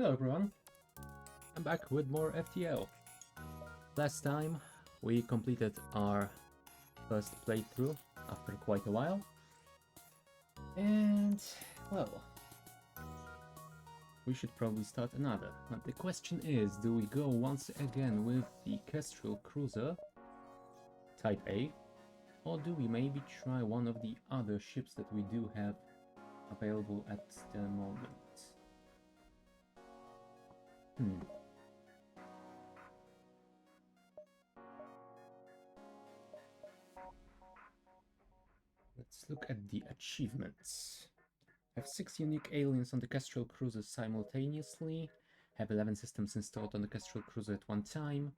Hello everyone, I'm back with more FTL. Last time we completed our first playthrough after quite a while. And, well, we should probably start another. But the question is, do we go once again with the Kestrel cruiser, Type A, or do we maybe try one of the other ships that we do have available at the moment? Let's look at the achievements. Have 6 unique aliens on the Kestrel cruiser simultaneously. Have 11 systems installed on the Kestrel cruiser at one time.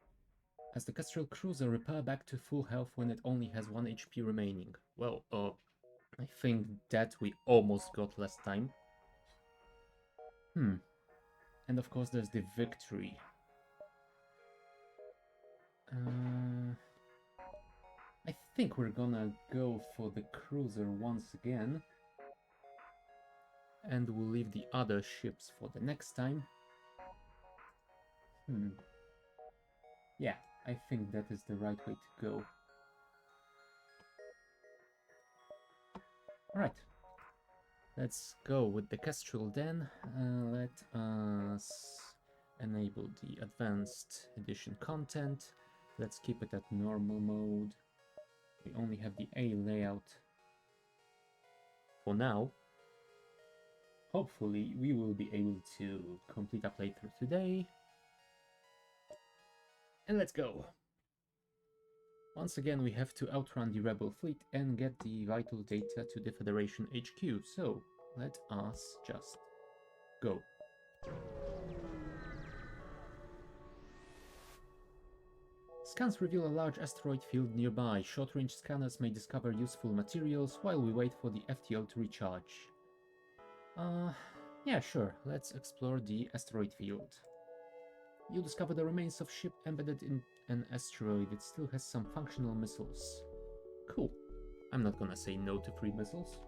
Has the Kestrel cruiser repair back to full health when it only has 1 HP remaining. Well, I think that we almost got last time. And of course there's the victory. I think we're gonna go for the cruiser once again. And we'll leave the other ships for the next time. Yeah, I think that is the right way to go. Alright. Let's go with the Kestrel then. Let us enable the Advanced Edition content. Let's keep it at normal mode. We only have the A layout for now. Hopefully we will be able to complete our playthrough today. And let's go! Once again we have to outrun the rebel fleet and get the vital data to the Federation HQ, so let us just go. Scans reveal a large asteroid field nearby. Short-range scanners may discover useful materials while we wait for the FTL to recharge. Yeah, sure. Let's explore the asteroid field. You'll discover the remains of a ship embedded in an asteroid. It still has some functional missiles. Cool. I'm not gonna say no to free missiles.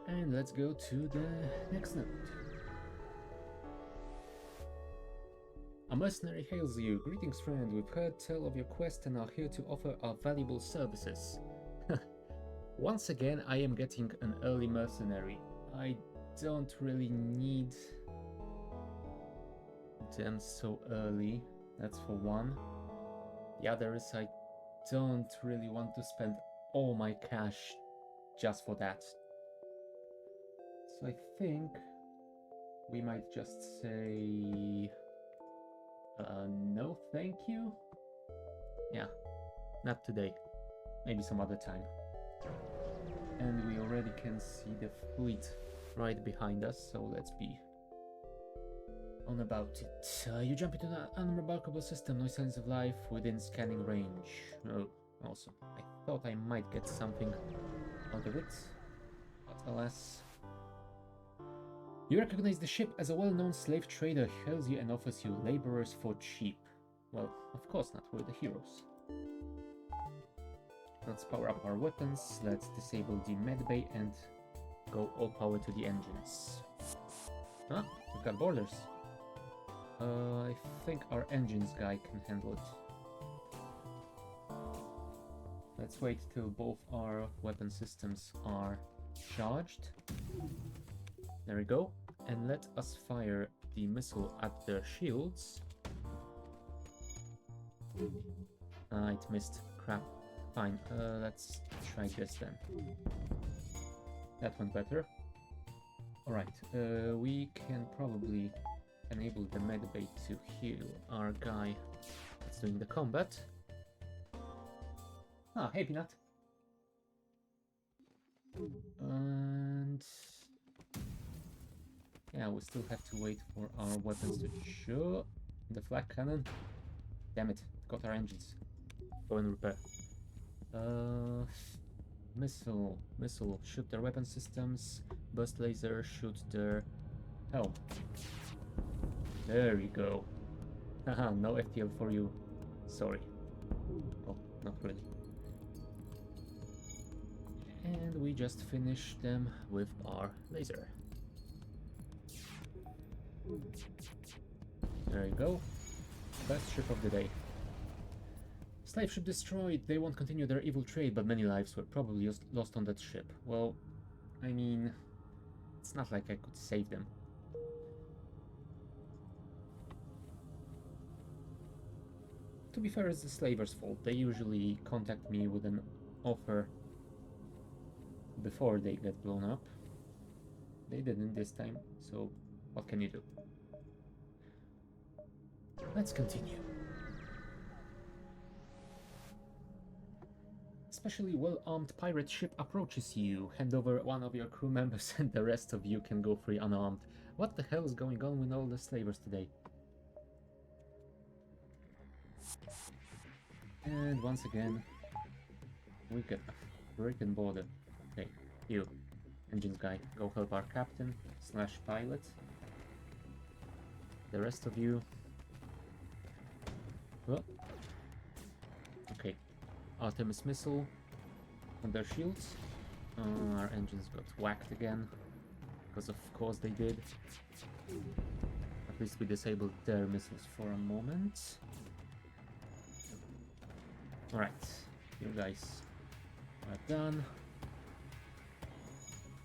And let's go to the next node. A mercenary hails you. Greetings, friend. We've heard tell of your quest and are here to offer our valuable services. Once again, I am getting an early mercenary. I don't really need them so early. That's for one. The other is I don't really want to spend all my cash just for that. So I think we might just say no thank you. Yeah, not today. Maybe some other time. And we already can see the fleet right behind us, so let's be on about it. You jump into an unremarkable system, no signs of life within scanning range. Oh, awesome. I thought I might get something out of it, but alas. You recognize the ship as a well-known slave trader who hails you and offers you laborers for cheap. Well, of course not, we're the heroes. Let's power up our weapons, let's disable the medbay and go all power to the engines. Ah, we've got boarders. I think our engines guy can handle it. Let's wait till both our weapon systems are charged. There we go. And let us fire the missile at their shields. It missed. Crap. Fine. Let's try this then. That went better. Alright. We can probably enable the medbay to heal our guy that's doing the combat. Ah, hey Peanut. And yeah, we still have to wait for our weapons to show. The flak cannon. Damn it, got our engines. Go and repair. Missile, shoot their weapon systems. Burst laser, shoot their helm. There you go. Haha, no FTL for you. Sorry. Oh, not really. And we just finished them with our laser. There you go. Best ship of the day. Slave ship destroyed. They won't continue their evil trade, but many lives were probably lost on that ship. Well, I mean, it's not like I could save them. To be fair, it's the slavers' fault. They usually contact me with an offer before they get blown up. They didn't this time, so what can you do? Let's continue. Especially well-armed pirate ship approaches you. Hand over one of your crew members and the rest of you can go free unarmed. What the hell is going on with all the slavers today? And once again, we get a freaking border. Okay, you, engines guy, go help our captain / pilot. The rest of you... Well... Okay, Artemis missile on their shields. Our engines got whacked again, because of course they did. At least we disabled their missiles for a moment. Alright, you guys are done.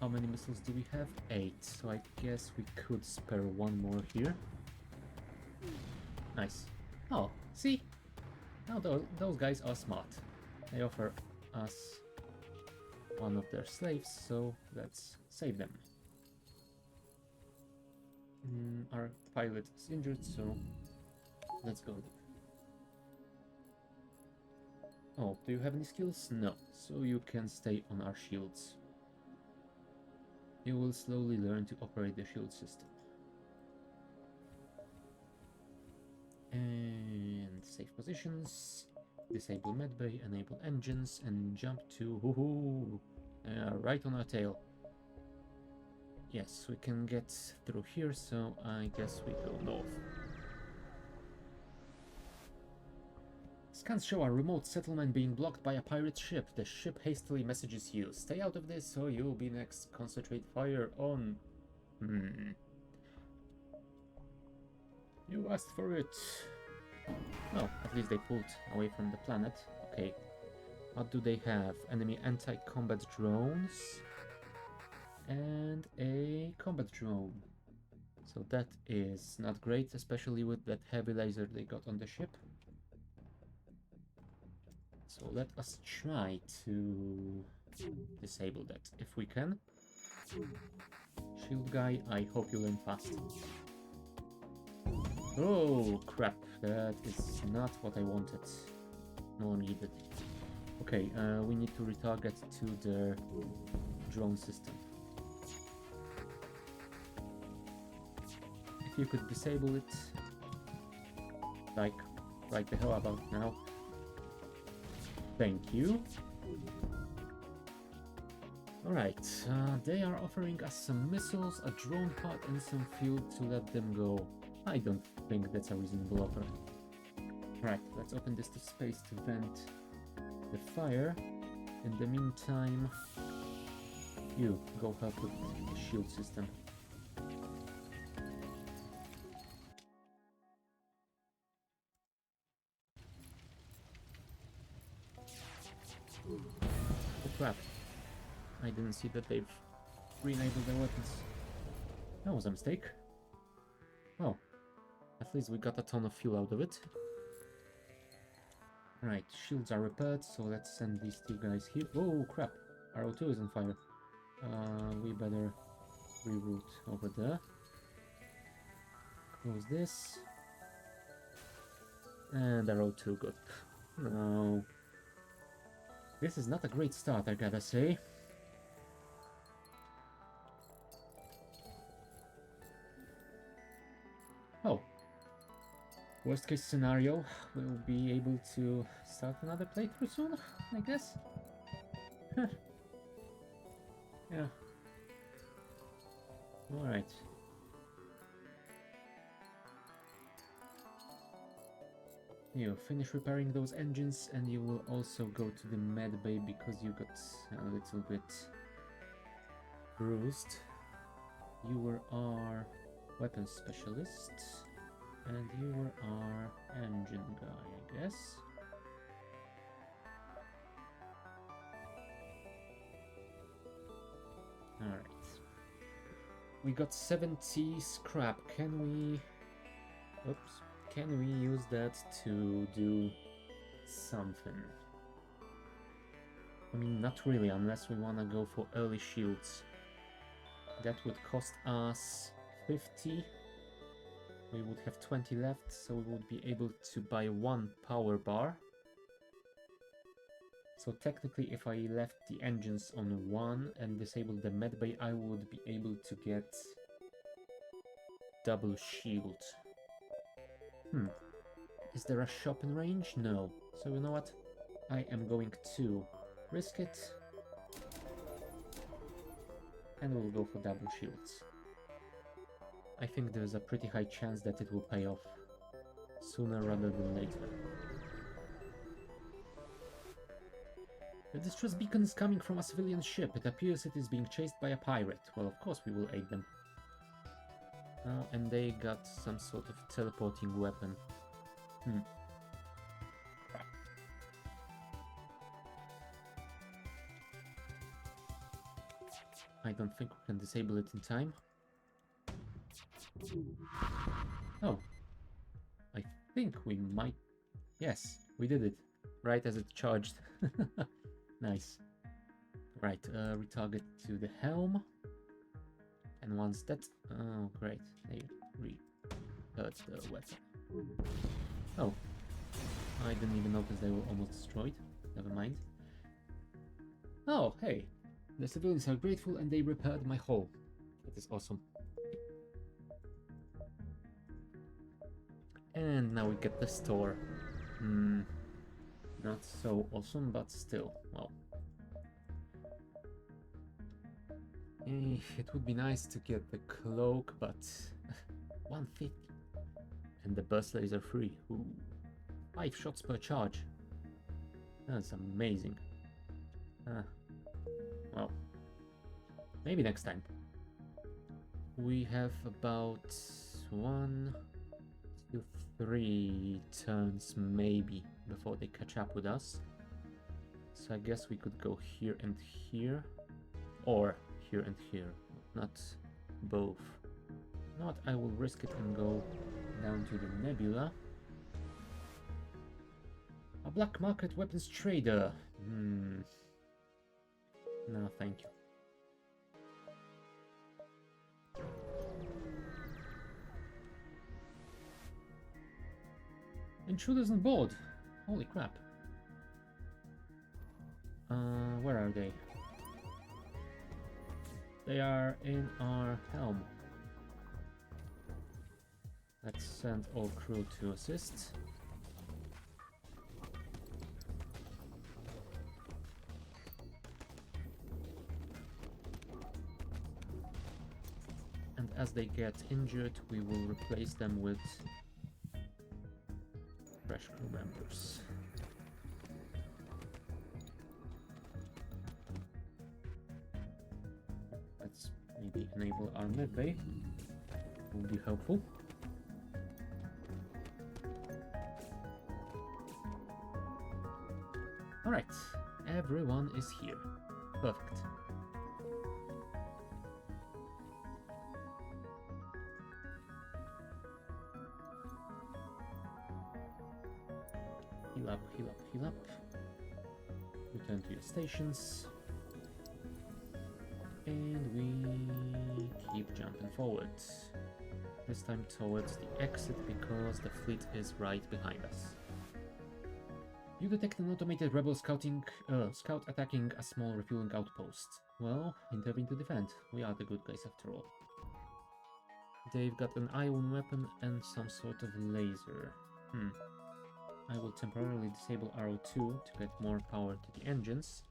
How many missiles do we have? 8, so I guess we could spare one more here. Nice. Oh, see? Now those guys are smart. They offer us one of their slaves, so let's save them. Our pilot is injured, so let's go. Oh, do you have any skills? No, so you can stay on our shields. You will slowly learn to operate the shield system. And save positions, disable medbay, enable engines, and jump to right on our tail. Yes, we can get through here, so I guess we go north. Scans show a remote settlement being blocked by a pirate ship. The ship hastily messages you. Stay out of this or you'll be next. Concentrate fire on... You asked for it. Oh, at least they pulled away from the planet. Okay. What do they have? Enemy anti-combat drones. And a combat drone. So that is not great, especially with that heavy laser they got on the ship. So let us try to disable that if we can. Shield guy, I hope you learn fast. Oh crap, that is not what I wanted. No needed. Okay, we need to retarget to the drone system. If you could disable it, like right the hell about now. Thank you. Alright, they are offering us some missiles, a drone pod, and some fuel to let them go. I don't think that's a reasonable offer. Right, let's open this to space to vent the fire. In the meantime, you go help with the shield system. Oh crap. I didn't see that they've re-enabled their weapons. That was a mistake. Oh, at least we got a ton of fuel out of it. Right, shields are repaired, so let's send these two guys here. Oh crap, RO2 is on fire. We better reroute over there. Close this. And RO2, good. No. This is not a great start, I gotta say. Oh. Worst case scenario, we'll be able to start another playthrough soon, I guess. Yeah. Alright. You finish repairing those engines and you will also go to the med bay because you got a little bit bruised. You were our weapons specialist. And you are our engine guy, I guess. Alright. We got 70 scrap. Can we... Oops. Can we use that to do something? I mean, not really, unless we want to go for early shields. That would cost us 50. We would have 20 left, so we would be able to buy one power bar. So technically, if I left the engines on 1 and disabled the medbay, I would be able to get double shield. Is there a shop in range? No. So you know what? I am going to risk it. And we'll go for double shields. I think there's a pretty high chance that it will pay off sooner rather than later. The distress beacon is coming from a civilian ship. It appears it is being chased by a pirate. Well, of course we will aid them. And they got some sort of teleporting weapon. I don't think we can disable it in time. Oh. I think we might... Yes, we did it. Right as it charged. Nice. Right, retarget to the helm. And once that... Oh, great. They hurt the weapon. Oh. I didn't even notice they were almost destroyed. Never mind. Oh, hey. The civilians are grateful and they repaired my hull. That is awesome. And now we get the store. Not so awesome, but still, well. It would be nice to get the cloak, but 150. And the burst laser free. Ooh. 5 shots per charge. That's amazing. Well, maybe next time. We have about 1, 2, 3 turns maybe before they catch up with us. So I guess we could go here and here, or here and here, not both. Not, I will risk it and go down to the nebula. A black market weapons trader. No, thank you. Intruders on board. Holy crap. Where are they? They are in our helm. Let's send all crew to assist. And as they get injured, we will replace them with fresh crew members. Let's maybe enable our medbay. Will be helpful. Alright, everyone is here. Perfect. Heal up, heal up, heal up. Return to your stations. And we keep jumping forward. This time towards the exit because the fleet is right behind us. You detect an automated rebel scout attacking a small refueling outpost. Well, intervene to defend. We are the good guys after all. They've got an ion weapon and some sort of laser. I will temporarily disable RO2 to get more power to the engines.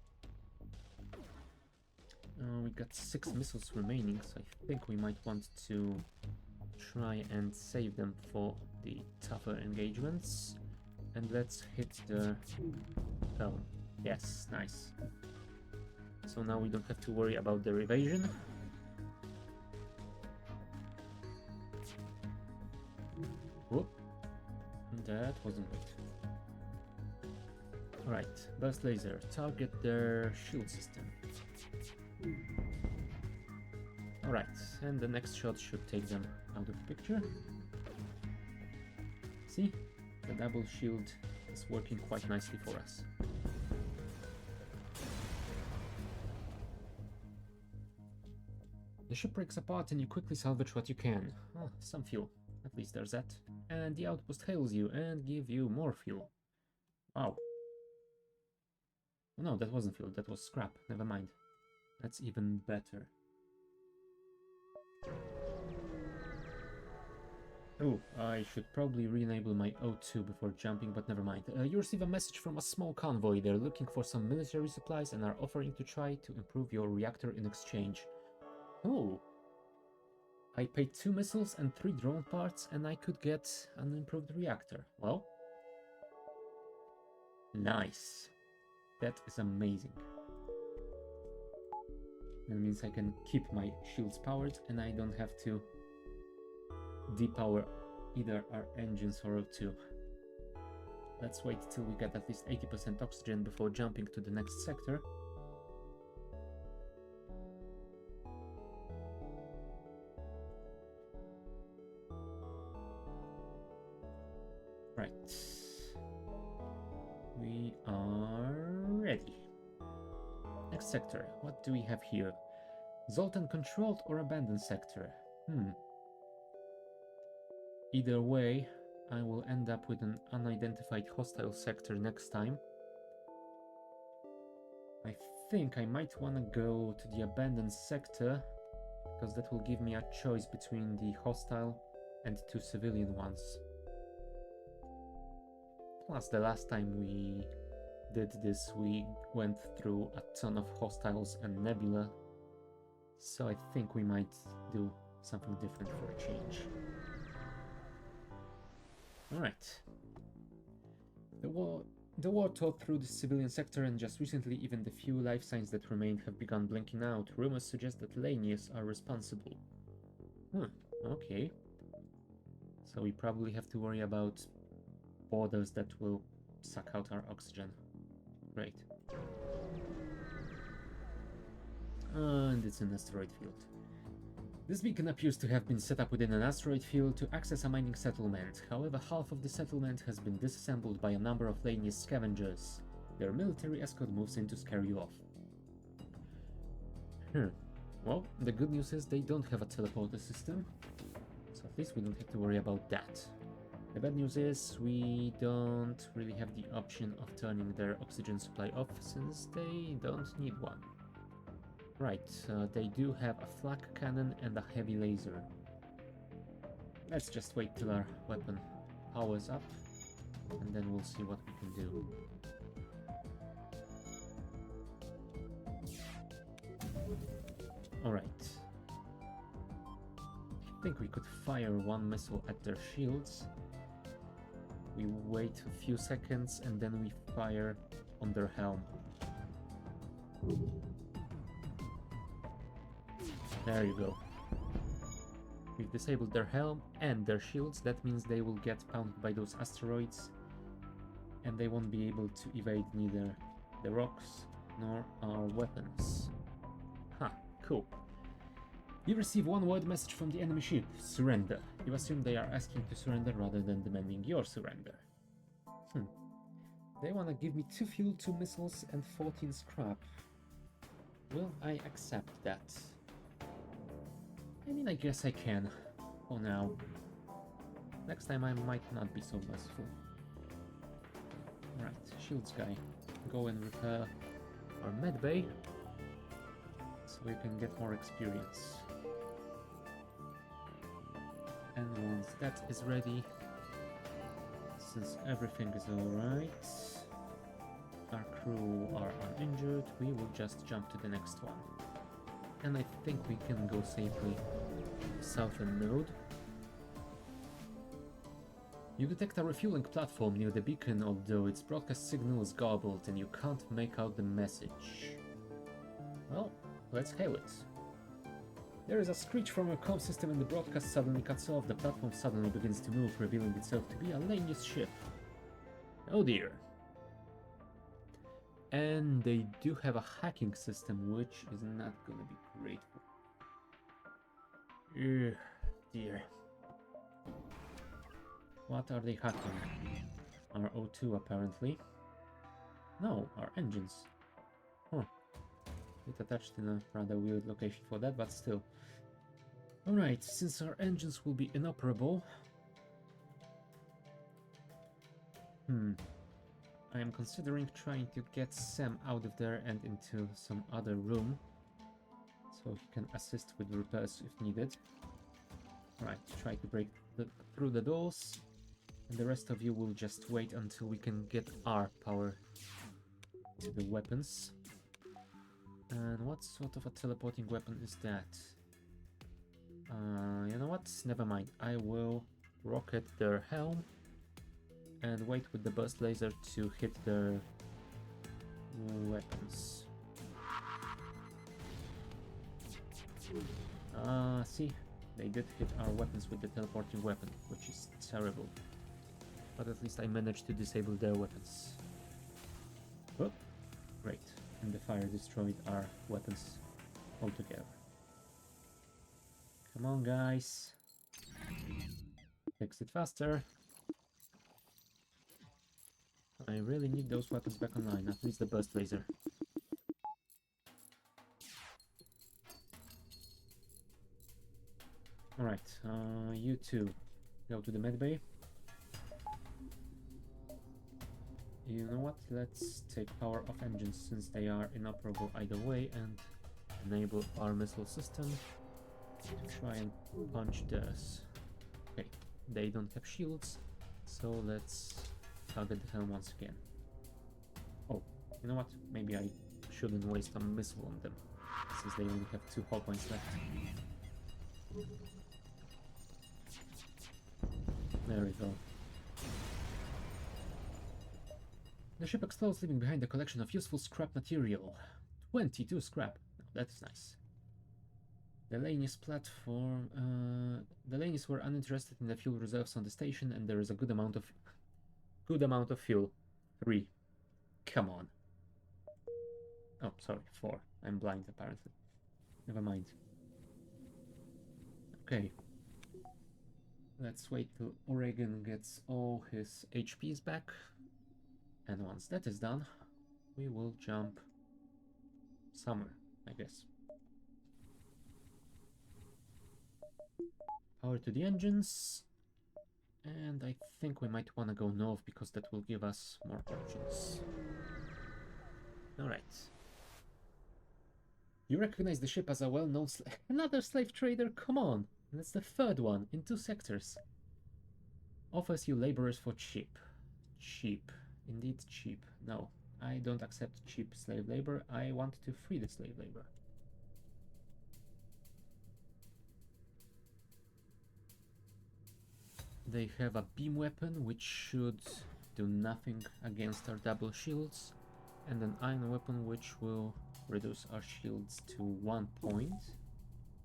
We got 6 missiles remaining, so I think we might want to try and save them for the tougher engagements. And let's hit the helm. Yes, nice. So now we don't have to worry about their evasion. that wasn't good. Alright, burst laser, target their shield system. Alright, and the next shot should take them out of the picture. See, the double shield is working quite nicely for us. The ship breaks apart and you quickly salvage what you can. Oh, some fuel, at least there's that. And the outpost hails you and give you more fuel. Wow. Oh, no, that wasn't fuel, that was scrap, never mind. That's even better. Oh, I should probably re-enable my O2 before jumping, but never mind. You receive a message from a small convoy. They're looking for some military supplies and are offering to try to improve your reactor in exchange. Oh. I paid 2 missiles and 3 drone parts and I could get an improved reactor. Well. Nice. That is amazing. That means I can keep my shields powered and I don't have to depower either our engines or O2. Let's wait till we get at least 80% oxygen before jumping to the next sector. Right. We are ready. Next sector. What do we have here? Zoltan controlled or abandoned sector? Either way, I will end up with an unidentified hostile sector next time. I think I might want to go to the abandoned sector, because that will give me a choice between the hostile and 2 civilian ones. Plus, the last time we did this, we went through a ton of hostiles and nebula, so I think we might do something different for a change. Alright. The war tore through the civilian sector, and just recently even the few life signs that remained have begun blinking out. Rumors suggest that Lanius are responsible. Okay. So we probably have to worry about borders that will suck out our oxygen. Great. And it's an asteroid field. This beacon appears to have been set up within an asteroid field to access a mining settlement. However, half of the settlement has been disassembled by a number of Lanius scavengers. Their military escort moves in to scare you off. Well, the good news is they don't have a teleporter system, so at least we don't have to worry about that. The bad news is we don't really have the option of turning their oxygen supply off, since they don't need one. Right, they do have a flak cannon and a heavy laser. Let's just wait till our weapon powers up, and then we'll see what we can do. Alright. I think we could fire 1 missile at their shields. We wait a few seconds and then we fire on their helm. There you go. We've disabled their helm and their shields. That means they will get pounded by those asteroids, and they won't be able to evade neither the rocks nor our weapons. Cool. You receive 1-word message from the enemy ship: surrender. You assume they are asking to surrender rather than demanding your surrender. They want to give me 2 fuel, 2 missiles, and 14 scrap. Will I accept that? I mean, I guess I can, for now. Next time I might not be so merciful. Right, shields guy. Go and repair our medbay, so we can get more experience. And once that is ready, since everything is alright, our crew are uninjured, we will just jump to the next one. And I think we can go safely to the southern node. You detect a refueling platform near the beacon, although its broadcast signal is garbled and you can't make out the message. Well, let's hail it. There is a screech from a comm system and the broadcast suddenly cuts off. The platform suddenly begins to move, revealing itself to be a Laney's ship. Oh dear. And they do have a hacking system, which is not gonna be grateful. Ugh, dear. What are they hacking? Our O2 apparently. No, our engines. Huh. It attached in a rather weird location for that, but still. Alright, since our engines will be inoperable... I am considering trying to get Sam out of there and into some other room, so he can assist with repairs if needed. Right, try to break through the doors, and the rest of you will just wait until we can get our power to the weapons. And what sort of a teleporting weapon is that? You know what? Never mind. I will rocket their helm and wait with the burst laser to hit their weapons. See? They did hit our weapons with the teleporting weapon, which is terrible. But at least I managed to disable their weapons. Oh, great. And the fire destroyed our weapons altogether. Come on, guys. Fix it faster. I really need those weapons back online, at least the burst laser. Alright, you two, go to the medbay. You know what? Let's take power off engines since they are inoperable either way and enable our missile system to try and punch theirs. Okay, they don't have shields, so let's target the helm once again. Oh, you know what? Maybe I shouldn't waste a missile on them, since they only have 2 hull points left. There we go. The ship explodes, leaving behind a collection of useful scrap material. 22 scrap. Oh, that is nice. The Laney's platform... the Laneys were uninterested in the fuel reserves on the station, and there is a good amount of fuel. 3. Come on. Oh, sorry, 4. I'm blind, apparently. Never mind. Okay. Let's wait till Oregon gets all his HPs back. And once that is done, we will jump somewhere, I guess. Power to the engines. And I think we might want to go north because that will give us more options. Alright. You recognize the ship as a well-known another slave trader? Come on! That's the 3rd one in 2 sectors. Offers you laborers for cheap. Cheap. Indeed cheap. No, I don't accept cheap slave labor. I want to free the slave labor. They have a beam weapon which should do nothing against our double shields, and an iron weapon which will reduce our shields to 1 point,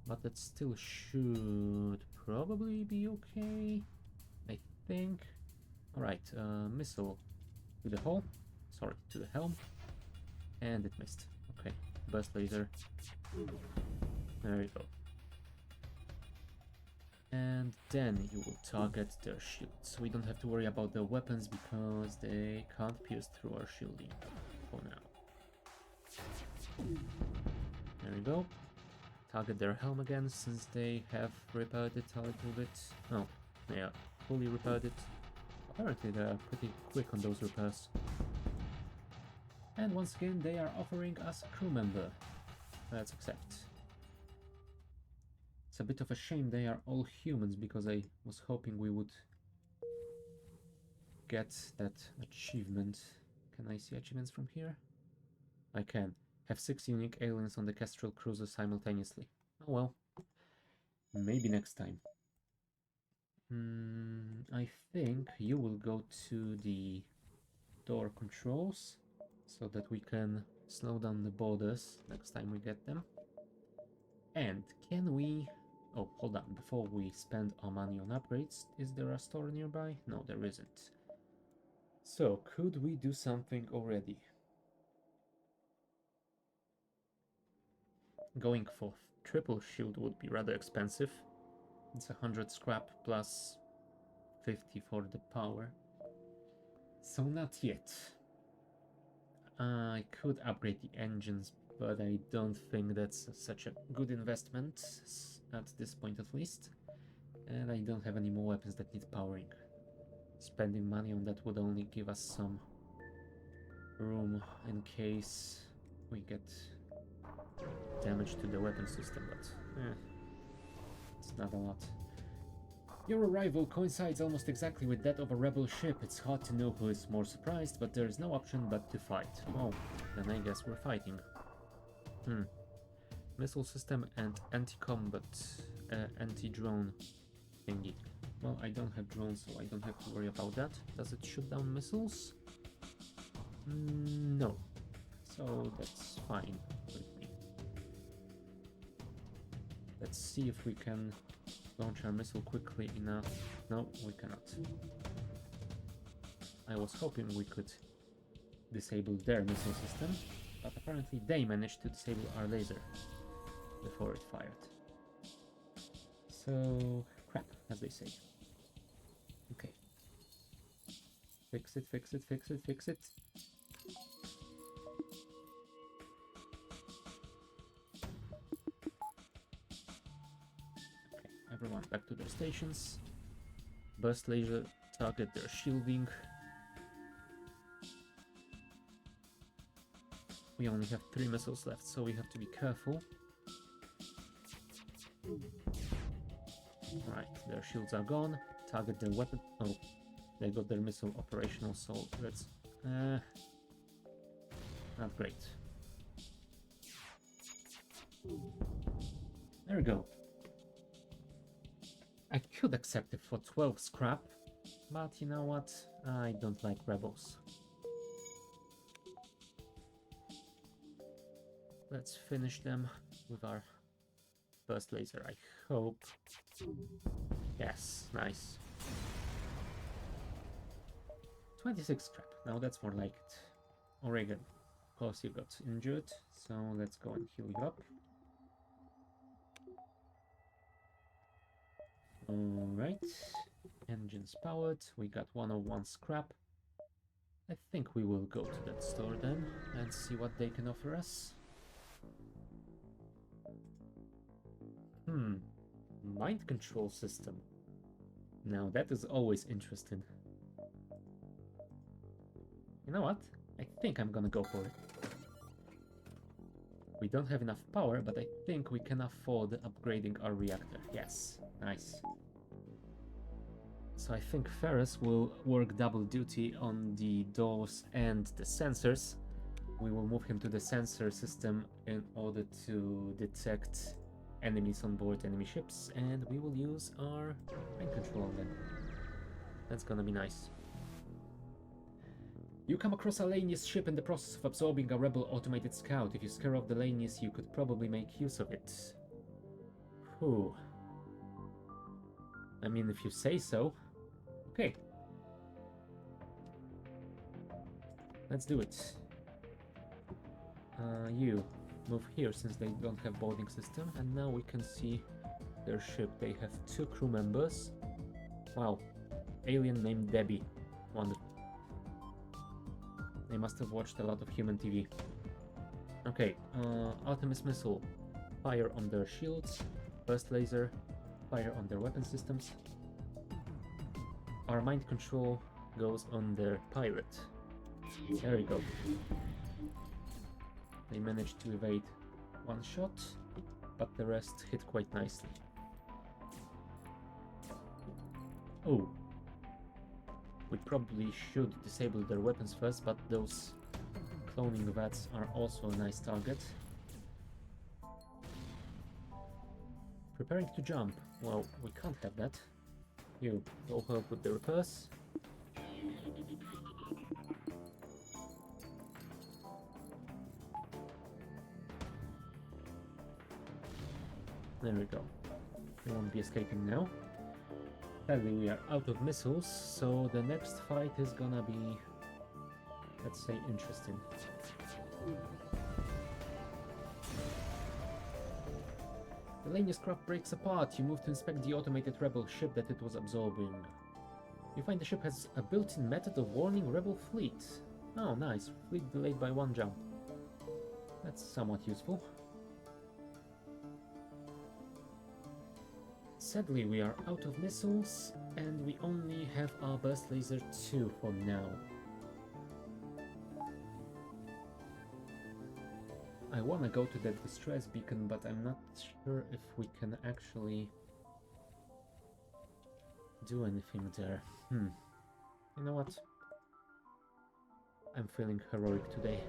but that still should probably be okay, I think. Alright, missile to the hull, sorry, to the helm, and it missed. Okay, burst laser, there you go. And then you will target their shields. We don't have to worry about their weapons because they can't pierce through our shielding for now. There we go. Target their helm again since they have repaired it a little bit. Oh, yeah, fully repaired it. Apparently they are pretty quick on those repairs. And once again they are offering us a crew member. Let's accept. It's a bit of a shame they are all humans because I was hoping we would get that achievement. Can I see achievements from here? I can. Have 6 unique aliens on the Kestrel cruiser simultaneously. Oh well. Maybe next time. I think you will go to the door controls so that we can slow down the borders next time we get them. And can we... Oh, hold on. Before we spend our money on upgrades, is there a store nearby? No, there isn't. So, could we do something already? Going for triple shield would be rather expensive. It's 100 scrap plus 50 for the power. So not yet. I could upgrade the engines, but I don't think that's such a good investment at this point at least. And I don't have any more weapons that need powering. Spending money on that would only give us some room in case we get damage to the weapon system, but it's not a lot. Your arrival coincides almost exactly with that of a rebel ship. It's hard to know who is more surprised, but there is no option but to fight. Oh, then I guess we're fighting. Missile system and anti-combat, anti-drone thingy. Well, I don't have drones, so I don't have to worry about that. Does it shoot down missiles? No. So that's fine with me. Let's see if we can launch our missile quickly enough. No, we cannot. I was hoping we could disable their missile system, but apparently they managed to disable our laser before it fired. So, crap, as they say. Okay. Fix it, fix it, fix it, fix it. Okay, everyone back to their stations. Burst laser, target their shielding. We only have 3 missiles left, so we have to be careful. Right, their shields are gone. Target their weapon. Oh, they got their missile operational, so that's not great. There we go. I could accept it for 12 scrap, but you know what? I don't like rebels. Let's finish them with our burst laser, I hope. Yes, nice. 26 scrap, now that's more like it. Oregon, of course you got injured, so let's go and heal you up. Alright, engines powered, we got 101 scrap. I think we will go to that store then and see what they can offer us. Mind control system. Now that is always interesting. You know what? I think I'm gonna go for it. We don't have enough power, but I think we can afford upgrading our reactor. Yes, nice. So I think Ferris will work double duty on the doors and the sensors. We will move him to the sensor system in order to detect enemies on board enemy ships, and we will use our mind control on them. That's gonna be nice. You come across a Lanius ship in the process of absorbing a rebel automated scout. If you scare off the Lanius, you could probably make use of it. Whew. I mean, if you say so. Okay. Let's do it. You move here since they don't have boarding system, and now we can see their ship. They have 2 crew members. Wow. Alien named Debbie. Wonderful. They must have watched a lot of human TV. Okay, Artemis missile. Fire on their shields. Burst laser. Fire on their weapon systems. Our mind control goes on their pilot. There we go. They managed to evade 1 shot, but the rest hit quite nicely. Oh. We probably should disable their weapons first, but those cloning vats are also a nice target. Preparing to jump. Well, we can't have that. You, go help with the repairs. There we go. We won't be escaping now. Sadly, we are out of missiles, so the next fight is gonna be, let's say, interesting. The Lanius craft breaks apart. You move to inspect the automated rebel ship that it was absorbing. You find the ship has a built-in method of warning rebel fleet. Oh, nice. Fleet delayed by 1 jump. That's somewhat useful. Sadly, we are out of missiles, and we only have our burst laser 2 for now. I wanna go to that distress beacon, but I'm not sure if we can actually do anything there. You know what? I'm feeling heroic today.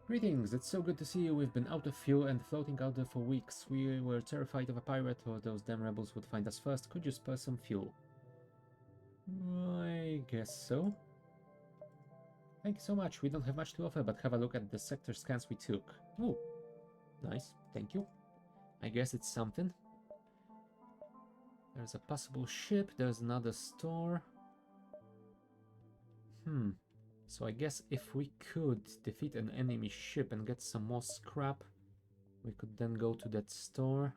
Greetings, it's so good to see you. We've been out of fuel and floating out there for weeks. We were terrified of a pirate or those damn rebels would find us first. Could you spare some fuel? I guess so. Thank you so much. We don't have much to offer, but have a look at the sector scans we took. Ooh, nice. Thank you. I guess it's something. There's a possible ship. There's another store. So I guess if we could defeat an enemy ship and get some more scrap, we could then go to that store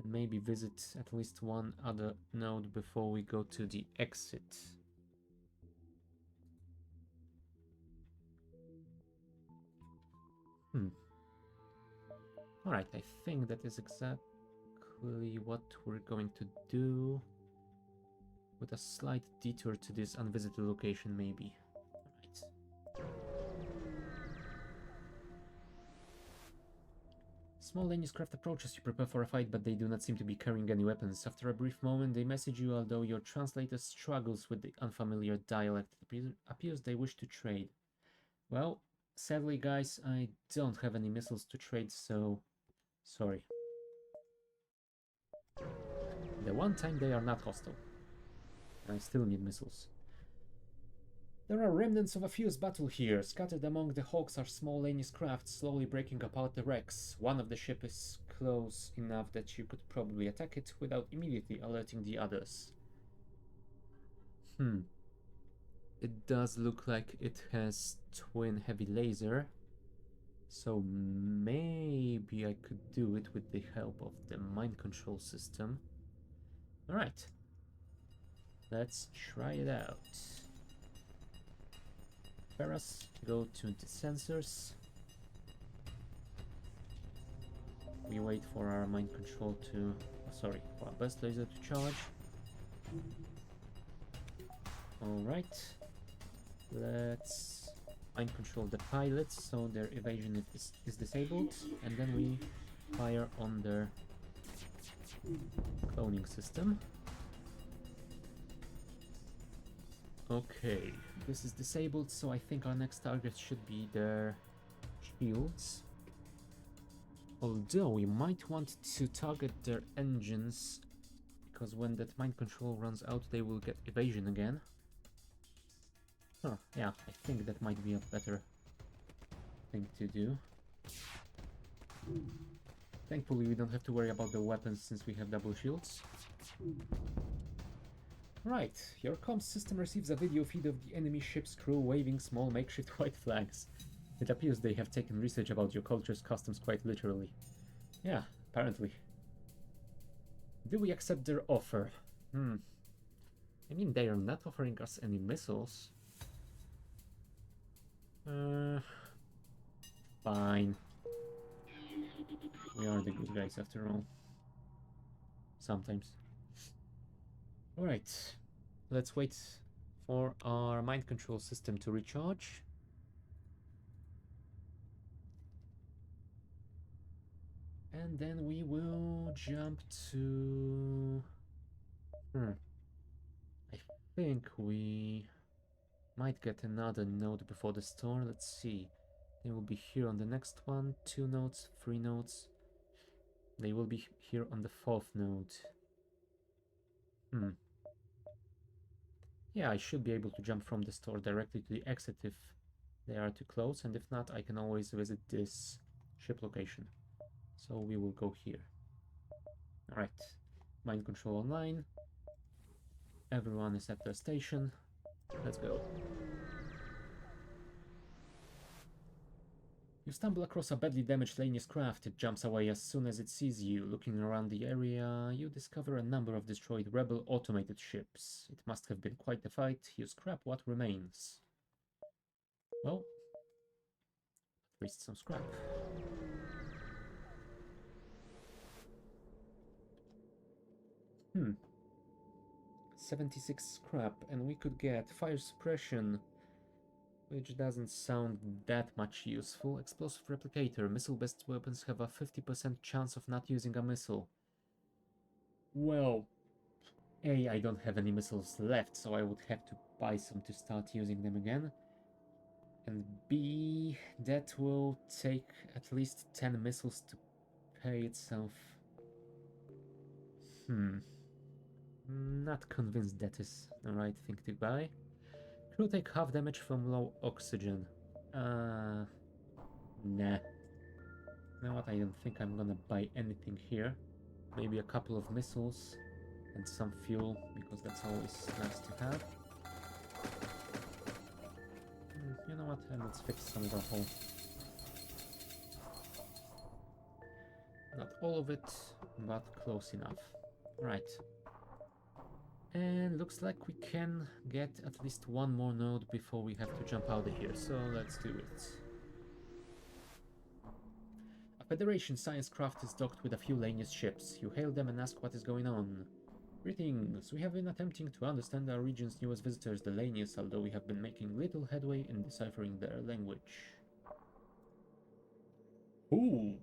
and maybe visit at least one other node before we go to the exit. Alright, I think that is exactly what we're going to do, with a slight detour to this unvisited location maybe. Small Lanius craft approaches you, prepare for a fight, but they do not seem to be carrying any weapons. After a brief moment, they message you, although your translator struggles with the unfamiliar dialect. It appears they wish to trade. Well, sadly, guys, I don't have any missiles to trade, so sorry. The one time they are not hostile. I still need missiles. There are remnants of a fierce battle here. Scattered among the hulks are small Lanius crafts slowly breaking apart the wrecks. One of the ships is close enough that you could probably attack it without immediately alerting the others. It does look like it has twin heavy laser. So maybe I could do it with the help of the mind control system. Alright. Let's try it out. Ferrous, go to the sensors. We wait for our mind control to... for our burst laser to charge. Alright. Let's mind control the pilots so their evasion is disabled. And then we fire on their cloning system. Okay, this is disabled, so I think our next target should be their shields. Although we might want to target their engines, because when that mind control runs out, they will get evasion again. Yeah, I think that might be a better thing to do. Thankfully, we don't have to worry about the weapons since we have double shields. Right, your comms system receives a video feed of the enemy ship's crew waving small makeshift white flags. It appears they have taken research about your culture's customs quite literally. Yeah, apparently. Do we accept their offer? I mean, they are not offering us any missiles. Fine. We are the good guys after all. Sometimes. Alright, let's wait for our mind control system to recharge. And then we will jump to... I think we might get another node before the store. Let's see. They will be here on the next one. 2 nodes, 3 nodes. They will be here on the 4th node. Yeah, I should be able to jump from the store directly to the exit if they are too close, and if not, I can always visit this ship location. So we will go here. Alright. Mind control online. Everyone is at their station. Let's go. You stumble across a badly damaged Lanius craft. It jumps away as soon as it sees you. Looking around the area, you discover a number of destroyed rebel automated ships. It must have been quite a fight. You scrap what remains. Well, at least some scrap. 76 scrap, and we could get fire suppression, which doesn't sound that much useful. Explosive replicator. Missile-based weapons have a 50% chance of not using a missile. Well, A, I don't have any missiles left, so I would have to buy some to start using them again. And B, that will take at least 10 missiles to pay itself. Not convinced that is the right thing to buy. Crew take half damage from low oxygen. Nah. You know what, I don't think I'm gonna buy anything here. Maybe a couple of missiles and some fuel, because that's always nice to have. You know what, let's fix some of the hull. Not all of it, but close enough. Right. And looks like we can get at least one more node before we have to jump out of here, so let's do it. A Federation science craft is docked with a few Lanius ships. You hail them and ask what is going on. Greetings, we have been attempting to understand our region's newest visitors, the Lanius, although we have been making little headway in deciphering their language. Ooh!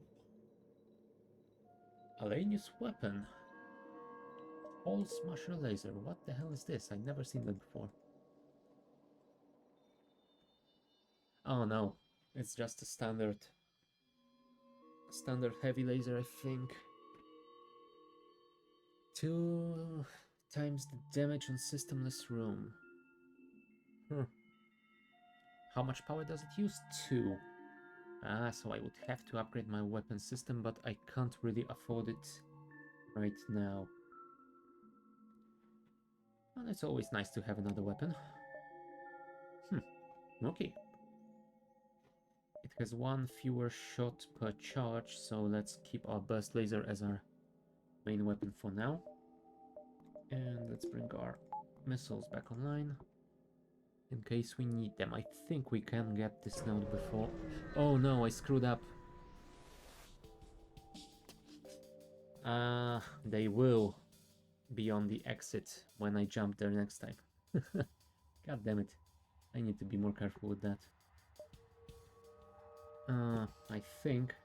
A Lanius weapon. All Smasher laser. What the hell is this? I've never seen that before. Oh no, it's just a standard heavy laser, I think. 2 times the damage on systemless room. How much power does it use? 2. So I would have to upgrade my weapon system, but I can't really afford it right now. Well, it's always nice to have another weapon. Okay. It has 1 fewer shot per charge, so let's keep our burst laser as our main weapon for now. And let's bring our missiles back online in case we need them. I think we can get this node before... Oh no, I screwed up. They will be on the exit when I jump there next time. God damn it. I need to be more careful with that. I think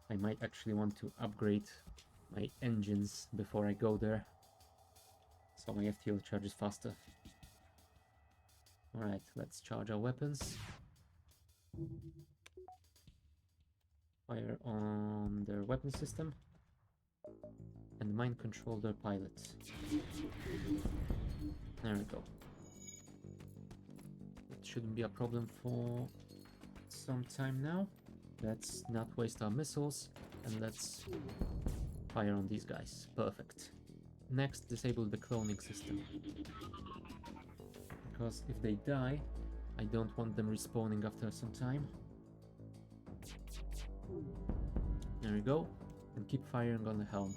I might actually want to upgrade my engines before I go there, so my FTL charges faster. Alright, let's charge our weapons. Fire on their weapon system. And mind control their pilots. There we go. That shouldn't be a problem for some time now. Let's not waste our missiles, and let's fire on these guys. Perfect. Next, disable the cloning system. Because if they die, I don't want them respawning after some time. There we go. And keep firing on the helm.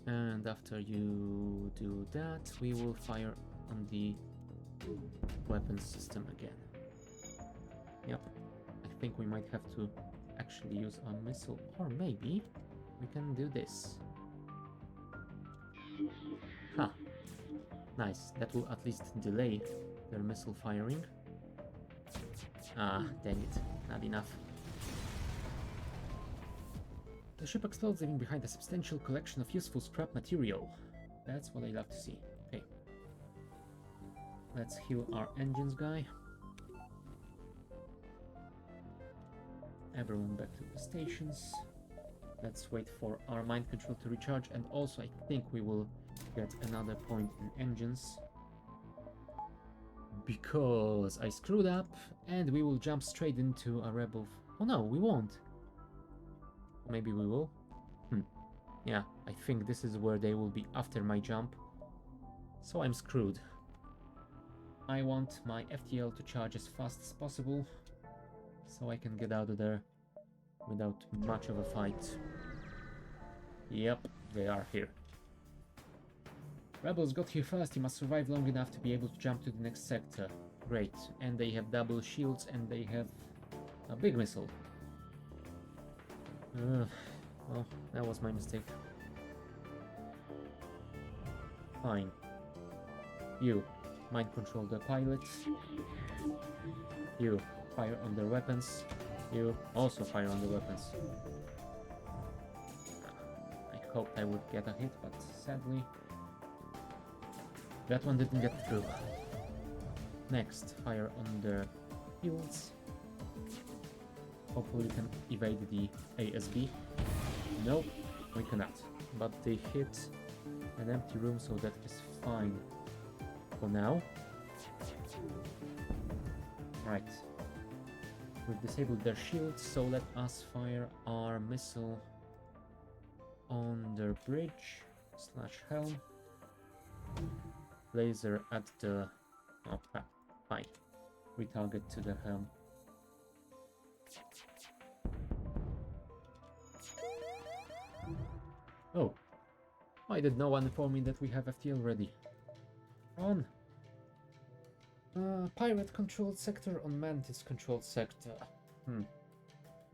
And after you do that, we will fire on the weapon system again. Yep, I think we might have to actually use our missile, or maybe we can do this. Huh, nice, that will at least delay their missile firing. Ah, dang it, not enough. The ship explodes, leaving behind a substantial collection of useful scrap material. That's what I love to see. Okay. Let's heal our engines guy. Everyone back to the stations. Let's wait for our mind control to recharge, and also I think we will get another point in engines because I screwed up, and we will jump straight into a rebel. Oh no, we won't. Maybe we will. Yeah, I think this is where they will be after my jump. So I'm screwed. I want my FTL to charge as fast as possible, so I can get out of there without much of a fight. Yep, they are here. Rebels got here first. You must survive long enough to be able to jump to the next sector. Great. And they have double shields and they have a big missile. Well, that was my mistake. Fine. You, mind control the pilots. You, fire on their weapons. You, also fire on the weapons. I hoped I would get a hit, but sadly, that one didn't get through. Next, fire on the shields. Hopefully we can evade the ASB. Nope, we cannot. But they hit an empty room, so that is fine for now. Right. We've disabled their shields, so let us fire our missile on their bridge / helm. Laser at the... oh, fine. Retarget to the helm. Oh. Why did no one inform me that we have FTL ready? On. Pirate controlled sector on Mantis controlled sector.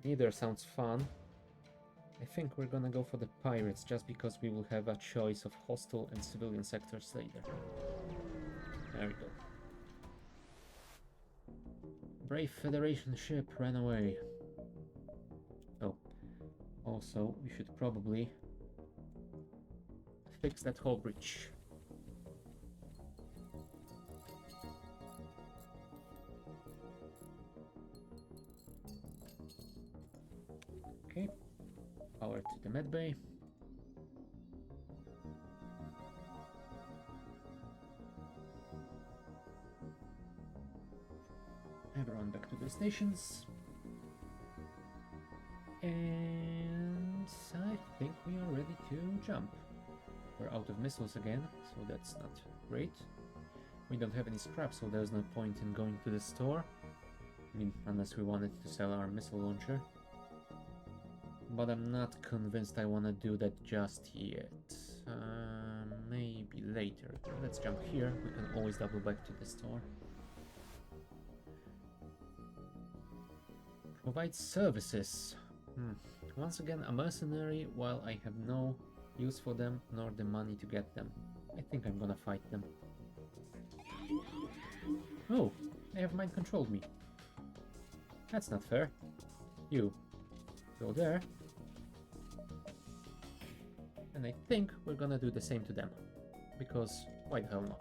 Neither sounds fun. I think we're gonna go for the pirates just because we will have a choice of hostile and civilian sectors later. There we go. Brave Federation ship ran away. Oh. Also, we should probably fix that whole bridge. Okay. Power to the medbay. Everyone back to the stations. And I think we are ready to jump. We're out of missiles again, so that's not great. We don't have any scrap, so there's no point in going to the store. I mean, unless we wanted to sell our missile launcher. But I'm not convinced I want to do that just yet. Maybe later. Let's jump here. We can always double back to the store. Provide services. Once again, a mercenary, while I have no use for them, nor the money to get them. I think I'm gonna fight them. Oh, they have mind controlled me. That's not fair. You, go there. And I think we're gonna do the same to them. Because, why the hell not?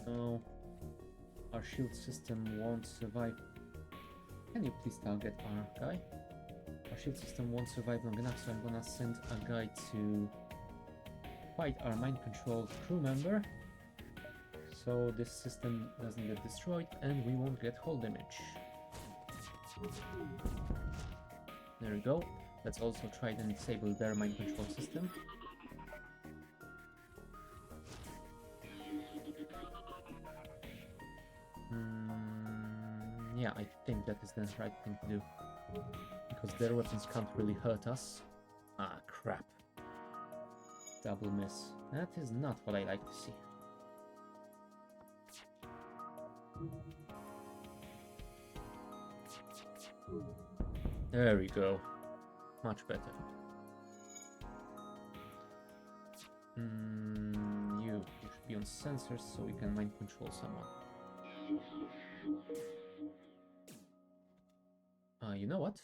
No. Our shield system won't survive. Can you please target our guy? Our shield system won't survive long enough, so I'm gonna send a guy to fight our mind-controlled crew member. So this system doesn't get destroyed and we won't get hull damage. There we go. Let's also try and disable their mind control system. Yeah, I think that is the right thing to do. Because their weapons can't really hurt us. Ah, crap. Double miss. That is not what I like to see. There we go. Much better. You should be on sensors so we can mind control someone. You know what?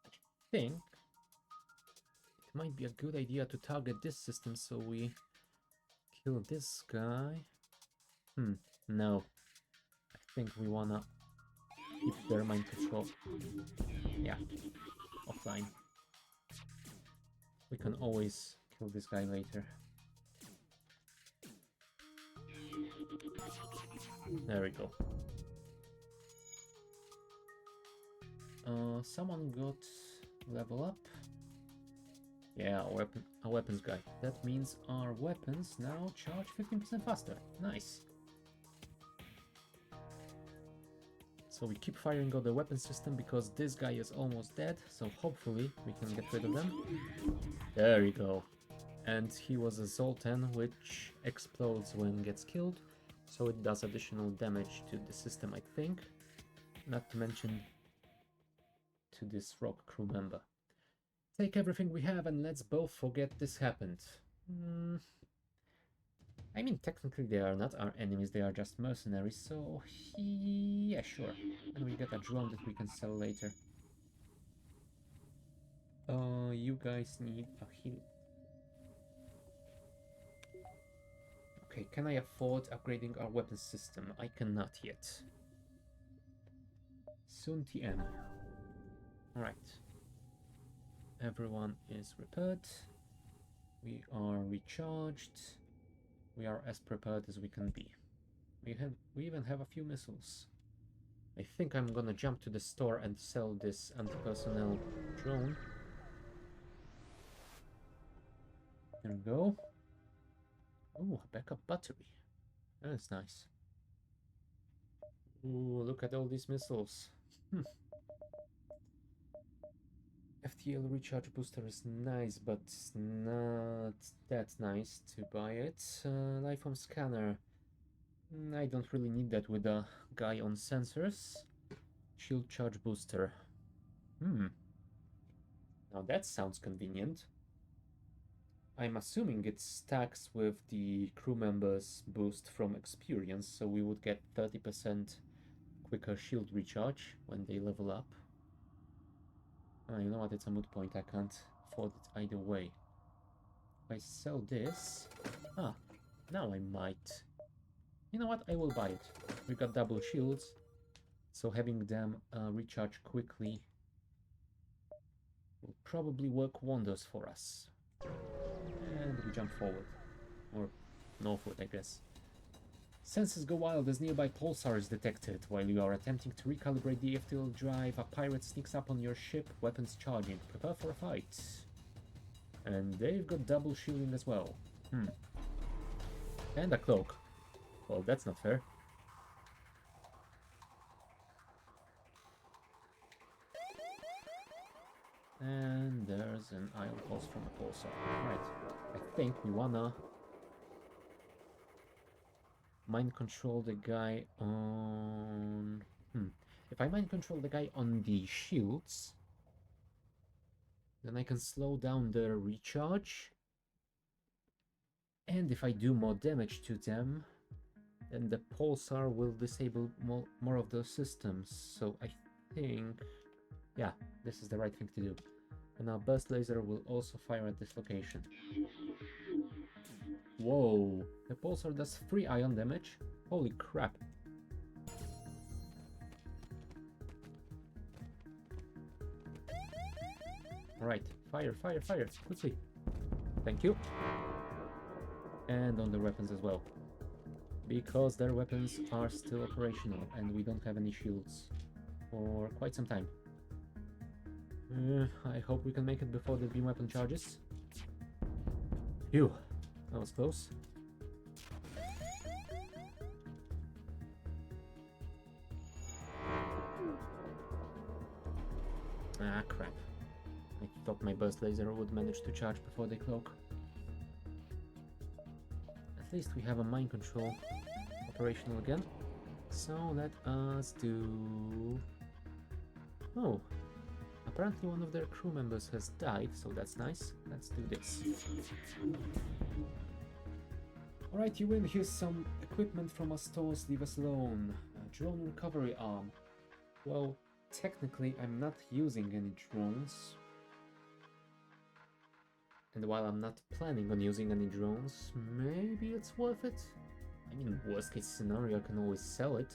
I think it might be a good idea to target this system so we kill this guy. No. I think we wanna keep their mind control. Yeah, offline. We can always kill kill this guy later. There we go. Someone got level up. Yeah, a weapons guy. That means our weapons now charge 15% faster. Nice. So we keep firing on the weapon system because this guy is almost dead, so hopefully we can get rid of them. There we go. And he was a Zoltan, which explodes when gets killed, so it does additional damage to the system, I think. Not to mention to this rock crew member. Take everything we have and let's both forget this happened. I mean, technically they are not our enemies, they are just mercenaries, so yeah, sure. And we get a drone that we can sell later. You guys need a heal. Okay, can I afford upgrading our weapon system? I cannot yet. Soon TM. Alright. Everyone is repaired. We are recharged. We are as prepared as we can be. We even have a few missiles. I think I'm gonna jump to the store and sell this anti-personnel drone. There we go. Oh, a backup battery. That's nice. Ooh, look at all these missiles. FTL recharge booster is nice, but not that nice to buy it. Lifeform scanner. I don't really need that with a guy on sensors. Shield charge booster. Now that sounds convenient. I'm assuming it stacks with the crew members boost from experience, so we would get 30% quicker shield recharge when they level up. You know what, it's a moot point, I can't afford it either way. If I sell this... now I might. You know what, I will buy it. We got double shields, so having them recharge quickly will probably work wonders for us. And we jump forward. Or northward, I guess. Sensors go wild as nearby pulsar is detected. While you are attempting to recalibrate the FTL drive, a pirate sneaks up on your ship, weapons charging. Prepare for a fight. And they've got double shielding as well. And a cloak. Well, that's not fair. And there's an ion pulse from a pulsar. Right. I think we wanna mind control the guy on... If I mind control the guy on the shields, then I can slow down their recharge. And if I do more damage to them, then the pulsar will disable more of those systems. So I think... yeah, this is the right thing to do. And our burst laser will also fire at this location. Whoa, the pulsar does 3 ion damage? Holy crap. Alright, fire, fire, fire, quickly. Thank you. And on the weapons as well. Because their weapons are still operational and we don't have any shields for quite some time. I hope we can make it before the beam weapon charges. Phew, that was close. Ah, crap. I thought my burst laser would manage to charge before they cloak. At least we have a mind control operational again. So let us do... Oh, apparently one of their crew members has died, so that's nice. Let's do this. Alright, you win. Here's some equipment from our stores. Leave us alone. A drone recovery arm. Well, technically I'm not using any drones. And while I'm not planning on using any drones, maybe it's worth it. I mean, worst case scenario, I can always sell it.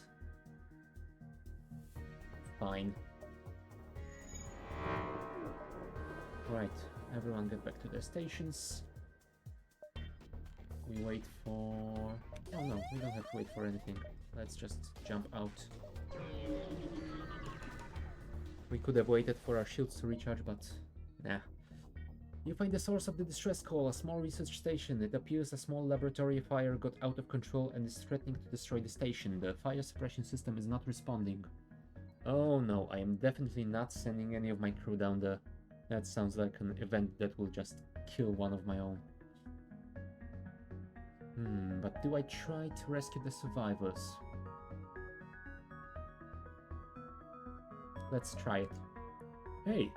Fine. Right, everyone get back to their stations. we wait for... Oh no, we don't have to wait for anything. Let's just jump out. We could have waited for our shields to recharge, but nah. You find the source of the distress call, a small research station. It appears a small laboratory fire got out of control and is threatening to destroy the station. The fire suppression system is not responding. Oh no, I am definitely not sending any of my crew down there. That sounds like an event that will just kill one of my own. But do I try to rescue the survivors? Let's try it. Hey!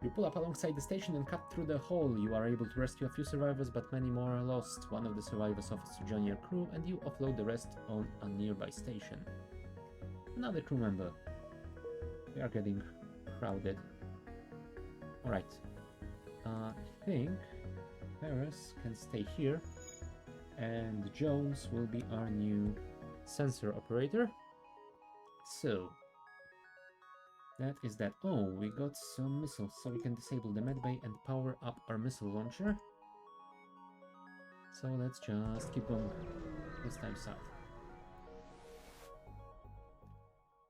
You pull up alongside the station and cut through the hole. You are able to rescue a few survivors, but many more are lost. One of the survivors offers to join your crew, and you offload the rest on a nearby station. Another crew member. We are getting crowded. Alright. I think Paris can stay here, and Jones will be our new sensor operator. So, that is that. Oh, we got some missiles, so we can disable the medbay and power up our missile launcher. So let's just keep going, this time south.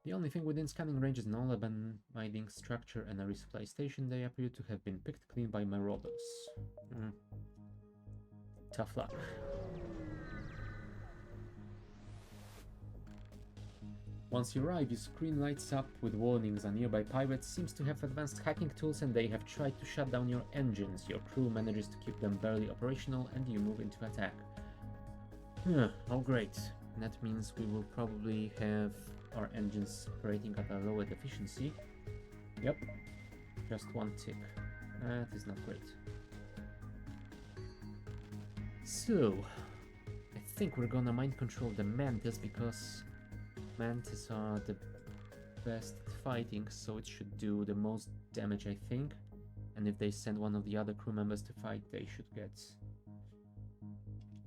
The only thing within scanning range is an all-abiding structure and a resupply station. They appear to have been picked clean by marauders. Tough luck. Once you arrive, your screen lights up with warnings. A nearby pirate seems to have advanced hacking tools and they have tried to shut down your engines. Your crew manages to keep them barely operational and you move into attack. Oh great. That means we will probably have our engines operating at a lower efficiency. Yep. Just one tick. That is not great. So, I think we're gonna mind control the Mantis because Mantis are the best at fighting, so it should do the most damage, I think. And if they send one of the other crew members to fight, they should get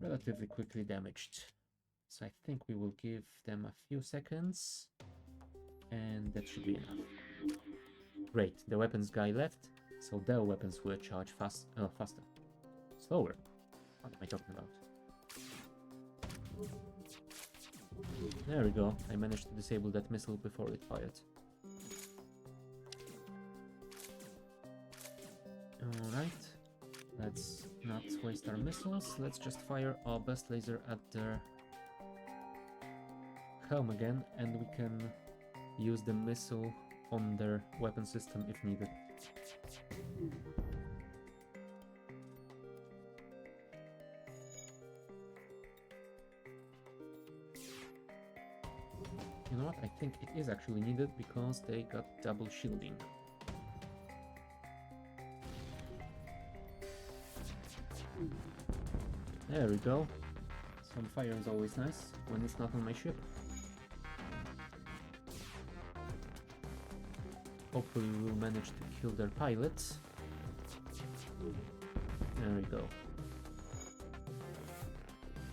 relatively quickly damaged. So I think we will give them a few seconds, and that should be enough. Great, the weapons guy left, so their weapons will charge faster. Slower. What am I talking about? There we go. I managed to disable that missile before it fired. Alright. Let's not waste our missiles. Let's just fire our best laser at their helm again, and we can use the missile on their weapon system if needed. You know what? I think it is actually needed because they got double shielding. There we go. Some fire is always nice when it's not on my ship. Hopefully we'll manage to kill their pilots. There we go.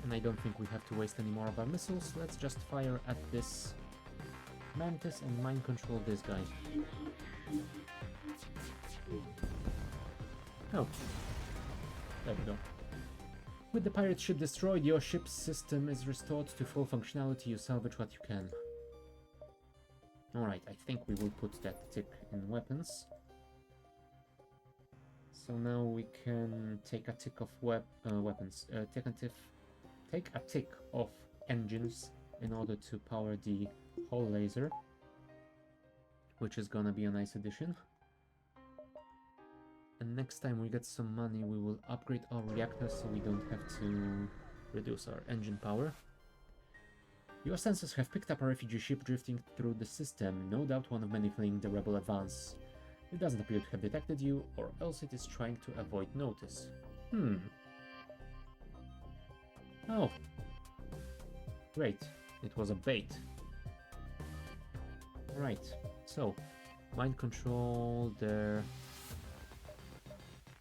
And I don't think we have to waste any more of our missiles. Let's just fire at this Mantis and mind control this guy. Oh. There we go. With the pirate ship destroyed, your ship's system is restored to full functionality. You salvage what you can. Alright, I think we will put that tick in weapons. So now we can take a tick of weapons. Take a tick of engines in order to power the hull laser, which is gonna be a nice addition. And next time we get some money, we will upgrade our reactors so we don't have to reduce our engine power. Your sensors have picked up a refugee ship drifting through the system, no doubt one of many fleeing the rebel advance. It doesn't appear to have detected you, or else it is trying to avoid notice. Oh. Great, it was a bait. Right, so, mind control their...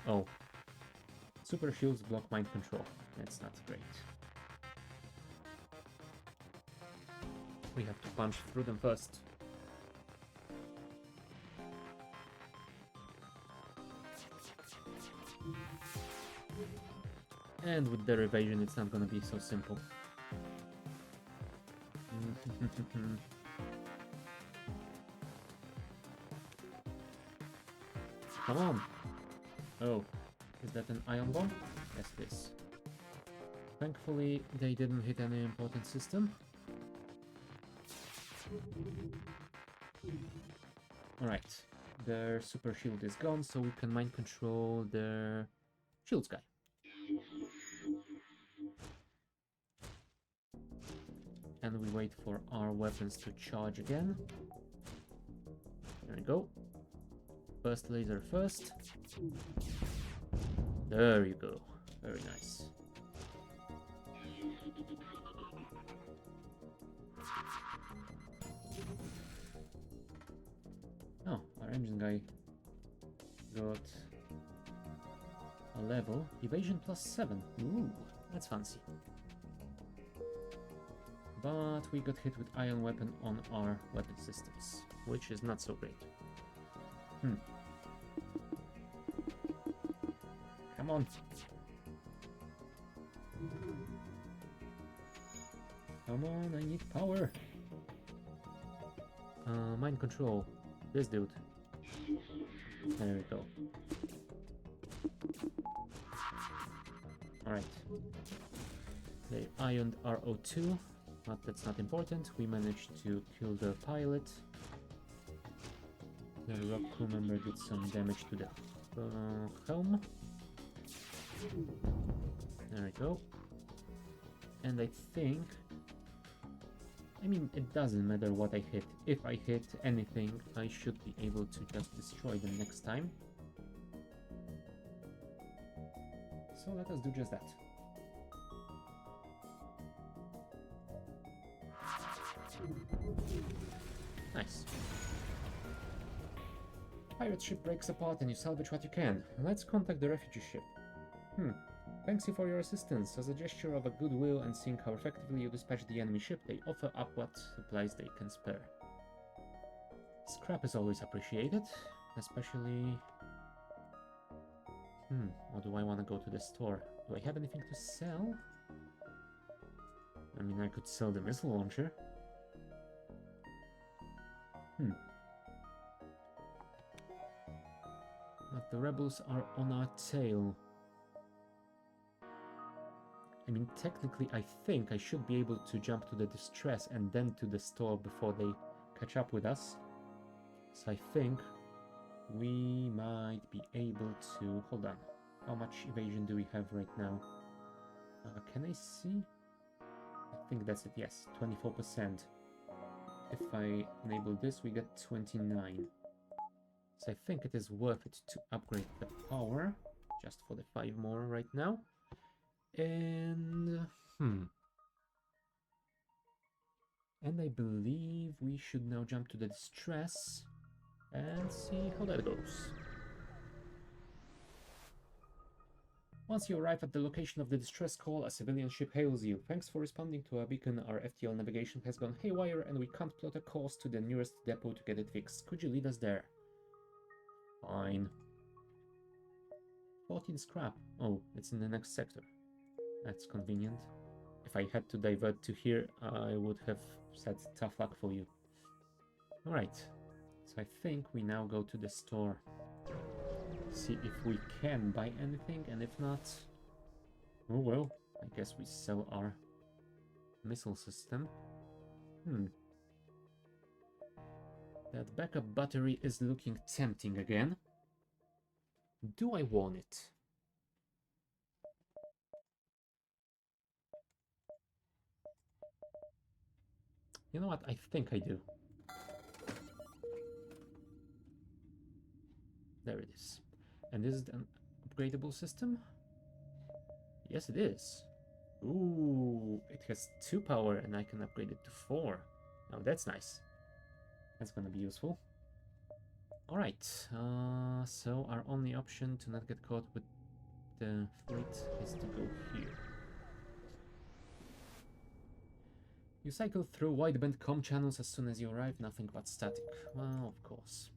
Oh. Super shields block mind control. That's not great. We have to punch through them first. And with their evasion, it's not gonna be so simple. Come on! Oh, is that an ion bomb? Yes, it is. Thankfully, they didn't hit any important system. Alright, their super shield is gone, so we can mind control their shields guy. And we wait for our weapons to charge again. There we go. First laser first. There you go. Very nice. Oh, our engine guy got a level. Evasion +7. Ooh, that's fancy. But we got hit with ion weapon on our weapon systems, which is not so great. Come on. Come on, I need power. Mind control. This dude. There we go. Alright. They ioned our O2, but that's not important. We managed to kill the pilot. The rock crew member did some damage to the helm. There we go. And I think... I mean, it doesn't matter what I hit. If I hit anything, I should be able to just destroy them next time. So let us do just that. Nice. Pirate ship breaks apart and you salvage what you can. Let's contact the refugee ship. Thanks you for your assistance. As a gesture of a goodwill and seeing how effectively you dispatch the enemy ship, they offer up what supplies they can spare. Scrap is always appreciated, especially... or do I want to go to the store? Do I have anything to sell? I mean, I could sell the missile launcher. But the rebels are on our tail. I mean, technically, I think I should be able to jump to the distress and then to the store before they catch up with us. So I think we might be able to... Hold on. How much evasion do we have right now? Can I see? I think that's it, yes. 24%. If I enable this, we get 29. So I think it is worth it to upgrade the power. Just for the 5 more right now. And... And I believe we should now jump to the distress and see how that goes. Once you arrive at the location of the distress call, a civilian ship hails you. Thanks for responding to our beacon. Our FTL navigation has gone haywire and we can't plot a course to the nearest depot to get it fixed. Could you lead us there? Fine. 14 scrap. Oh, it's in the next sector. That's convenient. If I had to divert to here, I would have said tough luck for you. Alright, so I think we now go to the store. See if we can buy anything, and if not... Oh well, I guess we sell our missile system. That backup battery is looking tempting again. Do I want it? You know what? I think I do. There it is. And is it an upgradable system? Yes, it is. Ooh, it has 2 power and I can upgrade it to 4. Now that's nice. That's gonna be useful. Alright, so our only option to not get caught with the fleet is to go here. You cycle through wideband comm channels as soon as you arrive, nothing but static. Well, of course.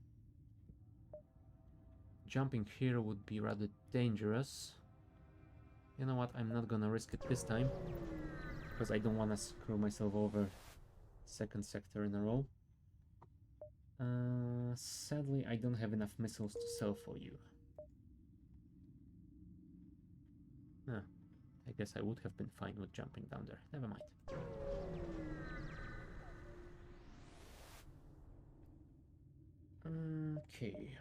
Jumping here would be rather dangerous. You know what, I'm not gonna risk it this time, because I don't want to screw myself over second sector in a row. Sadly, I don't have enough missiles to sell for you. I guess I would have been fine with jumping down there. Never mind. Okay.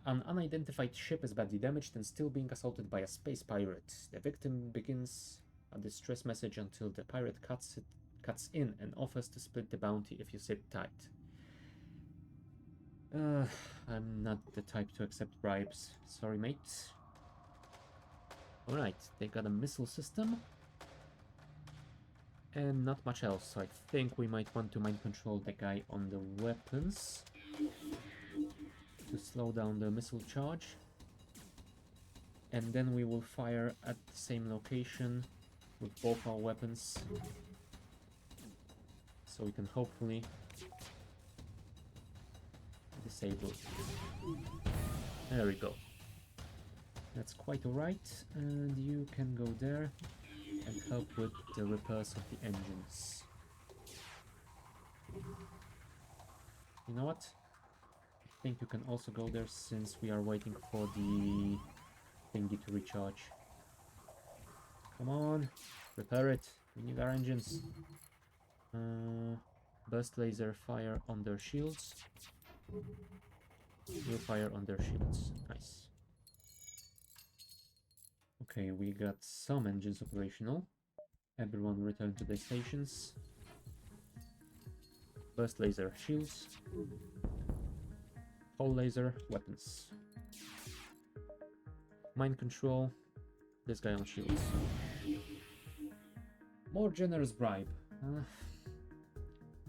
An unidentified ship is badly damaged and still being assaulted by a space pirate. The victim begins a distress message until the pirate cuts in and offers to split the bounty if you sit tight. I'm not the type to accept bribes. Sorry, mate. Alright, they got a missile system. And not much else, so I think we might want to mind control the guy on the weapons to slow down the missile charge. And then we will fire at the same location with both our weapons, so we can hopefully disable it. There we go. That's quite alright, and you can go there and help with the repairs of the engines. You know what? I think you can also go there since we are waiting for the thingy to recharge. Come on, repair it. We need our engines. Burst laser fire on their shields. We'll fire on their shields. Nice. Okay, we got some engines operational. Everyone return to their stations. Burst laser shields. Hull laser weapons. Mind control. This guy on shields. More generous bribe.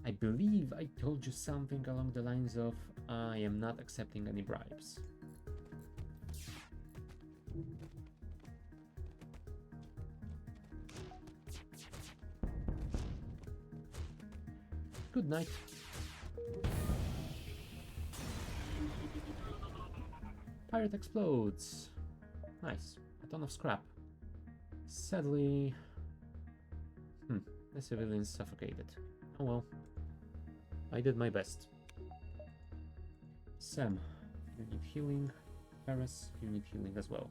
I believe I told you something along the lines of I am not accepting any bribes. Good night. Pirate explodes. Nice. A ton of scrap. Sadly... the civilians suffocated. Oh well. I did my best. Sam, you need healing. Paris, you need healing as well.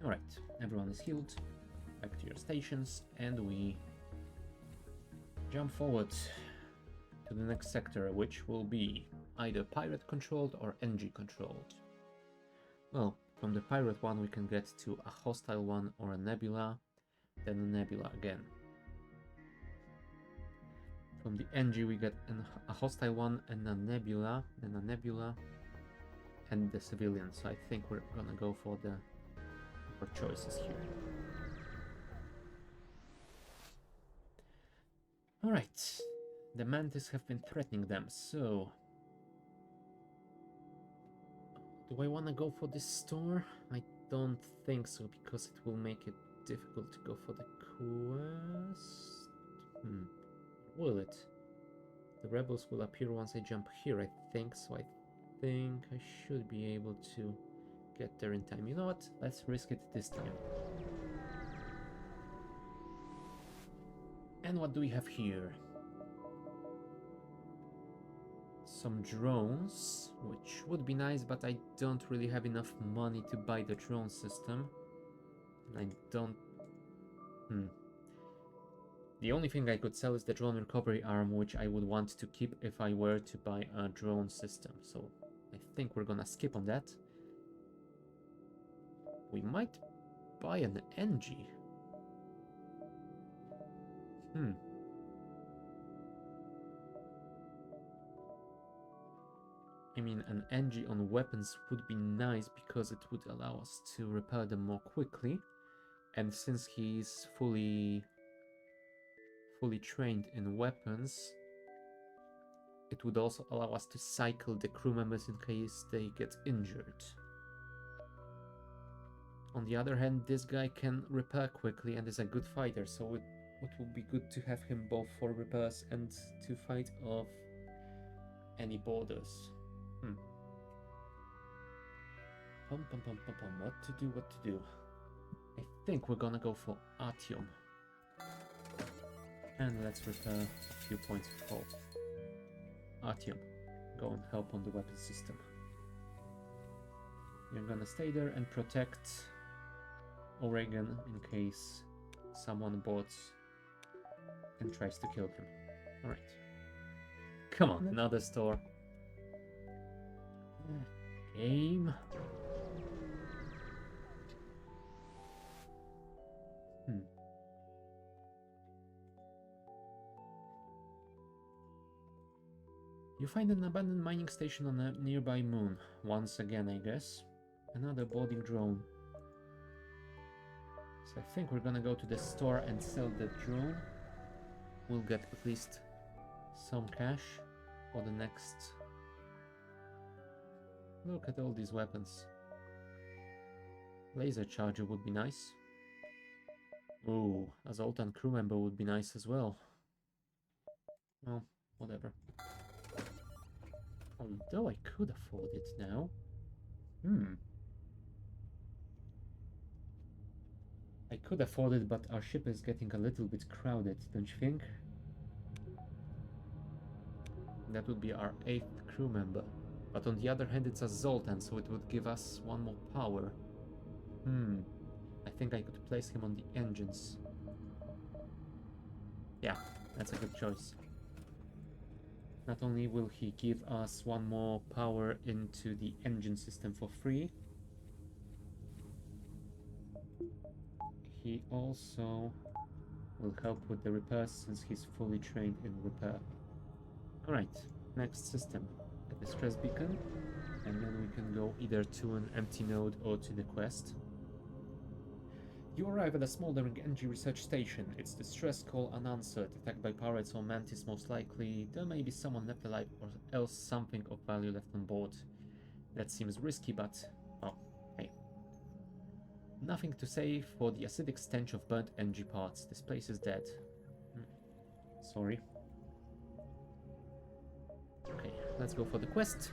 Alright, everyone is healed. Back to your stations, and we jump forward to the next sector, which will be either pirate controlled or NG controlled. Well, from the pirate one we can get to a hostile one or a nebula, then a nebula again. From the NG we get a hostile one and a nebula, then a nebula, and the civilian. So I think we're gonna go for the choices here. Alright, the mantis have been threatening them, so... do I want to go for this store? I don't think so, because it will make it difficult to go for the quest. Will it? The rebels will appear once I jump here, I think, so I think I should be able to get there in time. You know what? Let's risk it this time. And what do we have here? Some drones, which would be nice, but I don't really have enough money to buy the drone system. And I don't... The only thing I could sell is the drone recovery arm, which I would want to keep if I were to buy a drone system. So I think we're gonna skip on that. We might buy an NG. I mean, an NG on weapons would be nice because it would allow us to repair them more quickly. And since he's fully trained in weapons, it would also allow us to cycle the crew members in case they get injured. On the other hand, this guy can repair quickly and is a good fighter, so it would be good to have him both for repairs and to fight off any borders. What to do? I think we're gonna go for Artyom. And let's repair a few points of hope. Artyom, go and help on the weapon system. You're gonna stay there and protect Oregon in case someone boards and tries to kill him. Alright. Come on, another store. Game. You find an abandoned mining station on a nearby moon. Once again, I guess. Another boarding drone. So I think we're gonna go to the store and sell the drone. We'll get at least some cash for the next... Look at all these weapons. Laser charger would be nice. Ooh, a Zoltan crew member would be nice as well. Well, whatever. Although I could afford it now. I could afford it, but our ship is getting a little bit crowded, don't you think? That would be our 8th crew member. But on the other hand, it's a Zoltan, so it would give us one more power. I think I could place him on the engines. Yeah, that's a good choice. Not only will he give us one more power into the engine system for free, he also will help with the repairs since he's fully trained in repair. Alright, next system. A distress beacon, and then we can go either to an empty node or to the quest. You arrive at a smoldering NG research station. Its distress call unanswered, attacked by pirates or mantis most likely. There may be someone left alive or else something of value left on board. That seems risky, but... oh, hey. Nothing to say for the acidic stench of burnt NG parts. This place is dead. Sorry. Okay, let's go for the quest.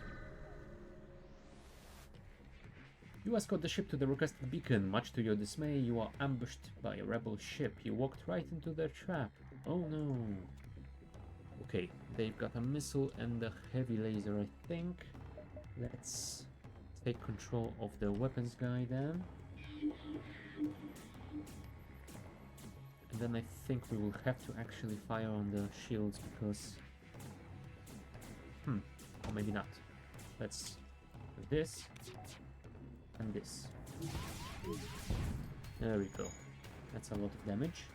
You escort the ship to the requested beacon. Much to your dismay, you are ambushed by a rebel ship. You walked right into their trap. Oh no. Okay, they've got a missile and a heavy laser, I think. Let's take control of the weapons guy then. And then I think we will have to actually fire on the shields because... or maybe not. Let's do this. And this. There we go. That's a lot of damage.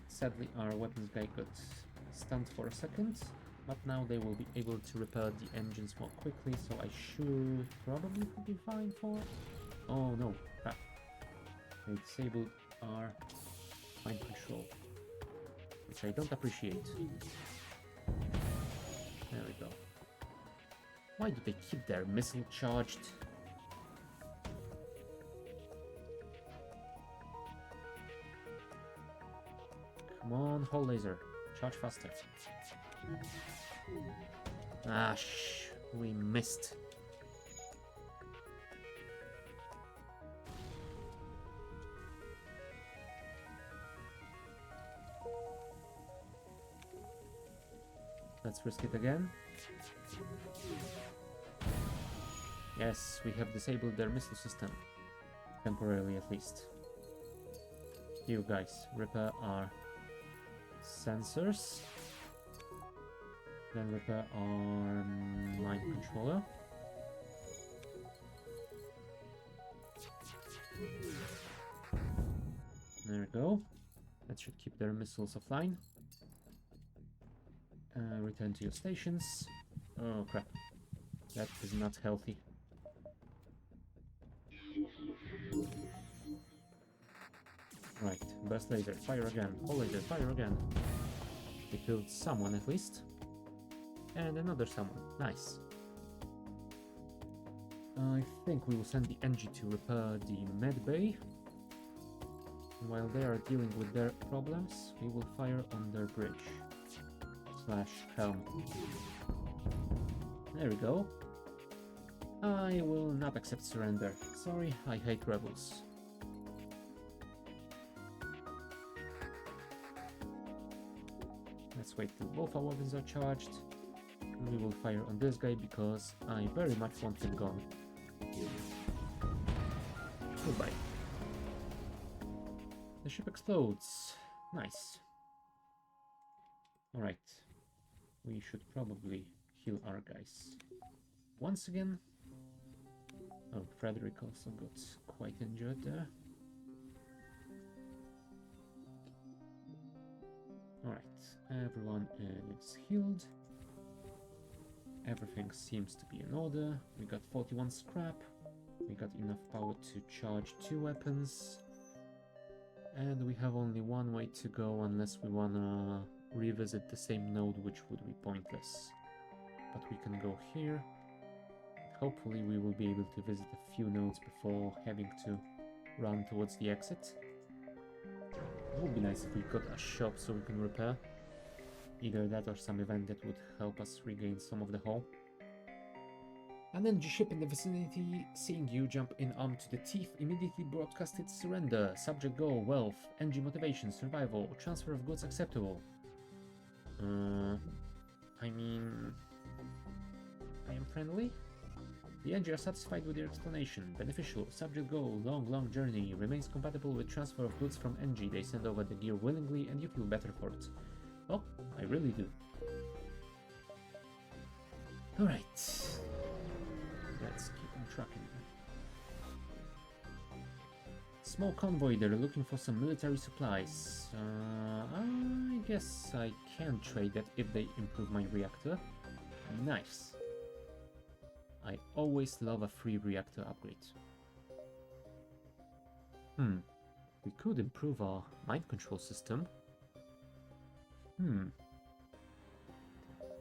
Sadly, our weapons guy got stunned for a second, but now they will be able to repair the engines more quickly, so I should probably be fine for... Oh no, crap. They disabled our mind control, which I don't appreciate. There we go. Why do they keep their missile charged? Come on, hull laser. Charge faster. Ah, we missed. Let's risk it again. Yes, we have disabled their missile system. Temporarily, at least. You guys, repair our sensors. Then repair our mind controller. There we go. That should keep their missiles offline. Return to your stations. Oh crap. That is not healthy. Right, burst laser, fire again. Hull laser, fire again. We killed someone at least. And another someone. Nice. I think we will send the NG to repair the med bay. And while they are dealing with their problems, we will fire on their bridge. / helm. There we go. I will not accept surrender. Sorry, I hate rebels. Let's wait till both our weapons are charged. And we will fire on this guy because I very much want him gone. Goodbye. The ship explodes. Nice. Alright. We should probably heal our guys. Once again. Oh, Frederick also got quite injured there. Alright, everyone is healed. Everything seems to be in order. We got 41 scrap. We got enough power to charge 2 weapons. And we have only one way to go unless we wanna revisit the same node, which would be pointless. But we can go here. Hopefully we will be able to visit a few nodes before having to run towards the exit. It would be nice if we got a shop so we can repair. Either that or some event that would help us regain some of the hull. An NG ship in the vicinity, seeing you jump in armed to the teeth, immediately broadcasted surrender. Subject goal, wealth, NG motivation, survival, transfer of goods acceptable. I mean... I am friendly? The NG are satisfied with your explanation. Beneficial. Subject goal, long journey. Remains compatible with transfer of goods from NG. They send over the gear willingly and you feel better for it. Oh, I really do. Alright. Let's keep on trucking. Small convoy, they're looking for some military supplies. I guess I can trade that if they improve my reactor. Nice. I always love a free reactor upgrade. We could improve our mind control system.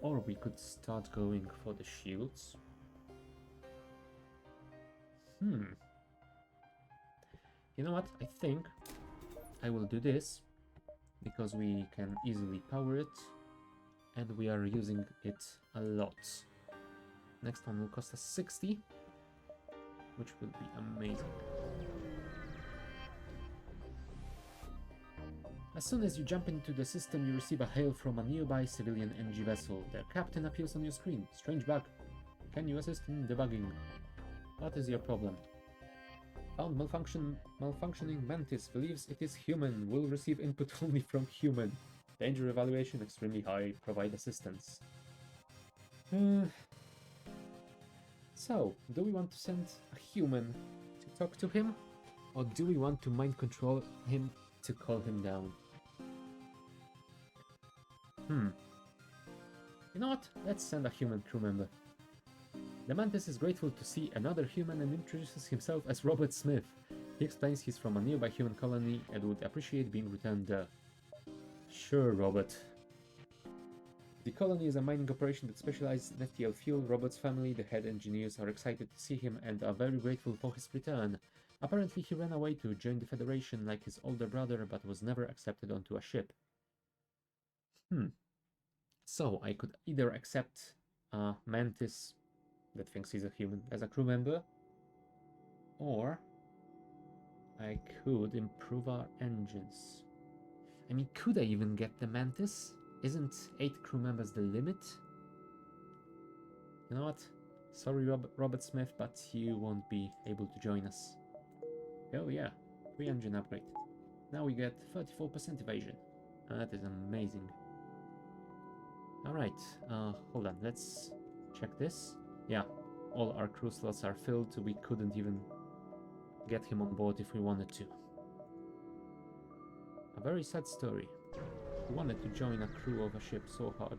Or we could start going for the shields. You know what? I think I will do this because we can easily power it and we are using it a lot. Next one will cost us 60, which will be amazing. As soon as you jump into the system, you receive a hail from a nearby civilian NG vessel. Their captain appears on your screen. Strange bug. Can you assist in debugging? What is your problem? Found malfunctioning mantis. Believes it is human. Will receive input only from human. Danger evaluation extremely high. Provide assistance. So, do we want to send a human to talk to him? Or do we want to mind control him to call him down? You know what? Let's send a human crew member. The Mantis is grateful to see another human and introduces himself as Robert Smith. He explains he's from a nearby human colony and would appreciate being returned there. Sure, Robert. The colony is a mining operation that specializes in FTL fuel. Robert's family, the head engineers, are excited to see him and are very grateful for his return. Apparently he ran away to join the Federation like his older brother, but was never accepted onto a ship. So I could either accept a Mantis that thinks he's a human as a crew member, or I could improve our engines. I mean, could I even get the Mantis? Isn't 8 crew members the limit? You know what? Sorry, Robert Smith, but you won't be able to join us. Oh yeah, free engine upgrade. Now we get 34% evasion. That is amazing. Alright, hold on, let's check this. Yeah, all our crew slots are filled, we couldn't even get him on board if we wanted to. A very sad story. He wanted to join a crew of a ship so hard.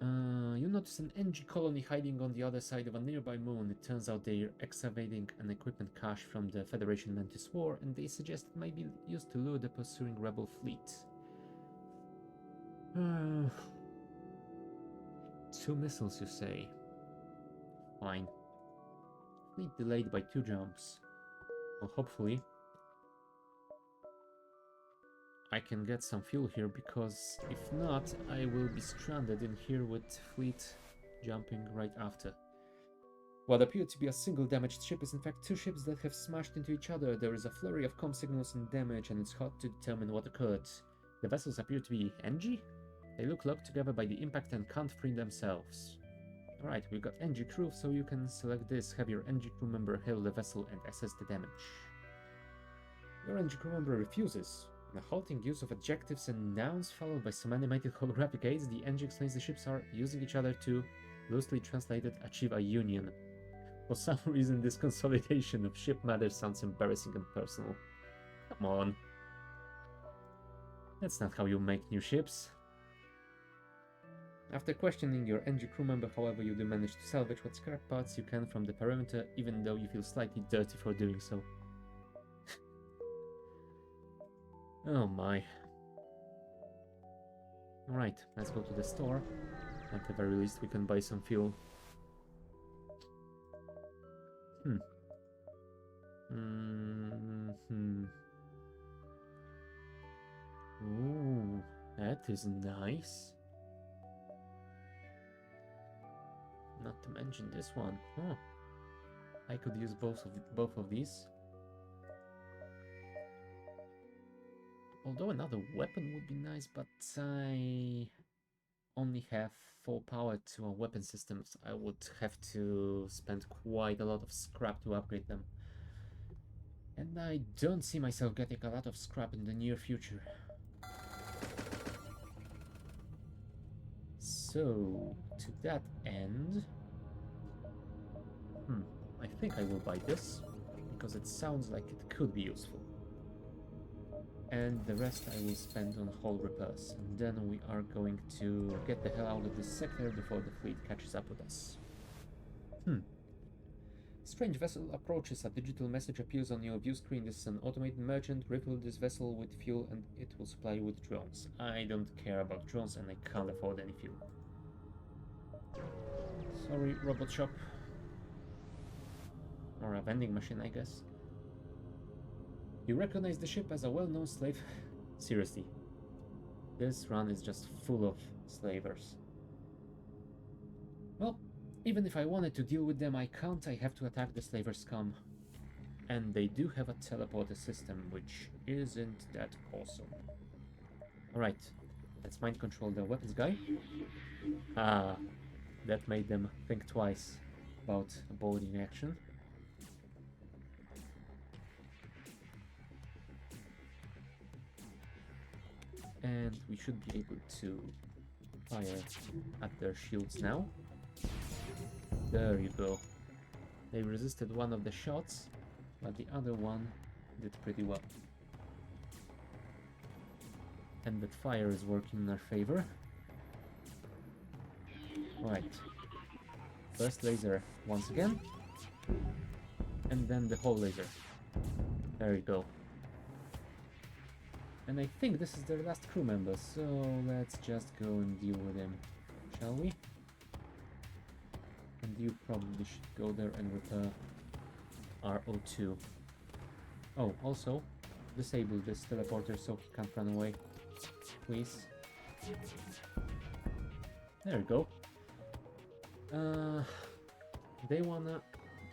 You notice an NG colony hiding on the other side of a nearby moon. It turns out they're excavating an equipment cache from the Federation Mantis War, and they suggest it might be used to lure the pursuing rebel fleet. 2 missiles, you say? Fine. Fleet delayed by 2 jumps. Well, hopefully I can get some fuel here, because if not, I will be stranded in here with fleet jumping right after. What appeared to be a single damaged ship is in fact 2 ships that have smashed into each other. There is a flurry of comm signals and damage, and it's hard to determine what occurred. The vessels appear to be NG? They look locked together by the impact and can't free themselves. Alright, we've got NG crew, so you can select this. Have your NG crew member hail the vessel and assess the damage. Your NG crew member refuses. In a halting use of adjectives and nouns followed by some animated holographic aids, the NG explains the ships are using each other to, loosely translated, achieve a union. For some reason, this consolidation of ship matters sounds embarrassing and personal. Come on. That's not how you make new ships. After questioning your NG crew member, however, you do manage to salvage what scrap parts you can from the perimeter, even though you feel slightly dirty for doing so. Oh my. Alright, let's go to the store. At the very least, we can buy some fuel. Ooh, that is nice. Not to mention this one. Huh. I could use both of these. Although another weapon would be nice, but I only have 4 power to a weapon systems. I would have to spend quite a lot of scrap to upgrade them. And I don't see myself getting a lot of scrap in the near future. So, to that end... I think I will buy this, because it sounds like it could be useful. And the rest I will spend on hull repairs. And then we are going to get the hell out of this sector before the fleet catches up with us. Strange vessel approaches. A digital message appears on your view screen. This is an automated merchant. Refill this vessel with fuel and it will supply you with drones. I don't care about drones and I can't afford any fuel. Sorry, robot shop. Or a vending machine, I guess. You recognize the ship as a well-known slave... Seriously. This run is just full of slavers. Well, even if I wanted to deal with them, I can't. I have to attack the slaver scum. And they do have a teleporter system, which isn't that awesome. Alright, let's mind control the weapons guy. Ah, that made them think twice about a boarding action. And we should be able to fire at their shields now. There you go. They resisted one of the shots, but the other one did pretty well. And that fire is working in our favor. Right. First laser once again. And then the whole laser. There you go. And I think this is their last crew member, so let's just go and deal with him, shall we? And you probably should go there and repair RO2. Oh, also, disable this teleporter so he can't run away, please. There we go. They wanna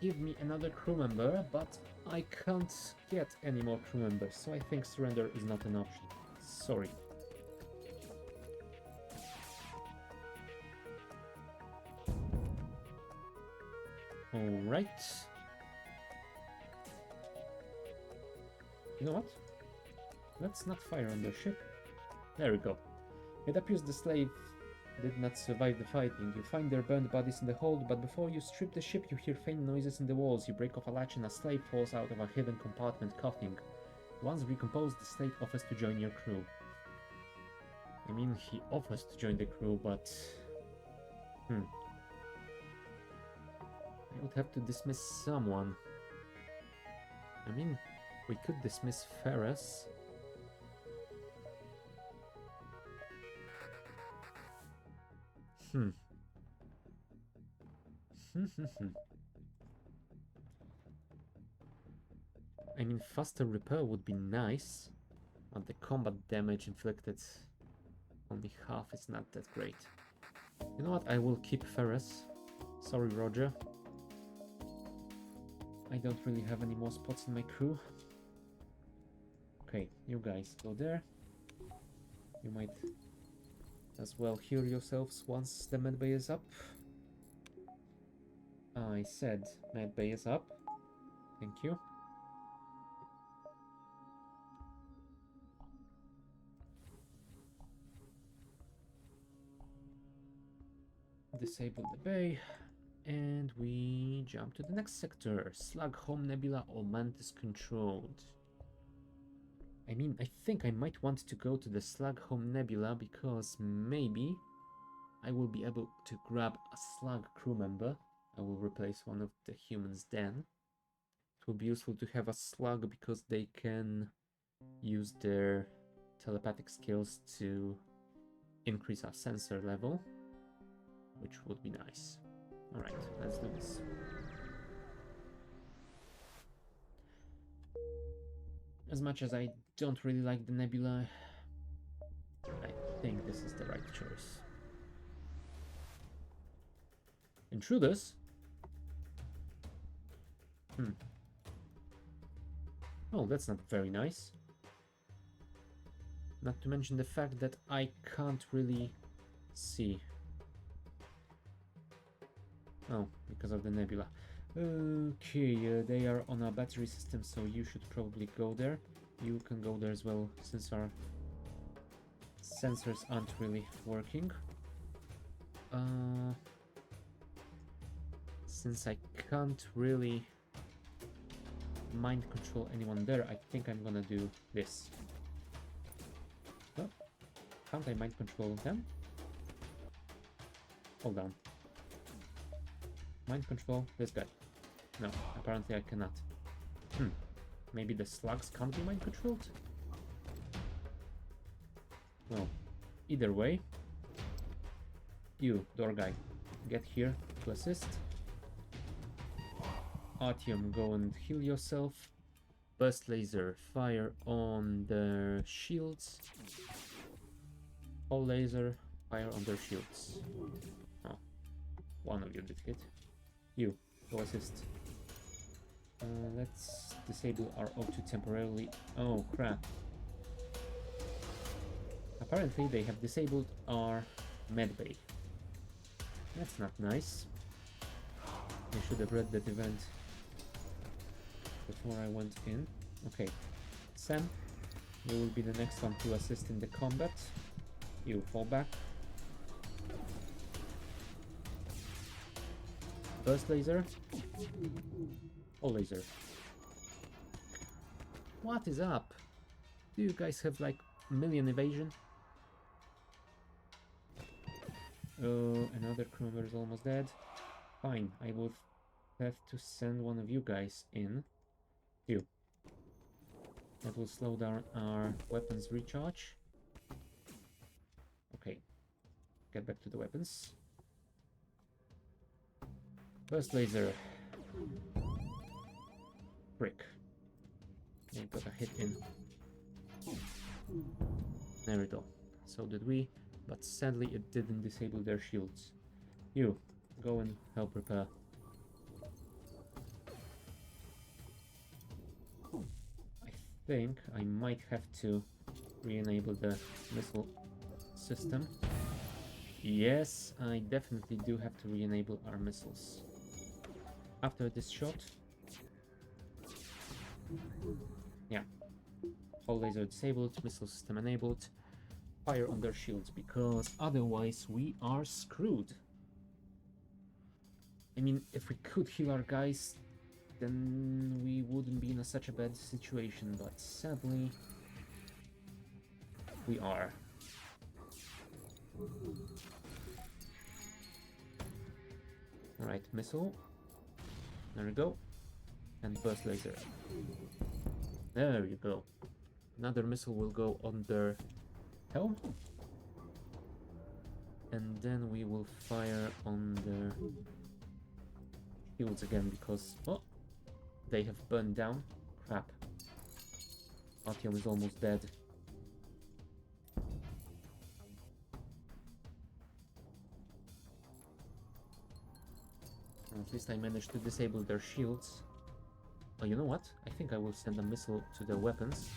give me another crew member, but I can't get any more crew members, so I think surrender is not an option. Sorry. Alright. You know what? Let's not fire on their ship. There we go. It appears the slave did not survive the fighting. You find their burned bodies in the hold, but before you strip the ship, you hear faint noises in the walls. You break off a latch and a slave falls out of a hidden compartment coughing. Once recomposed, the slave offers to join your crew. I mean, he offers to join the crew, but... I would have to dismiss someone. I mean, we could dismiss Ferris. I mean, faster repair would be nice, but the combat damage inflicted only half is not that great. You know what? I will keep Ferris. Sorry, Roger. I don't really have any more spots in my crew. Okay, you guys go there. You might as well heal yourselves once the medbay is up. I said medbay is up. Thank you. Disable the bay. And we jump to the next sector. Slughorn Nebula or Mantis controlled. I mean, I think I might want to go to the Slughorn Nebula because maybe I will be able to grab a slug crew member. I will replace one of the humans then. It will be useful to have a slug because they can use their telepathic skills to increase our sensor level, which would be nice. Alright, let's do this. As much as I don't really like the nebula, I think this is the right choice. Intruders? Oh, that's not very nice. Not to mention the fact that I can't really see. Oh, because of the nebula. Okay, they are on a battery system, so you should probably go there. You can go there as well, since our sensors aren't really working. Since I can't really mind control anyone there, I think I'm gonna do this. Oh, can't I mind control them? Hold on. Mind control this guy. No, apparently I cannot. Maybe the slugs can't be mind controlled? Well, either way. You, door guy, get here to assist. Artyom, go and heal yourself. Burst laser, fire on their shields. All laser, fire on their shields. Oh, one of you did hit. You, go assist. Let's disable our O2 temporarily. Oh crap. Apparently they have disabled our medbay. That's not nice. I should have read that event before I went in. Okay, Sam, you will be the next one to assist in the combat. You fall back. Burst laser. All laser. What is up? Do you guys have like a million evasion? Oh, another crew member is almost dead. Fine, I will have to send one of you guys in. You. That will slow down our weapons recharge. Okay. Get back to the weapons. Burst laser. Brick. We got a hit in. There we go. So did we, but sadly it didn't disable their shields. You, go and help repair. I think I might have to re-enable the missile system. Yes, I definitely do have to re-enable our missiles. After this shot. Yeah. Hull laser disabled, missile system enabled. Fire on their shields, because otherwise we are screwed. I mean, if we could heal our guys, then we wouldn't be in such a bad situation, but sadly, we are. Alright, missile. There we go. And burst laser. There you go. Another missile will go on their helm. And then we will fire on their shields again because... Oh! They have burned down. Crap. Artyom is almost dead. At least I managed to disable their shields. Oh, you know what? I think I will send a missile to their weapons.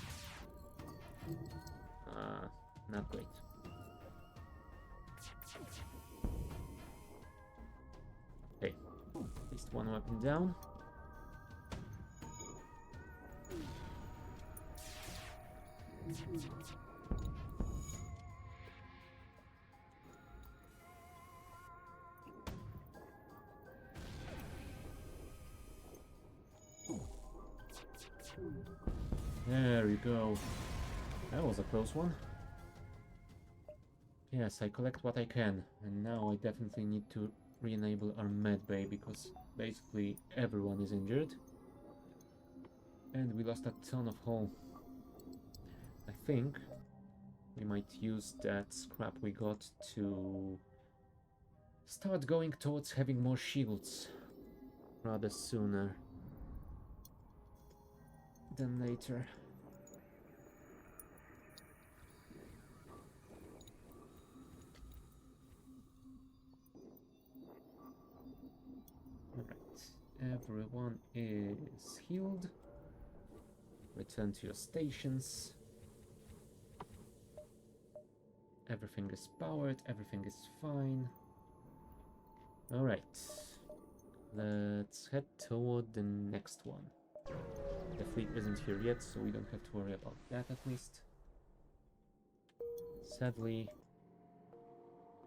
Not great. Okay, at least one weapon down. There you go. That was a close one. Yes, I collect what I can, and now I definitely need to re-enable our med bay because basically everyone is injured. And we lost a ton of hull. I think we might use that scrap we got to start going towards having more shields rather sooner than later. Alright, everyone is healed. Return to your stations. Everything is powered, everything is fine. Alright, let's head toward the next one. The fleet isn't here yet, so we don't have to worry about that at least. Sadly,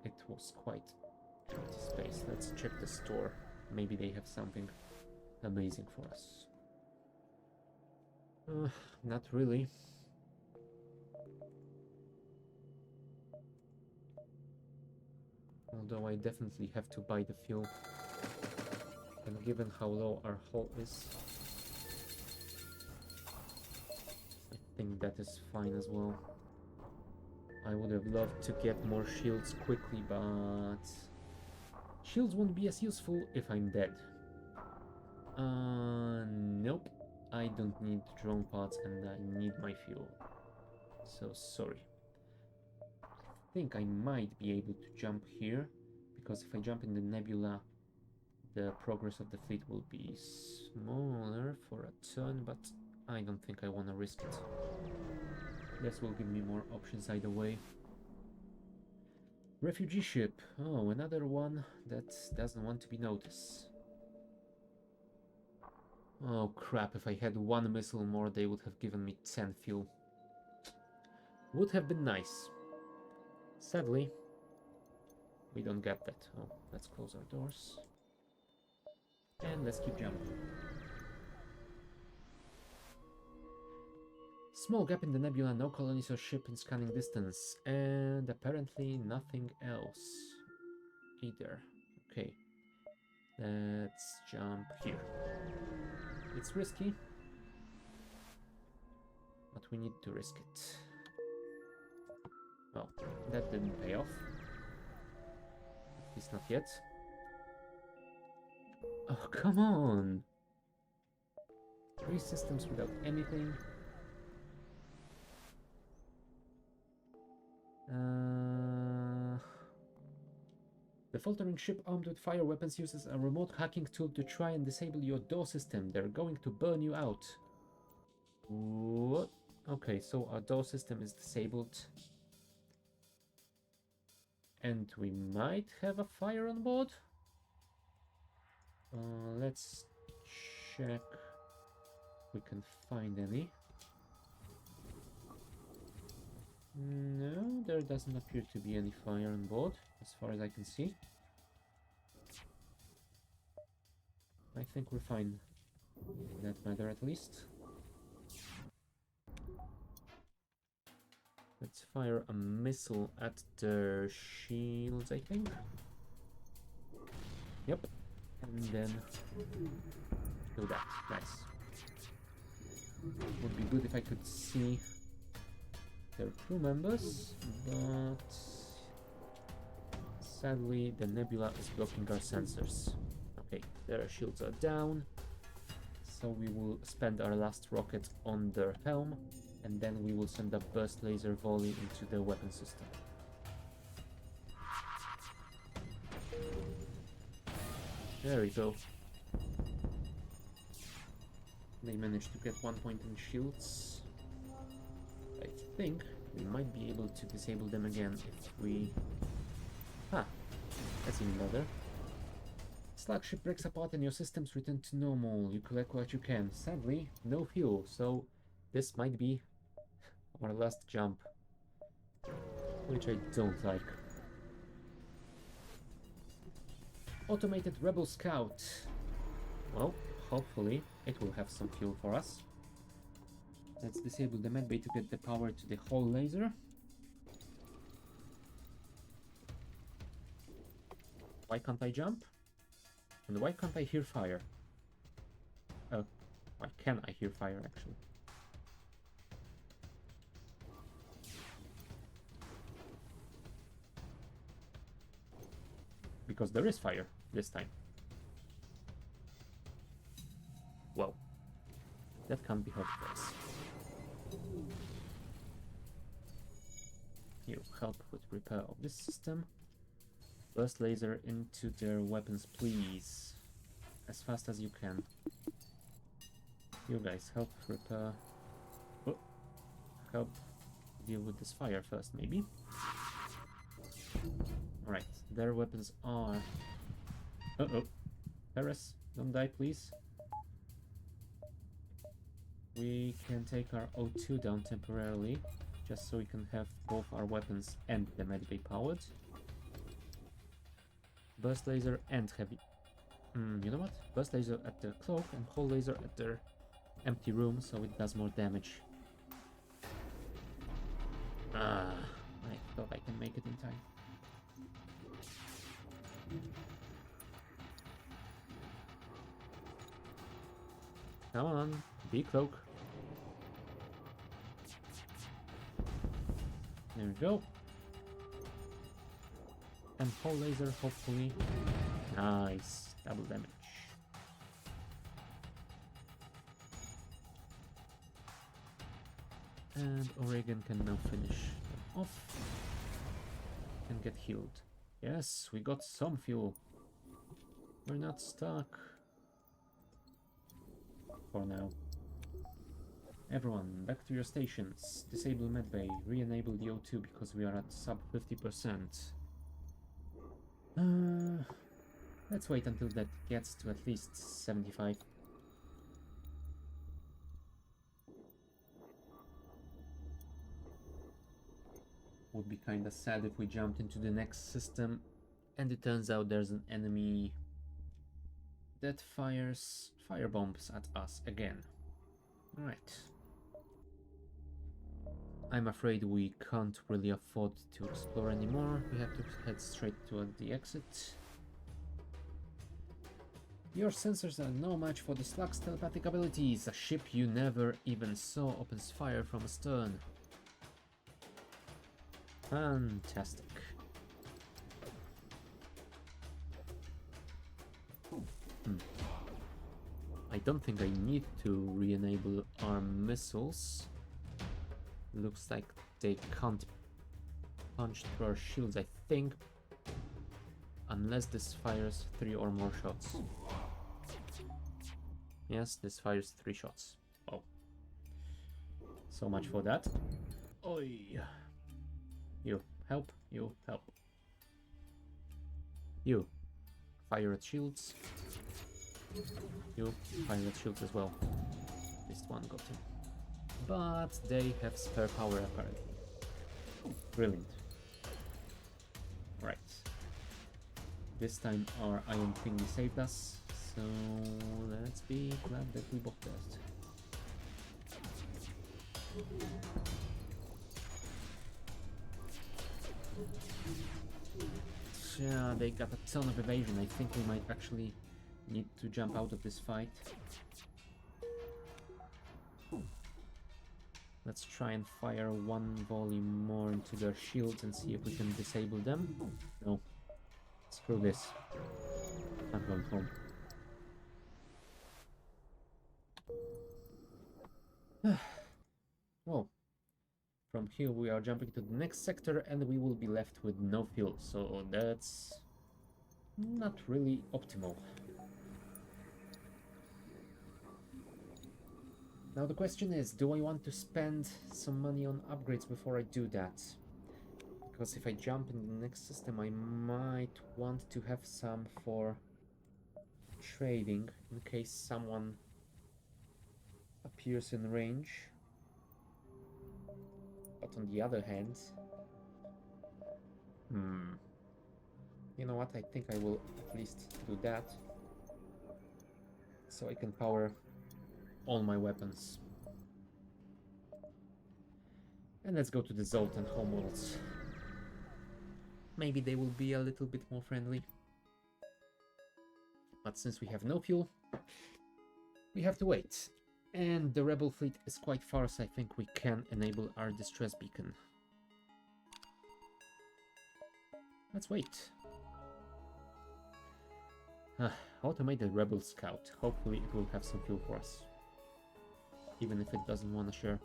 it was quite empty space. Let's check the store. Maybe they have something amazing for us. Not really. Although I definitely have to buy the fuel. And given how low our hull is, I think that is fine as well. I would have loved to get more shields quickly, but shields won't be as useful if I'm dead. Nope. I don't need drone parts and I need my fuel. So sorry. I think I might be able to jump here, because if I jump in the nebula, the progress of the fleet will be smaller for a turn, but I don't think I want to risk it. This will give me more options either way. Refugee ship. Oh, another one that doesn't want to be noticed. Oh crap, if I had one missile more, they would have given me 10 fuel. Would have been nice. Sadly, we don't get that. Oh, let's close our doors. And let's keep jumping. Small gap in the nebula, no colonies or ship in scanning distance. And apparently nothing else either. Okay, let's jump here. It's risky, but we need to risk it. Well, that didn't pay off. At least not yet. Oh, come on! 3 systems without anything. The faltering ship armed with fire weapons uses a remote hacking tool to try and disable your door system. They're going to burn you out. What? Okay, so our door system is disabled. And we might have a fire on board? Let's check if we can find any. No, there doesn't appear to be any fire on board, as far as I can see. I think we're fine in that matter, at least. Let's fire a missile at the shields, I think. Yep. And then do that. Nice. Would be good if I could see their crew members, but sadly the nebula is blocking our sensors. Okay, their shields are down. So we will spend our last rocket on their helm, and then we will send a burst laser volley into the weapon system. There we go. They managed to get 1 point in shields. I think we might be able to disable them again if we... Ah, that's even better. Slug ship breaks apart and your systems return to normal. You collect what you can. Sadly, no fuel, so this might be our last jump, which I don't like. Automated Rebel Scout. Well, hopefully it will have some fuel for us. Let's disable the medbay to get the power to the whole laser. Why can't I jump? And why can't I hear fire? Oh, why can I hear fire actually? Because there is fire this time. Well, that can't be how it works. You help with repair of this system. Burst laser into their weapons, please. As fast as you can. You guys help repair... Oh. Help deal with this fire first, maybe? Alright, their weapons are... Uh-oh. Paris, don't die, please. We can take our O2 down temporarily, just so we can have both our weapons and the medbay powered. Burst laser and heavy... you know what? Burst laser at the cloak and whole laser at their empty room, so it does more damage. Ah, I thought I can make it in time. Come on, be cloak. There we go. And whole laser, hopefully. Nice, double damage. And Oregon can now finish them off and get healed. Yes, we got some fuel. We're not stuck. For now. Everyone, back to your stations. Disable medbay. Re-enable the O2 because we are at sub 50%. Let's wait until that gets to at least 75. Would be kinda sad if we jumped into the next system and it turns out there's an enemy that fires fire bombs at us again. Alright. I'm afraid we can't really afford to explore anymore. We have to head straight toward the exit. Your sensors are no match for the Slug's telepathic abilities. A ship you never even saw opens fire from astern. Fantastic. I don't think I need to re-enable our missiles. Looks like they can't punch through our shields, I think. Unless this fires 3 or more shots. Yes, this fires 3 shots. Oh. So much for that. Oi. You help, you help. You fire at shields. You fire at shields as well. At least one got him. But they have spare power apparently. Brilliant. Right. This time our iron thingy saved us, so let's be glad that we both burst. Yeah, they got a ton of evasion. I think we might actually need to jump out of this fight. Let's try and fire 1 volley more into their shields and see if we can disable them. No. Screw this. I'm going home. Well, from here we are jumping to the next sector and we will be left with no fuel, so that's not really optimal. Now the question is, do I want to spend some money on upgrades before I do that? Because if I jump in the next system, I might want to have some for trading in case someone appears in range. But on the other hand, you know what, I think I will at least do that so I can power all my weapons. And let's go to the Zoltan homeworlds. Maybe they will be a little bit more friendly. But since we have no fuel, we have to wait. And the rebel fleet is quite far, so I think we can enable our distress beacon. Let's wait. Automate the rebel scout. Hopefully it will have some fuel for us. Even if it doesn't want to share.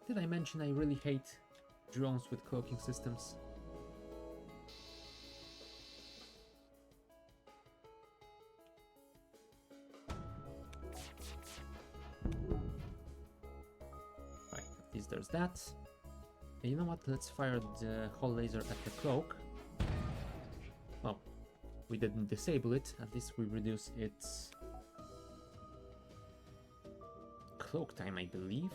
Did I mention I really hate drones with cloaking systems? Right, at least there's that. You know what, let's fire the hull laser at the cloak. Oh, we didn't disable it, at least we reduce its cloak time, I believe.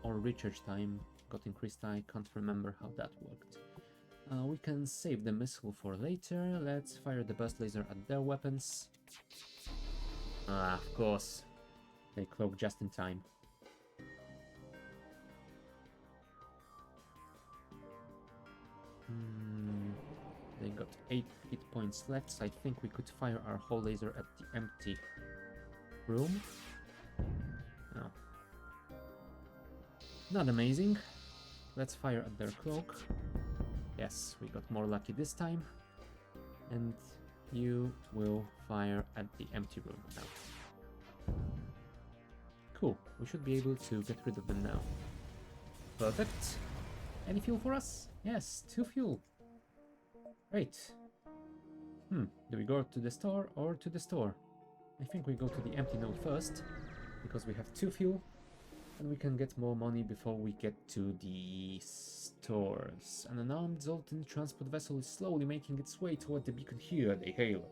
Or recharge time got increased, I can't remember how that worked. We can save the missile for later. Let's fire the burst laser at their weapons. Of course, they cloak just in time. They got 8 hit points left, so I think we could fire our hull laser at the empty room. No. Not amazing. Let's fire at their cloak. Yes, we got more lucky this time. And you will fire at the empty room now. Cool, we should be able to get rid of them now. Perfect. Any fuel for us? Yes, 2 fuel. Great. Do we go to the store or to the store? I think we go to the empty node first, because we have 2 fuel, and we can get more money before we get to the stores. An unarmed Zoltan transport vessel is slowly making its way toward the beacon here, they hail.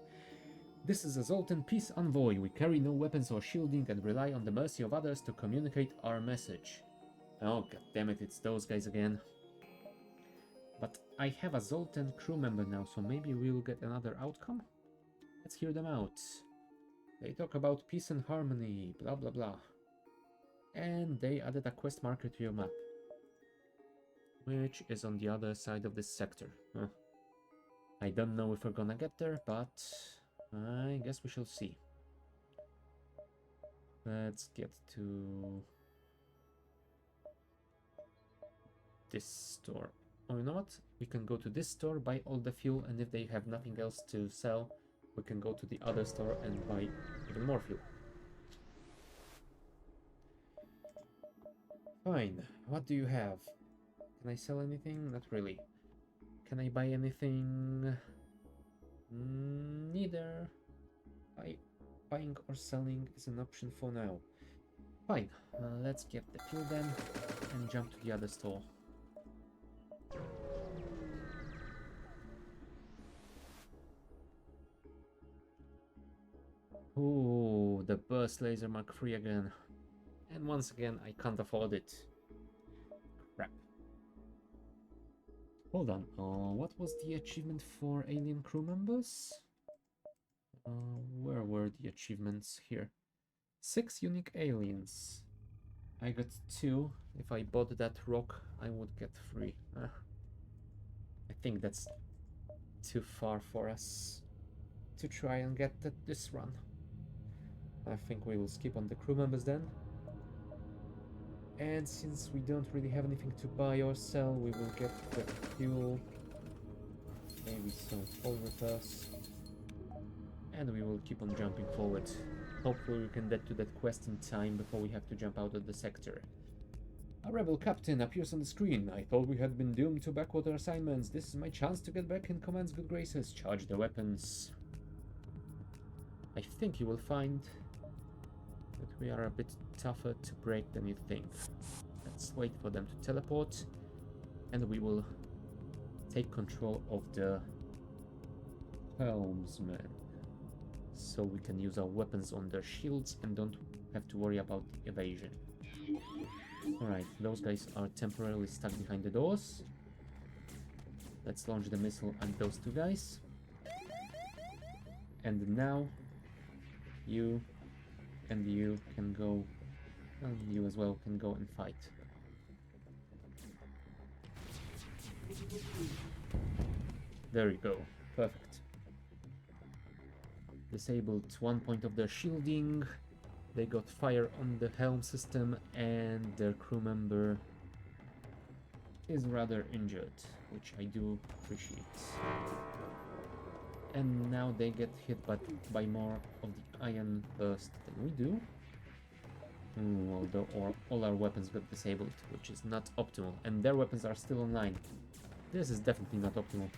This is a Zoltan peace envoy. We carry no weapons or shielding and rely on the mercy of others to communicate our message. Oh, god damn it, it's those guys again. But I have a Zoltan crew member now, so maybe we'll get another outcome? Let's hear them out. They talk about peace and harmony, blah blah blah. And they added a quest marker to your map, which is on the other side of this sector. I don't know if we're gonna get there, but I guess we shall see. Let's get to this store. Oh, you know what? We can go to this store, buy all the fuel, and if they have nothing else to sell, we can go to the other store and buy even more fuel. Fine. What do you have? Can I sell anything? Not really. Can I buy anything? Neither. Buying or selling is an option for now. Fine. Let's get the fuel then and jump to the other store. Ooh, the burst laser Mark III again. And once again, I can't afford it. Crap. Hold on, what was the achievement for alien crew members? Where were the achievements here? 6 unique aliens. I got 2. If I bought that rock, I would get 3. I think that's too far for us to try and get this run. I think we will skip on the crew members then. And since we don't really have anything to buy or sell, we will get the fuel, maybe some hull repairs, and we will keep on jumping forward. Hopefully we can get to that quest in time before we have to jump out of the sector. A rebel captain appears on the screen. I thought we had been doomed to backwater assignments. This is my chance to get back in command's good graces. Charge the weapons. I think you will find that we are a bit tougher to break than you think. Let's wait for them to teleport, and we will take control of the helmsman, so we can use our weapons on their shields and don't have to worry about the evasion. Alright, those guys are temporarily stuck behind the doors. Let's launch the missile at those two guys. And now you and you can go, and you as well can go and fight. There you go, perfect. Disabled one point of their shielding. They got fire on the helm system, and their crew member is rather injured, which I do appreciate. And now they get hit by more of the iron burst than we do. Although all our weapons got disabled, which is not optimal. And their weapons are still online. This is definitely not optimal.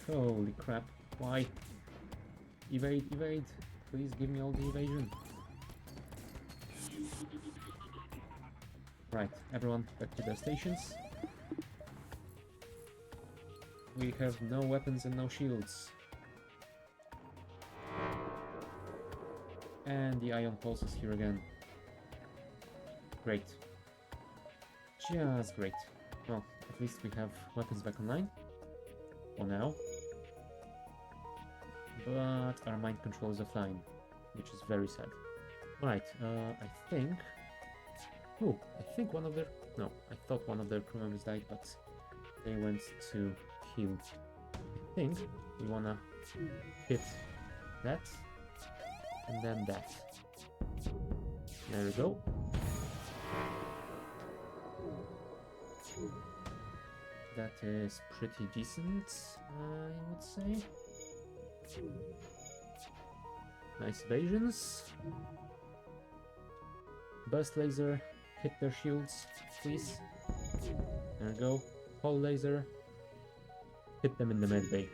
Holy crap, why? Evade, evade. Please give me all the evasion. Right, everyone back to their stations. We have no weapons and no shields. And the ion pulse is here again. Great. Just great. Well, at least we have weapons back online. For now. But our mind control is offline, which is very sad. Right, I think... Oh, I think one of their... No, I thought one of their crew members died, but they went to heal. I think we wanna hit that, and then that. There we go. That is pretty decent, I would say. Nice evasions. Burst laser, hit their shields, please. There we go. Hull laser, hit them in the med bay.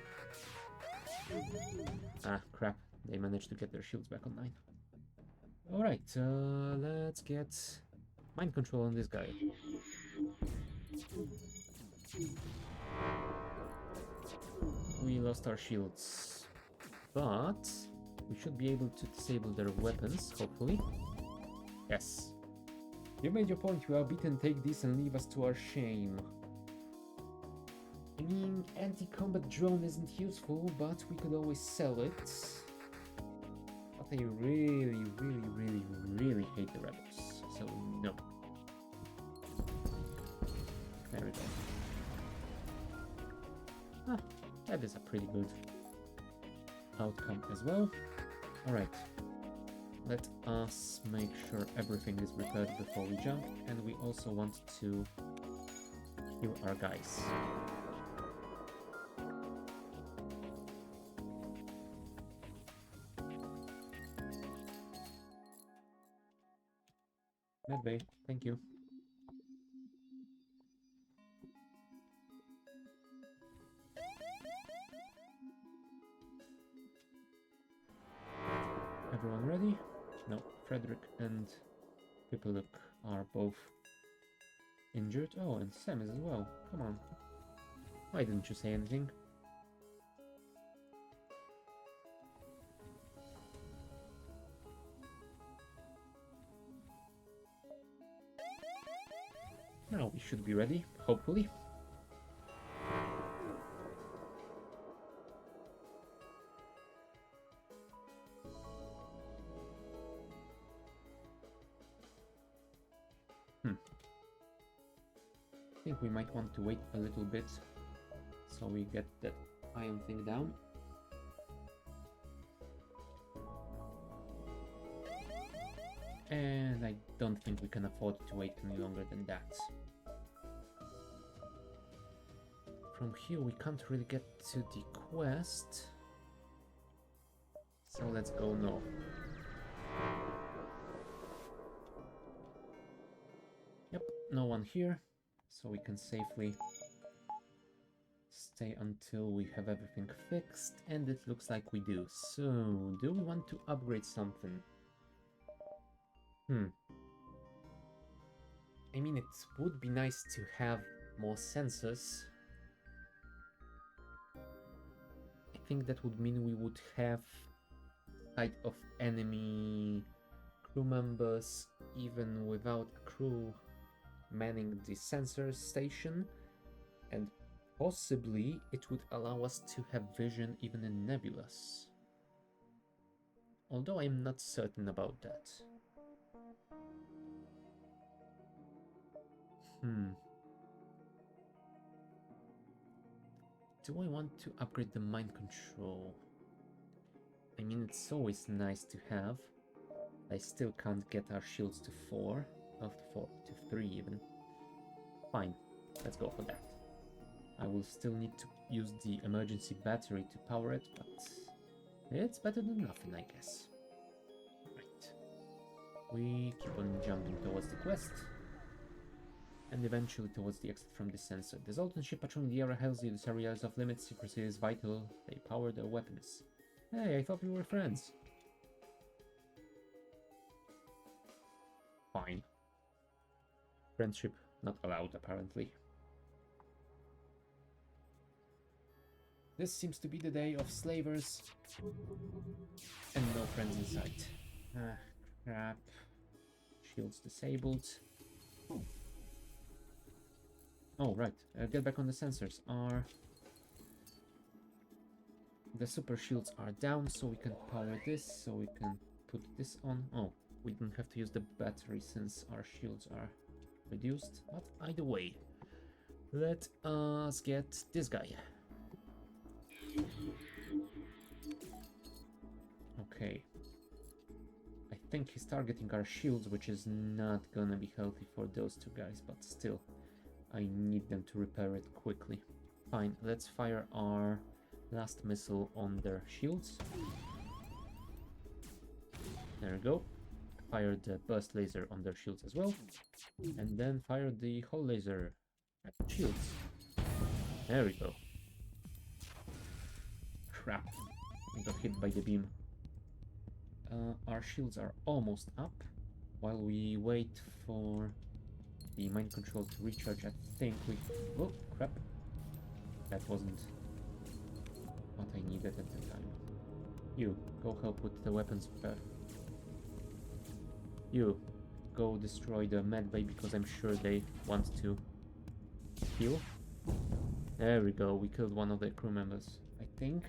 Ah, crap. They managed to get their shields back online. Alright, let's get mind control on this guy. We lost our shields, but we should be able to disable their weapons, hopefully. Yes. You made your point, we are beaten, take this and leave us to our shame. I mean, anti-combat drone isn't useful, but we could always sell it. But I really hate the rebels, so no. There we go. Ah, that is a pretty good outcome as well. Alright, let us make sure everything is repaired before we jump, and we also want to heal our guys. Medbay, thank you. Everyone ready? No, Frederick and Pipaluk are both injured. Oh, and Sam is as well. Come on. Why didn't you say anything? Now we should be ready, hopefully. I think we might want to wait a little bit so we get that iron thing down. And I don't think we can afford to wait any longer than that. From here we can't really get to the quest. So let's go north. Yep, no one here. So we can safely stay until we have everything fixed. And it looks like we do. So, do we want to upgrade something? I mean, it would be nice to have more sensors. I think that would mean we would have sight of enemy crew members even without a crew manning the sensor station, and possibly it would allow us to have vision even in nebulas. Although I'm not certain about that. Do I want to upgrade the mind control? I mean, it's always nice to have. I still can't get our shields to 4. Of 4 to 3 even. Fine, let's go for that. I will still need to use the emergency battery to power it, but it's better than nothing, I guess. Right. We keep on jumping towards the quest. And eventually towards the exit from the sensor. The Zoltan ship patrolling the area hails you. This area is off limits. Secrecy is vital. They power their weapons. Hey, I thought we were friends. Fine. Friendship not allowed, apparently. This seems to be the day of slavers. And no friends in sight. Ah, crap. Shields disabled. Oh, right. Get back on the sensors. The super shields are down, so we can power this, so we can put this on. Oh, we don't have to use the battery since our shields are reduced. But either way, let us get this guy. Okay. I think he's targeting our shields, which is not gonna be healthy for those two guys, but still. I need them to repair it quickly. Fine, let's fire our last missile on their shields. There we go. Fire the burst laser on their shields as well. And then fire the hull laser at the shields. There we go. Crap. We got hit by the beam. Our shields are almost up. While we wait for the mind control to recharge, I think we... Oh, crap. That wasn't what I needed at the time. You, go help with the weapons repair. You, go destroy the medbay because I'm sure they want to heal. There we go, we killed one of the crew members, I think.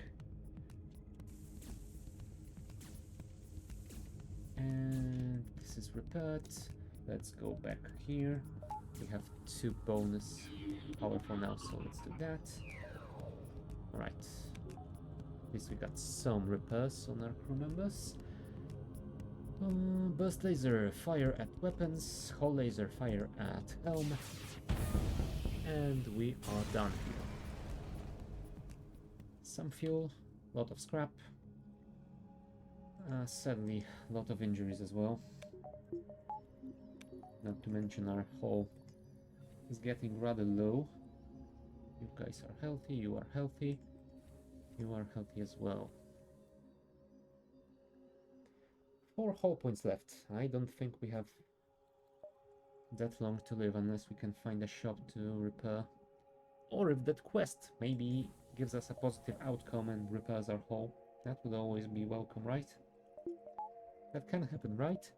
And this is repaired. Let's go back here. We have 2 bonus power for now, so let's do that. Alright. At least we got some repairs on our crew members. Burst laser, fire at weapons. Hull laser, fire at helm. And we are done here. Some fuel, a lot of scrap. Sadly, a lot of injuries as well. Not to mention our hull is getting rather low. You guys are healthy, you are healthy. You are healthy as well. 4 hull points left. I don't think we have that long to live unless we can find a shop to repair. Or if that quest maybe gives us a positive outcome and repairs our hull. That would always be welcome, right? That can happen, right?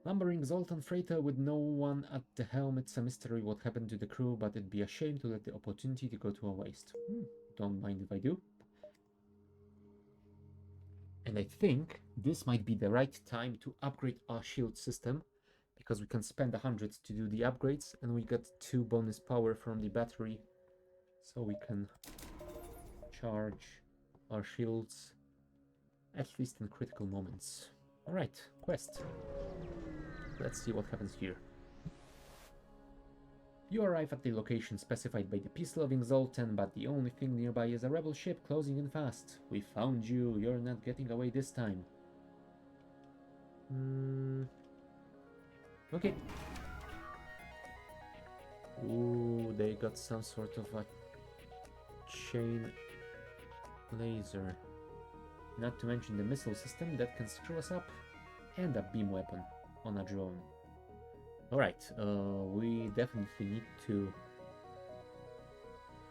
Lumbering Zoltan freighter with no one at the helm. It's a mystery what happened to the crew, but it'd be a shame to let the opportunity to go to a waste. Don't mind if I do. And I think this might be the right time to upgrade our shield system, because we can spend 100 to do the upgrades, and we get 2 bonus power from the battery, so we can charge our shields, at least in critical moments. Alright, quest. Let's see what happens here. You arrive at the location specified by the peace-loving Zoltan, but the only thing nearby is a rebel ship closing in fast. We found you, you're not getting away this time. Okay. Ooh, they got some sort of a chain laser. Not to mention the missile system that can screw us up, and a beam weapon on a drone. Alright, we definitely need to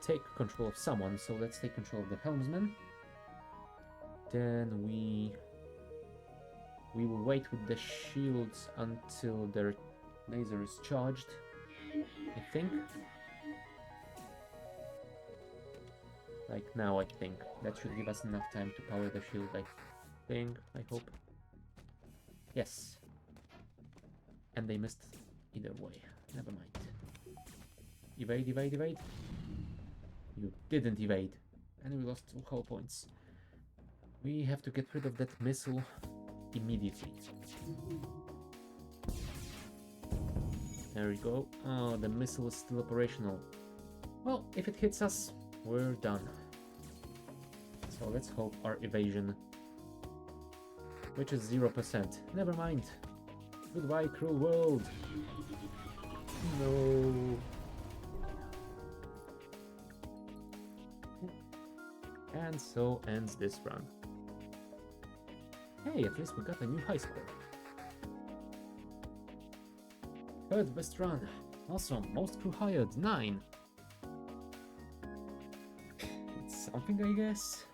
take control of someone, so let's take control of the helmsman. Then we will wait with the shields until their laser is charged, I think. Like now, I think. That should give us enough time to power the shield, I think, I hope. Yes. And they missed either way. Never mind. Evade, evade, evade. You didn't evade. And we lost 2 hull points. We have to get rid of that missile immediately. There we go. Oh, the missile is still operational. Well, if it hits us, we're done. So let's hope our evasion, which is 0%. Never mind. Goodbye, cruel world. No. And so ends this run. Hey, at least we got a new high score. Third best run. Awesome, most crew hired, 9. It's something, I guess.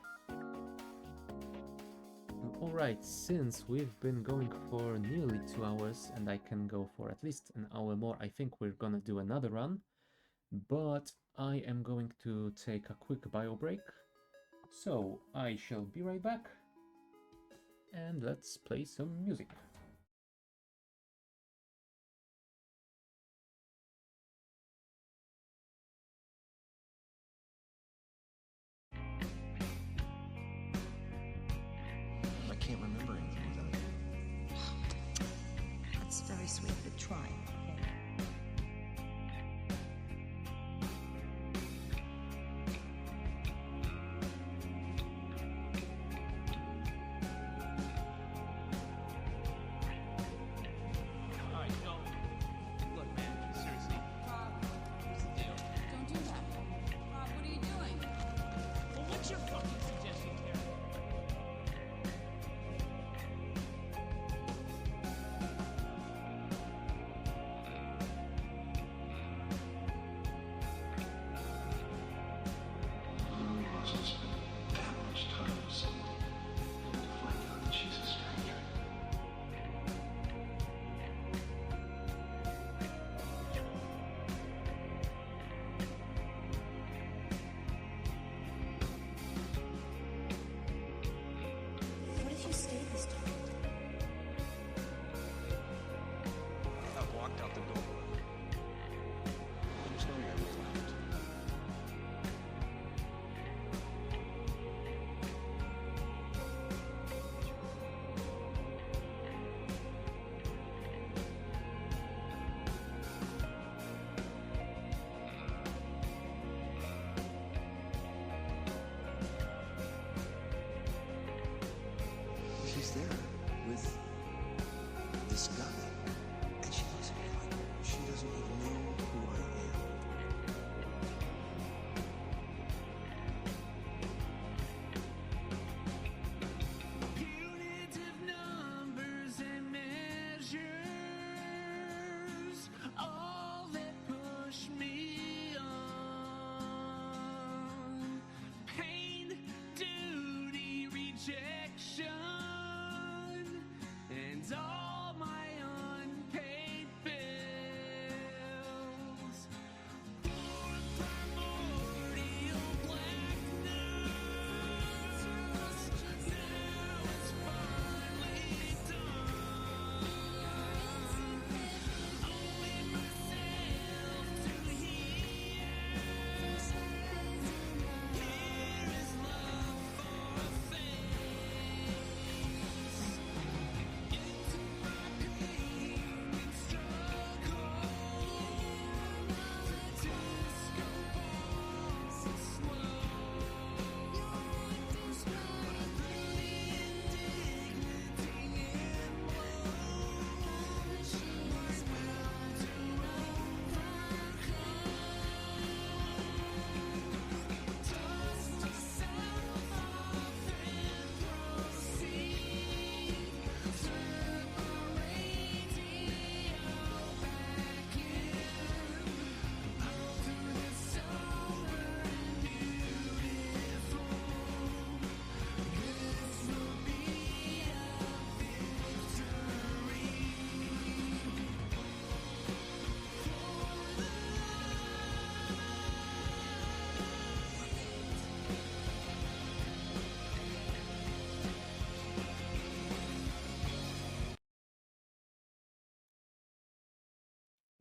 Alright, since we've been going for nearly 2 hours and I can go for at least an hour more, I think we're gonna do another run. But I am going to take a quick bio break. So I shall be right back. And let's play some music. I can't remember anything without you. That's very sweet, but try. Okay. Alright, no. Look, man, seriously. Rob, here's the deal. Don't do that. Rob, what are you doing? Well, what's your fucking suggestion, Karen?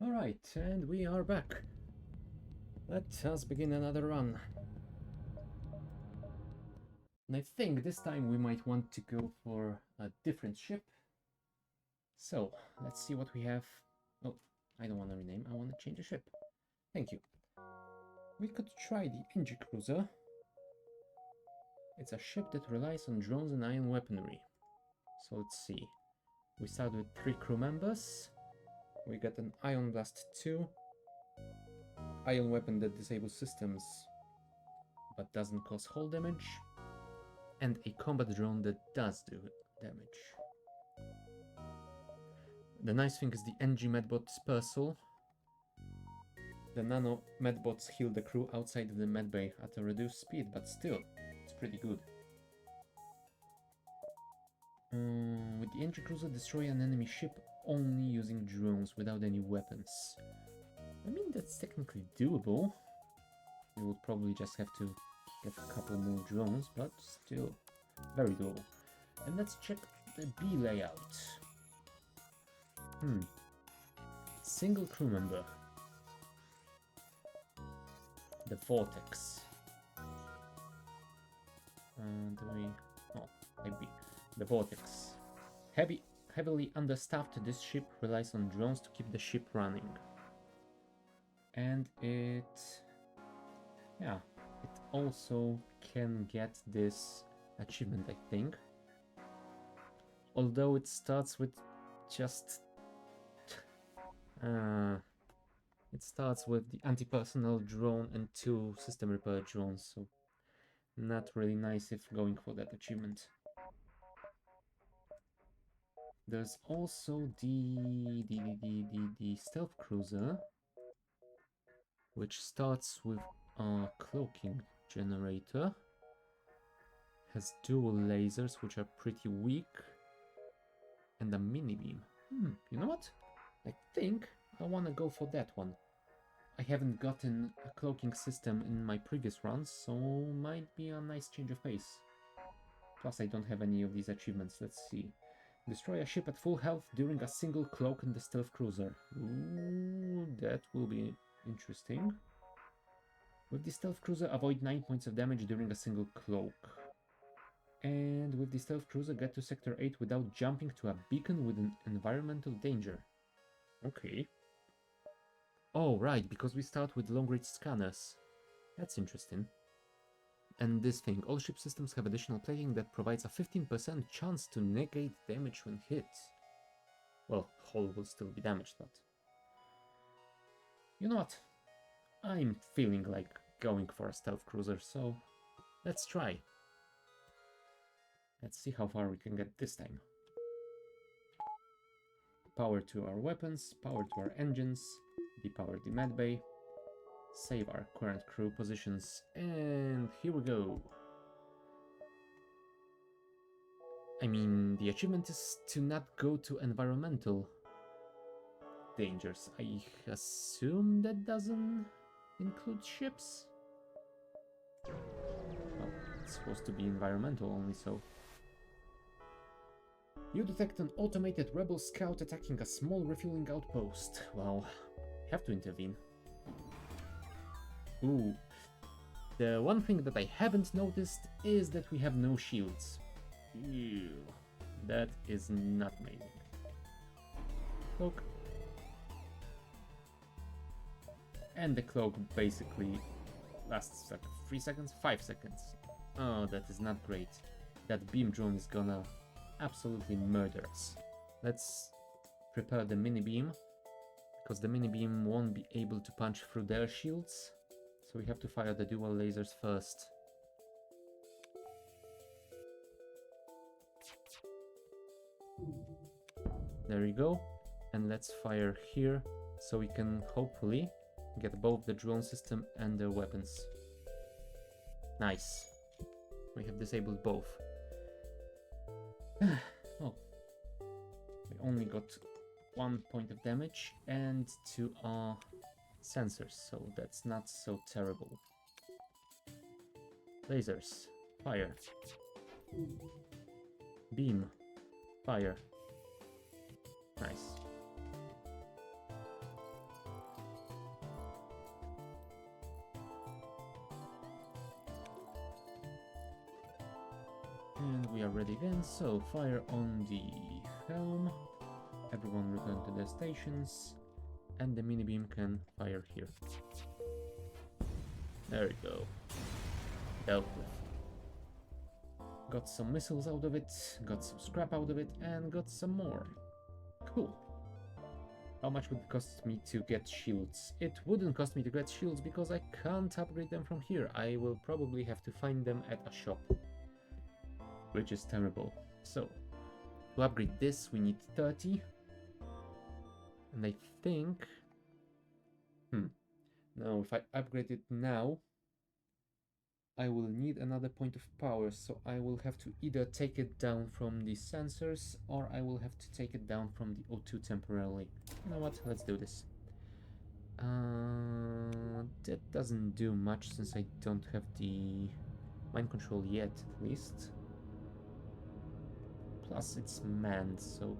Alright, and we are back. Let us begin another run. And I think this time we might want to go for a different ship. So, let's see what we have. Oh, I don't want to rename, I want to change the ship. Thank you. We could try the NG Cruiser. It's a ship that relies on drones and ion weaponry. So let's see. We start with 3 crew members. We got an Ion Blast 2. Ion weapon that disables systems but doesn't cause hull damage. And a combat drone that does do damage. The nice thing is the NG Medbot Dispersal. The nano medbots heal the crew outside of the medbay at a reduced speed, but still, it's pretty good. With the NG Cruiser, destroy an enemy ship only using drones without any weapons. I mean, that's technically doable. We would probably just have to get a couple more drones, but still very doable. And let's check the B layout. Single crew member. The Vortex. Maybe the Vortex. Heavily understaffed, this ship relies on drones to keep the ship running. And it also can get this achievement, I think. Although it starts with just it starts with the anti-personnel drone and 2 system repair drones, so not really nice if going for that achievement. There's also the stealth cruiser, which starts with a cloaking generator, has dual lasers which are pretty weak, and a mini beam. You know what? I think I want to go for that one. I haven't gotten a cloaking system in my previous runs, so might be a nice change of pace. Plus I don't have any of these achievements. Let's see. Destroy a ship at full health during a single cloak in the stealth cruiser. Ooh, that will be interesting. With the stealth cruiser, avoid 9 points of damage during a single cloak. And with the stealth cruiser, get to sector 8 without jumping to a beacon with an environmental danger. Okay. Oh, right, because we start with long-range scanners. That's interesting. And this thing, all ship systems have additional plating that provides a 15% chance to negate damage when hit. Well, hull will still be damaged, but... You know what? I'm feeling like going for a stealth cruiser, so let's try. Let's see how far we can get this time. Power to our weapons, power to our engines, depower the medbay, save our current crew positions, and here we go. I mean, the achievement is to not go to environmental dangers. I assume that doesn't include ships? Well, it's supposed to be environmental only, so... You detect an automated rebel scout attacking a small refueling outpost. Well, have to intervene. Ooh. The one thing that I haven't noticed is that we have no shields. Ew. That is not amazing. Cloak. And the cloak basically lasts like 3 seconds? 5 seconds. Oh, that is not great. That beam drone is gonna absolutely murder us. Let's prepare the mini beam, because the mini beam won't be able to punch through their shields, so we have to fire the dual lasers first. There we go, and let's fire here so we can hopefully get both the drone system and their weapons. Nice, we have disabled both. Oh, we only got 1 point of damage and 2 sensors, so that's not so terrible. Lasers, fire. Beam, fire. Nice. And we are ready again, so fire on the helm. Everyone return to their stations. And the mini beam can fire here. There we go. Dealt with. Got some missiles out of it, got some scrap out of it, and got some more. Cool. How much would it cost me to get shields? It wouldn't cost me to get shields because I can't upgrade them from here. I will probably have to find them at a shop, which is terrible. So, to upgrade this we need 30. And I think... Now if I upgrade it now, I will need another point of power, so I will have to either take it down from the sensors or I will have to take it down from the O2 temporarily. You know what, let's do this. That doesn't do much since I don't have the mind control yet, at least. Plus it's manned, so...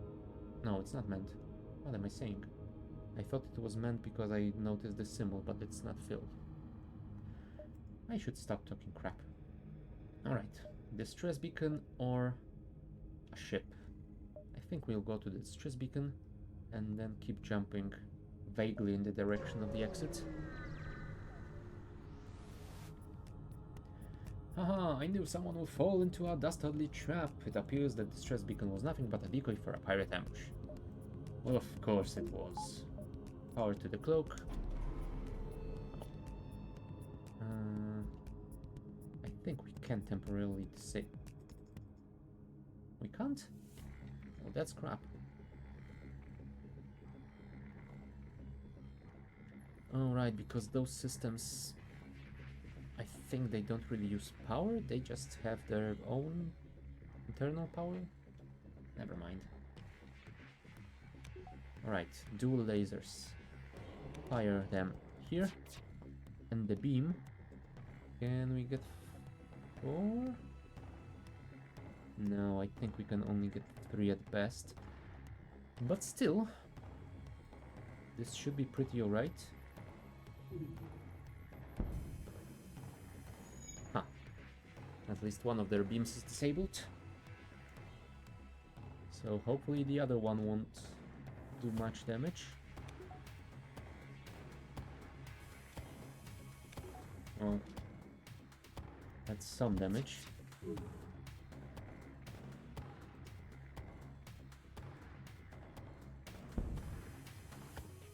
No, it's not manned. What am I saying? I thought it was manned because I noticed the symbol, but it's not filled. I should stop talking crap. Alright, distress beacon or a ship. I think we'll go to the distress beacon and then keep jumping vaguely in the direction of the exit. Haha, I knew someone would fall into a dastardly trap. It appears that the distress beacon was nothing but a decoy for a pirate ambush. Well, of course it was. Power to the cloak. I think we can temporarily disable. We can't? Oh, that's crap. Alright, because those systems, I think they don't really use power, they just have their own internal power. Never mind. Alright, dual lasers. Fire them here. And the beam. Can we get 4? No, I think we can only get 3 at best. But still, this should be pretty alright. Huh. At least one of their beams is disabled. So hopefully the other one won't do much damage. Well, that's some damage.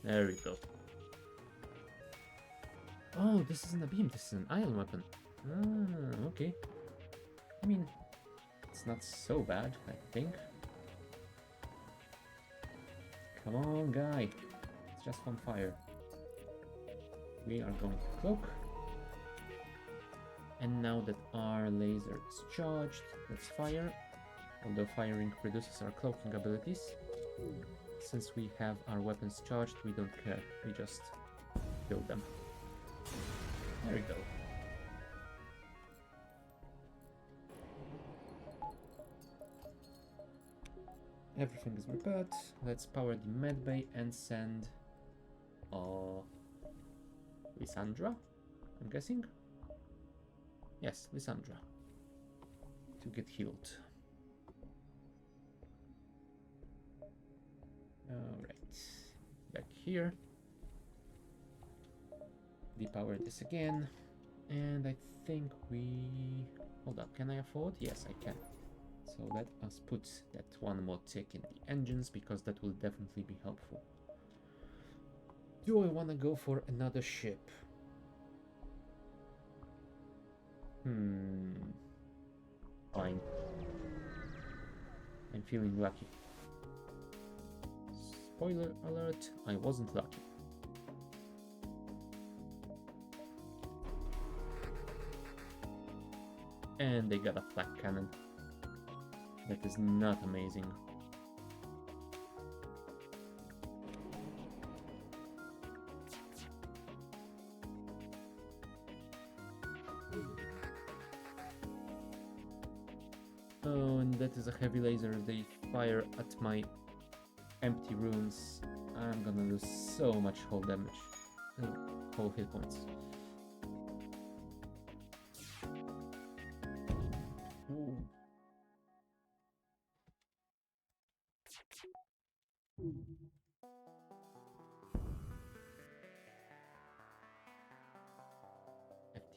There we go. Oh, this isn't a beam, this is an ion weapon. Ah, okay. I mean, it's not so bad, I think. Come on, guy. It's just on fire. We are going to cloak. And now that our laser is charged, let's fire. Although firing reduces our cloaking abilities. Since we have our weapons charged, we don't care. We just kill them. There we go. Everything is repaired. Let's power the medbay and send Lysandra, I'm guessing? Yes, Lysandra. To get healed. Alright. Back here. Depower this again. And I think we... Hold up, can I afford? Yes, I can. So let us put that one more tick in the engines, because that will definitely be helpful. Do I want to go for another ship? Fine. I'm feeling lucky. Spoiler alert, I wasn't lucky. And they got a flak cannon. That is not amazing. Oh, and that is a heavy laser. They fire at my empty rooms. I'm gonna lose so much hull damage. Whole hit points. Ooh.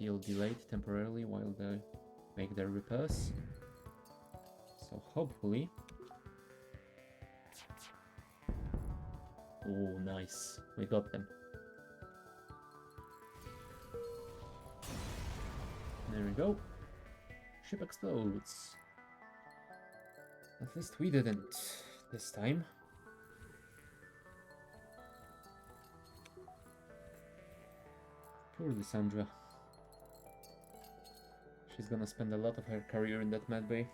FTL delayed temporarily while they make their repairs. So hopefully... Oh, nice. We got them. There we go. Ship explodes. At least we didn't this time. Poor Lysandra. She's gonna spend a lot of her career in that med bay.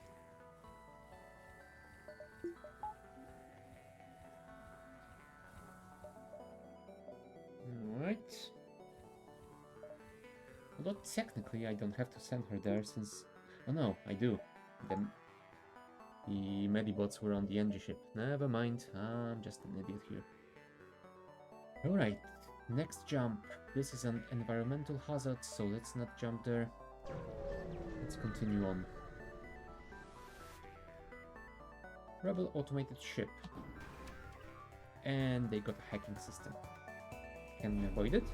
Alright. Although technically I don't have to send her there since... Oh no, I do. The Medibots were on the NG ship. Never mind, I'm just an idiot here. Alright, next jump. This is an environmental hazard, so let's not jump there. Let's continue on. Rebel automated ship. And they got a hacking system. Can we avoid it?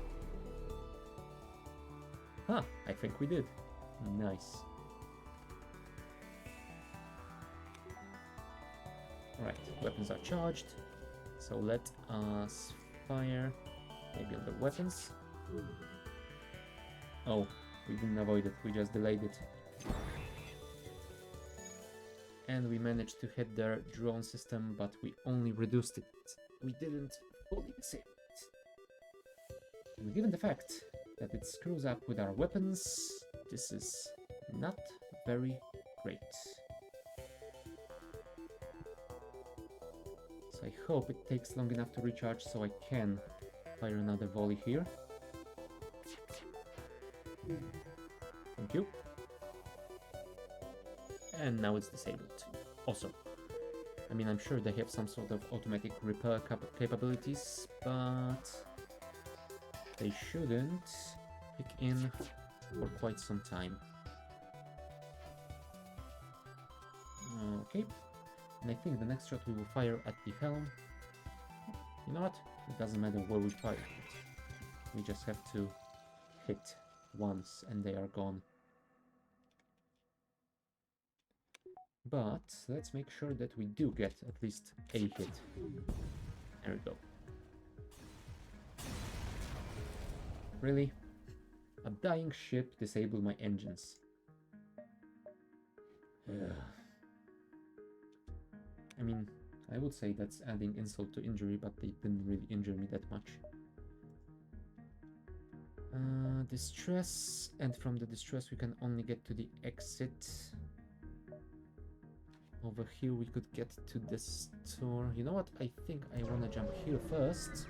Huh, I think we did. Nice. Alright, weapons are charged. So let us fire. Maybe on the weapons. Oh, we didn't avoid it, we just delayed it. And we managed to hit their drone system, but we only reduced it. We didn't fully disable it. And given the fact that it screws up with our weapons, this is not very great. So I hope it takes long enough to recharge so I can fire another volley here. Thank you. And now it's disabled. Awesome. I mean, I'm sure they have some sort of automatic repair capabilities, but they shouldn't kick in for quite some time. Okay. And I think the next shot we will fire at the helm. You know what? It doesn't matter where we fire it. We just have to hit once and they are gone. But let's make sure that we do get at least a hit. There we go. Really? A dying ship disabled my engines. I mean, I would say that's adding insult to injury, but they didn't really injure me that much. Distress, and from the distress we can only get to the exit. Over here we could get to the store. You know what? I think I want to jump here first.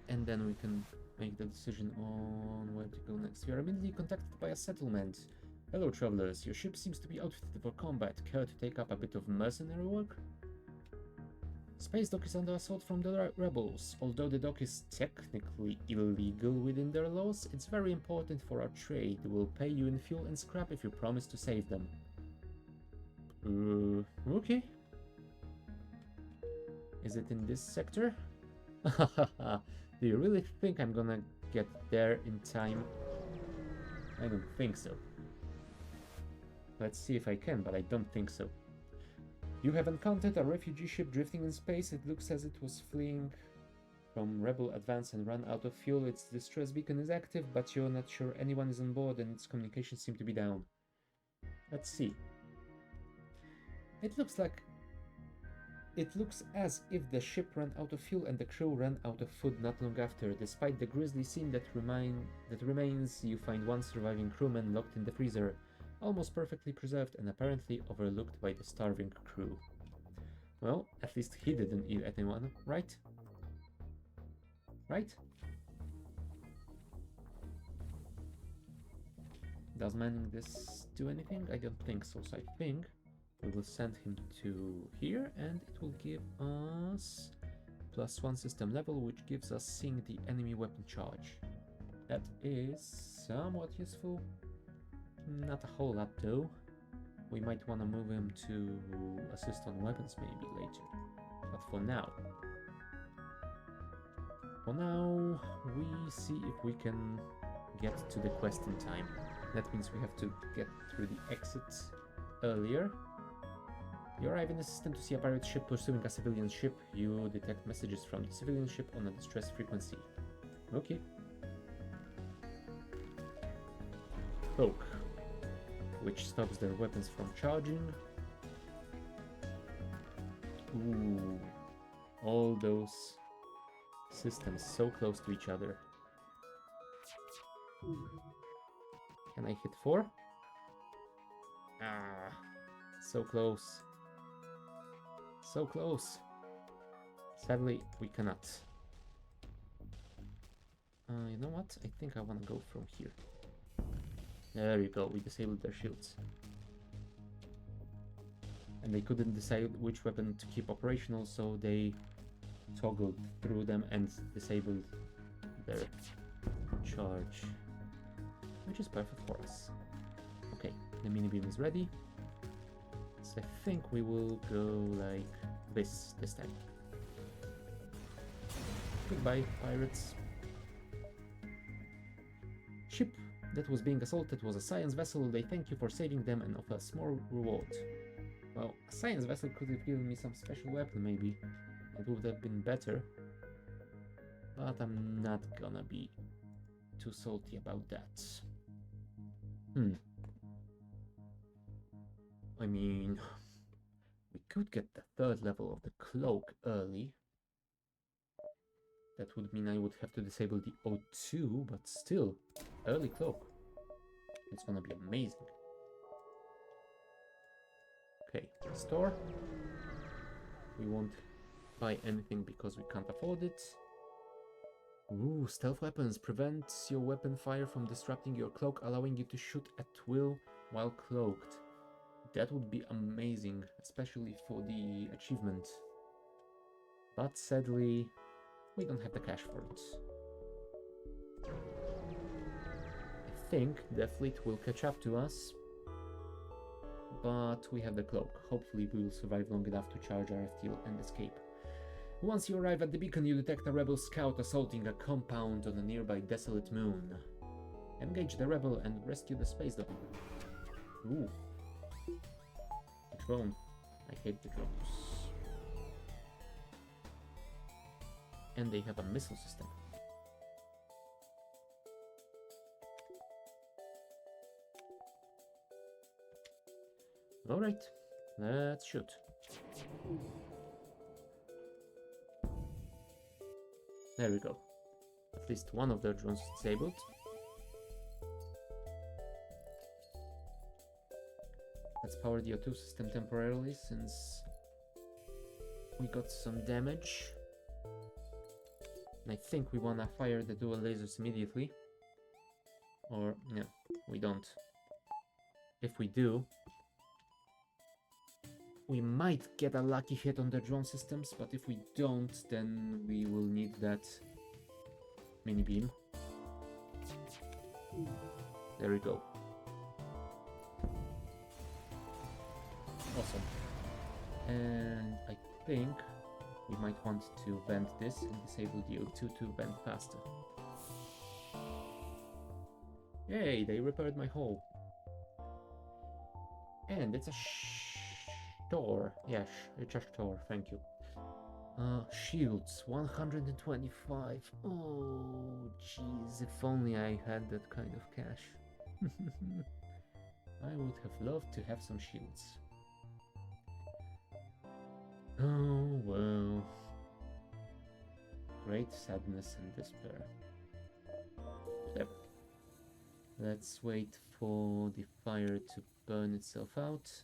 And then we can make the decision on where to go next. We are immediately contacted by a settlement. Hello travelers, your ship seems to be outfitted for combat. Care to take up a bit of mercenary work? Space dock is under assault from the rebels. Although the dock is technically illegal within their laws, it's very important for our trade. We'll pay you in fuel and scrap if you promise to save them. Okay. Is it in this sector? Do you really think I'm gonna get there in time? I don't think so. Let's see if I can, but I don't think so. You have encountered a refugee ship drifting in space. It looks as it was fleeing from rebel advance and ran out of fuel. Its distress beacon is active, but you're not sure anyone is on board and its communications seem to be down. Let's see. It looks as if the ship ran out of fuel and the crew ran out of food not long after. Despite the grisly scene that remains, you find one surviving crewman locked in the freezer, almost perfectly preserved and apparently overlooked by the starving crew. Well, at least he didn't eat anyone, right? Right? Does manning this do anything? I don't think so, so I think we will send him to here, and it will give us +1 system level, which gives us seeing the enemy weapon charge. That is somewhat useful. Not a whole lot though. We might want to move him to assist on weapons maybe later. But for now, we see if we can get to the quest in time. That means we have to get through the exit earlier. You arrive in the system to see a pirate ship pursuing a civilian ship. You detect messages from the civilian ship on a distress frequency. Okay. Poke, which stops their weapons from charging. Ooh, all those systems so close to each other. Can I hit 4? Ah, so close. So close. Sadly, we cannot. You know what? I think I want to go from here. There you go, we disabled their shields. And they couldn't decide which weapon to keep operational, so they toggled through them and disabled their charge. Which is perfect for us. Okay, the mini beam is ready. So I think we will go like this time. Goodbye, pirates. Ship that was being assaulted was a science vessel. They thank you for saving them and offer a small reward. Well, a science vessel could have given me some special weapon, maybe. It would have been better. But I'm not gonna be too salty about that. I mean, we could get the 3rd level of the cloak early. That would mean I would have to disable the O2, but still, early cloak. It's gonna be amazing. Okay, store. We won't buy anything because we can't afford it. Ooh, stealth weapons prevents your weapon fire from disrupting your cloak, allowing you to shoot at will while cloaked. That would be amazing, especially for the achievement. But sadly, we don't have the cash for it. I think the fleet will catch up to us, but we have the cloak. Hopefully we will survive long enough to charge our FTL and escape. Once you arrive at the beacon, you detect a rebel scout assaulting a compound on a nearby desolate moon. Engage the rebel and rescue the space dog. Ooh. A drone. I hate the drones. And they have a missile system. Alright, let's shoot. There we go. At least one of their drones is disabled. Let's power the O2 system temporarily since we got some damage. And I think we wanna fire the dual lasers immediately. Or, no, we don't. If we do, we might get a lucky hit on the drone systems, but if we don't, then we will need that mini beam. There we go. Awesome. And I think we might want to vent this and disable the O2 to vent faster. Yay, they repaired my hole. And it's a store. Yes, it's a store, thank you. Shields, 125. Oh, jeez, if only I had that kind of cash. I would have loved to have some shields. Oh, well. Great sadness and despair. Whatever. Let's wait for the fire to burn itself out.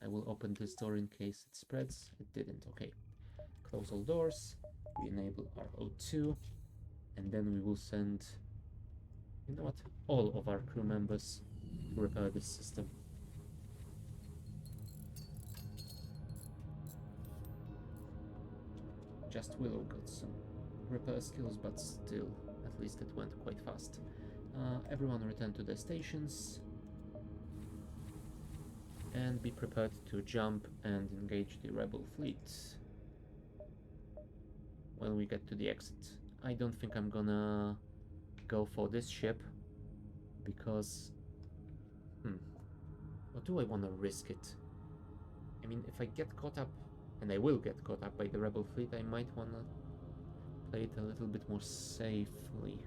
I will open this door in case it spreads. It didn't, okay. Close all doors. We enable our O2. And then we will send, you know what, all of our crew members to repair this system. Just Willow got some repair skills, but still, at least it went quite fast. Everyone return to their stations. And be prepared to jump and engage the rebel fleet when we get to the exit. I don't think I'm gonna go for this ship because... Or do I want to risk it? I mean, if I get caught up, and I will get caught up by the rebel fleet, I might want to play it a little bit more safely.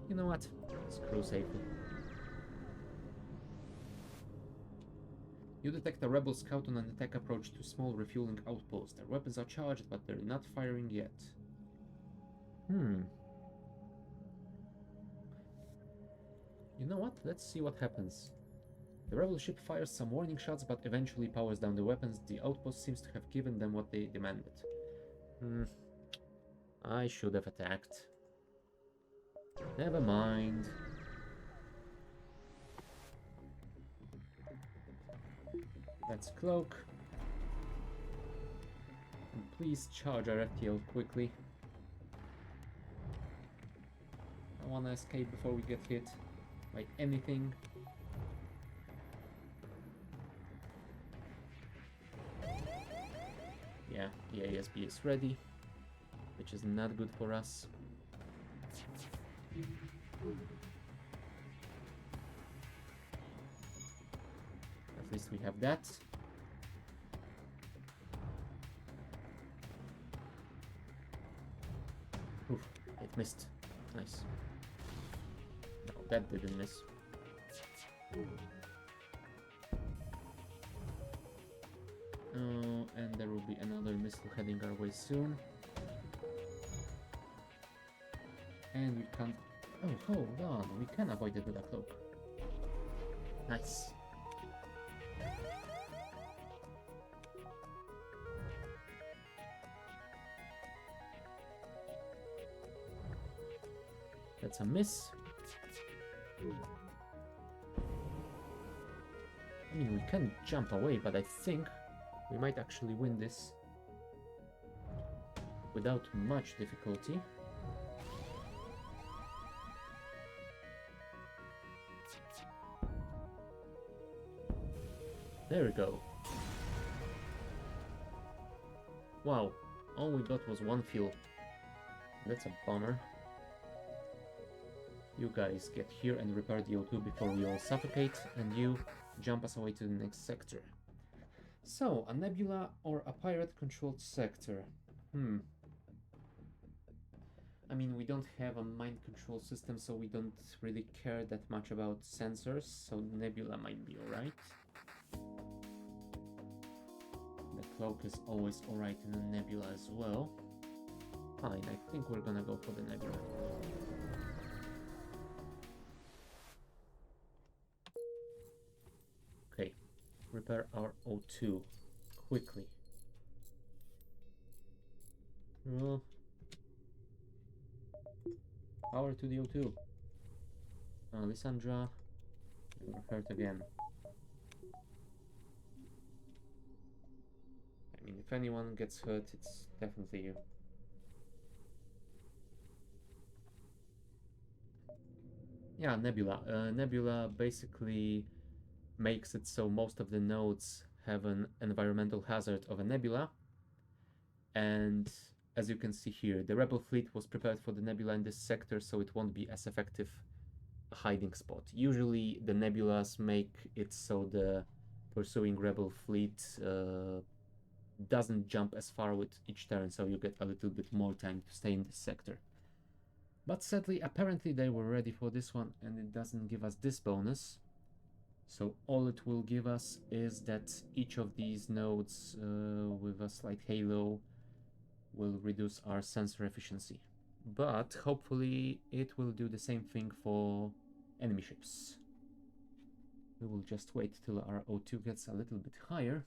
You know what? Screw safely. You detect a rebel scout on an attack approach to small refueling outpost. Their weapons are charged, but they're not firing yet. You know what? Let's see what happens. The rebel ship fires some warning shots, but eventually powers down the weapons. The outpost seems to have given them what they demanded. I should have attacked. Never mind. Let's cloak. And please charge our FTL quickly. I want to escape before we get hit by anything. Yeah, the ASB is ready, which is not good for us. At least we have that. Oof, it missed. Nice. No, that didn't miss. And there will be another missile heading our way soon. And we can't... Oh, hold on. We can avoid it with a cloak. Nice. That's a miss. I mean, we can jump away, but I think we might actually win this without much difficulty. There we go. Wow, all we got was one fuel. That's a bummer. You guys get here and repair the O2 before we all suffocate, and you jump us away to the next sector. So, a nebula or a pirate-controlled sector? I mean, we don't have a mind control system, so we don't really care that much about sensors, so nebula might be alright. The cloak is always alright in a nebula as well. Fine, I think we're gonna go for the nebula. Okay, repair our O2 quickly. Power to the O2. Lysandra, you're hurt again. I mean, if anyone gets hurt, it's definitely you. Yeah, Nebula. Nebula basically makes it so most of the nodes have an environmental hazard of a nebula. And as you can see here, the rebel fleet was prepared for the nebula in this sector, so it won't be as effective a hiding spot. Usually the nebulas make it so the pursuing rebel fleet doesn't jump as far with each turn, so you get a little bit more time to stay in this sector. But sadly, apparently they were ready for this one, and it doesn't give us this bonus. So all it will give us is that each of these nodes with a slight halo will reduce our sensor efficiency. But hopefully it will do the same thing for enemy ships. We will just wait till our O2 gets a little bit higher,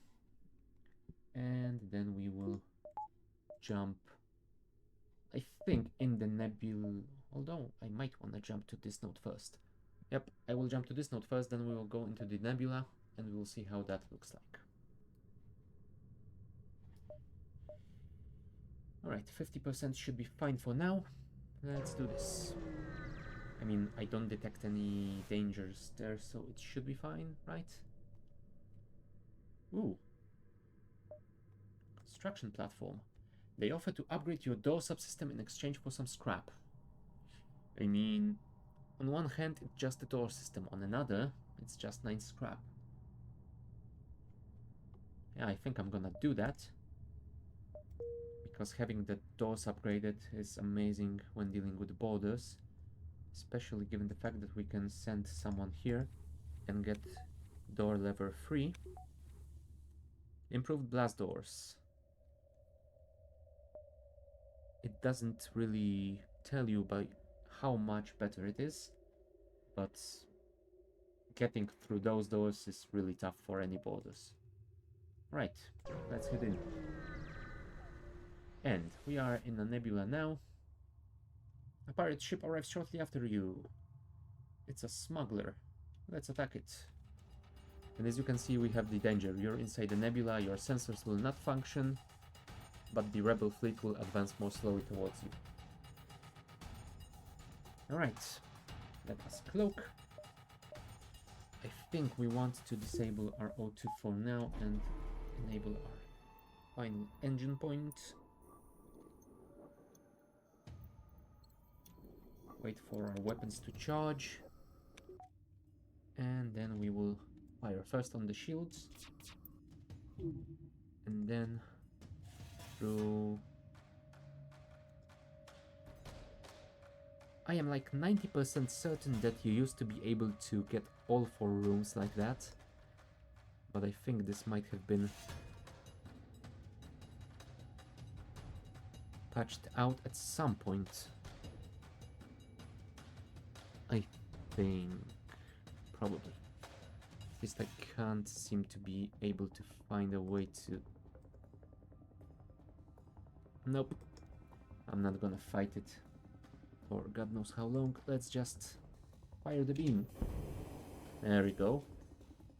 and then we will jump, I think, in the nebula, although I might want to jump to this node first. Yep, I will jump to this node first, then we will go into the nebula, and we will see how that looks like. Alright, 50% should be fine for now. Let's do this. I mean, I don't detect any dangers there, so it should be fine, right? Ooh. Construction platform. They offer to upgrade your door subsystem in exchange for some scrap. I mean, On one hand, it's just a door system. On another, it's just 9 scrap. Yeah, I think I'm gonna do that. Because having the doors upgraded is amazing when dealing with borders. Especially given the fact that we can send someone here and get door lever free. Improved blast doors. It doesn't really tell you by how much better it is, but getting through those doors is really tough for any borders. Right, let's head in. And we are in a nebula now. A pirate ship arrives shortly after you. It's a smuggler. Let's attack it. And as you can see, we have the danger. You're inside the nebula, your sensors will not function, but the rebel fleet will advance more slowly towards you. Alright, let us cloak. I think we want to disable our O2 for now and enable our final engine point. Wait for our weapons to charge. And then we will fire first on the shields. And then through... I am like 90% certain that you used to be able to get all 4 rooms like that. But I think this might have been patched out at some point. I think... probably. At least I can't seem to be able to find a way to... Nope. I'm not gonna fight it for God knows how long. Let's just fire the beam. There we go.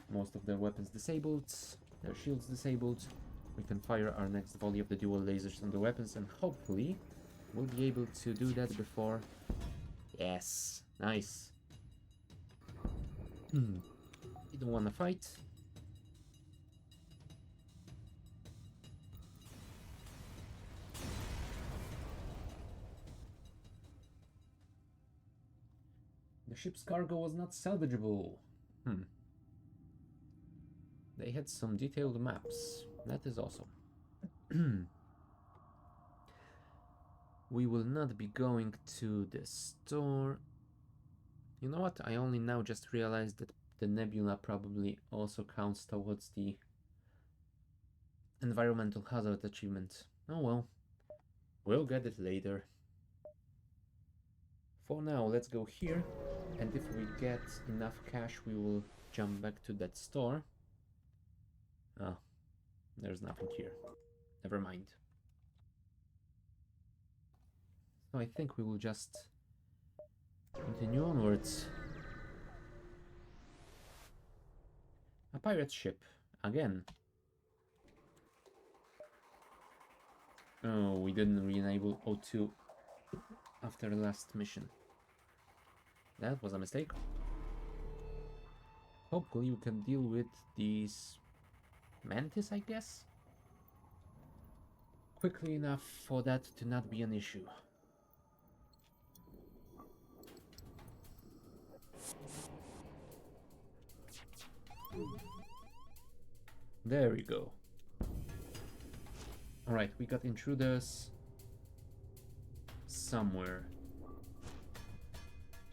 Most of their weapons disabled, their shields disabled. We can fire our next volley of the dual lasers on the weapons and hopefully we'll be able to do that before... Yes, nice. You don't want to fight? The ship's cargo was not salvageable. They had some detailed maps. That is awesome. We will not be going to the store. You know what? I only now just realized that the nebula probably also counts towards the environmental hazard achievement. Oh well. We'll get it later. For now, let's go here. And if we get enough cash, we will jump back to that store. Ah, there's nothing here. Never mind. So I think we will just continue onwards. A pirate ship, again. Oh, we didn't re-enable O2 after the last mission. That was a mistake. Hopefully we can deal with these mantis, I guess? Quickly enough for that to not be an issue. There we go. Alright, we got intruders somewhere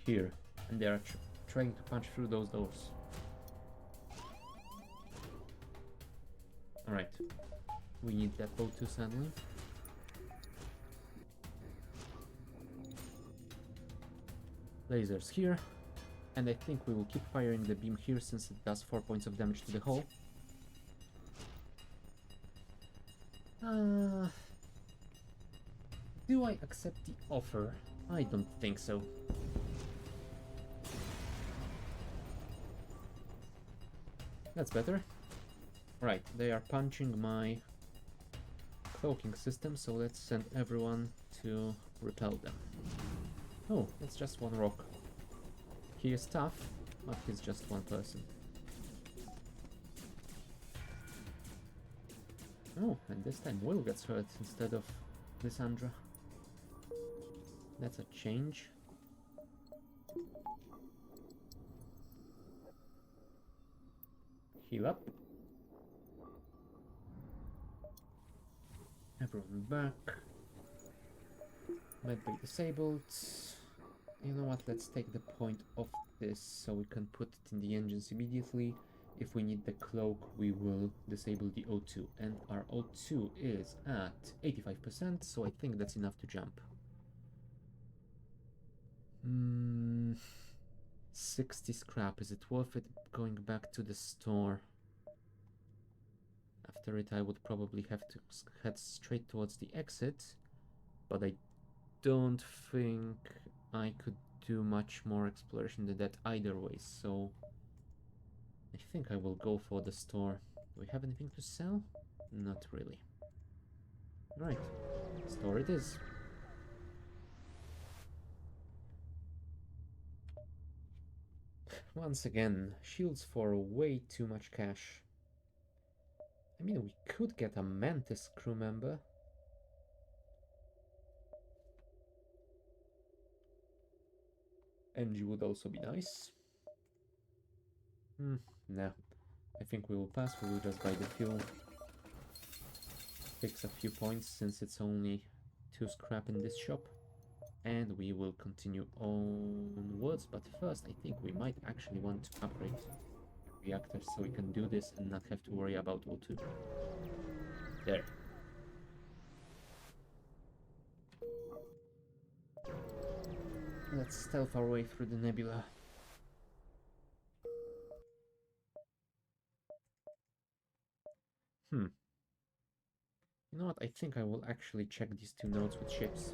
here, and they are trying to punch through those doors. Alright, we need that O2 sadly. Lasers here, and I think we will keep firing the beam here since it does 4 points of damage to the hull. Do I accept the offer? I don't think so. That's better. Right, they are punching my cloaking system, so let's send everyone to repel them. Oh, it's just one rock. He is tough, but he's just one person. Oh, and this time Will gets hurt instead of Lysandra. That's a change. Heal up. Everyone back. Medbay disabled. You know what, let's take the point of this so we can put it in the engines immediately. If we need the cloak, we will disable the O2. And our O2 is at 85%, so I think that's enough to jump. 60 scrap, is it worth it going back to the store? After it, I would probably have to head straight towards the exit, but I don't think I could do much more exploration than that either way, so I think I will go for the store. Do we have anything to sell? Not really. Right, store it is. Once again, shields for way too much cash. I mean, we could get a Mantis crew member. NG would also be nice. No. I think we will pass, we will just buy the fuel. Fix a few points since it's only 2 scrap in this shop. And we will continue onwards, but first I think we might actually want to upgrade reactors so we can do this and not have to worry about O2. There. Let's stealth our way through the nebula. You know what, I think I will actually check these 2 nodes with ships.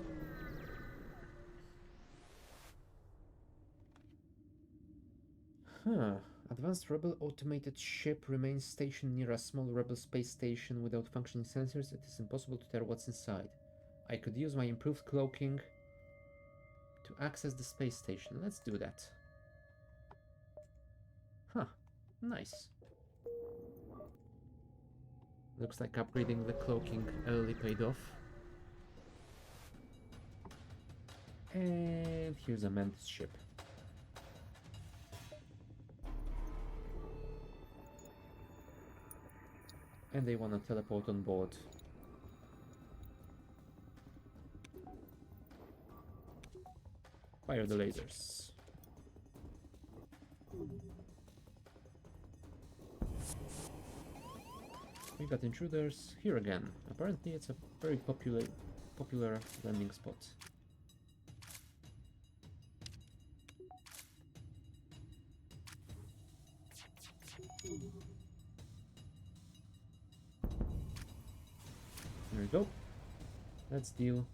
Advanced Rebel automated ship remains stationed near a small Rebel space station without functioning sensors. It is impossible to tell what's inside. I could use my improved cloaking to access the space station. Let's do that. Nice. Looks like upgrading the cloaking early paid off. And here's a Mantis ship. And they want to teleport on board. Fire the lasers. We got intruders here again. Apparently it's a very popular landing spot. There we go. Let's deal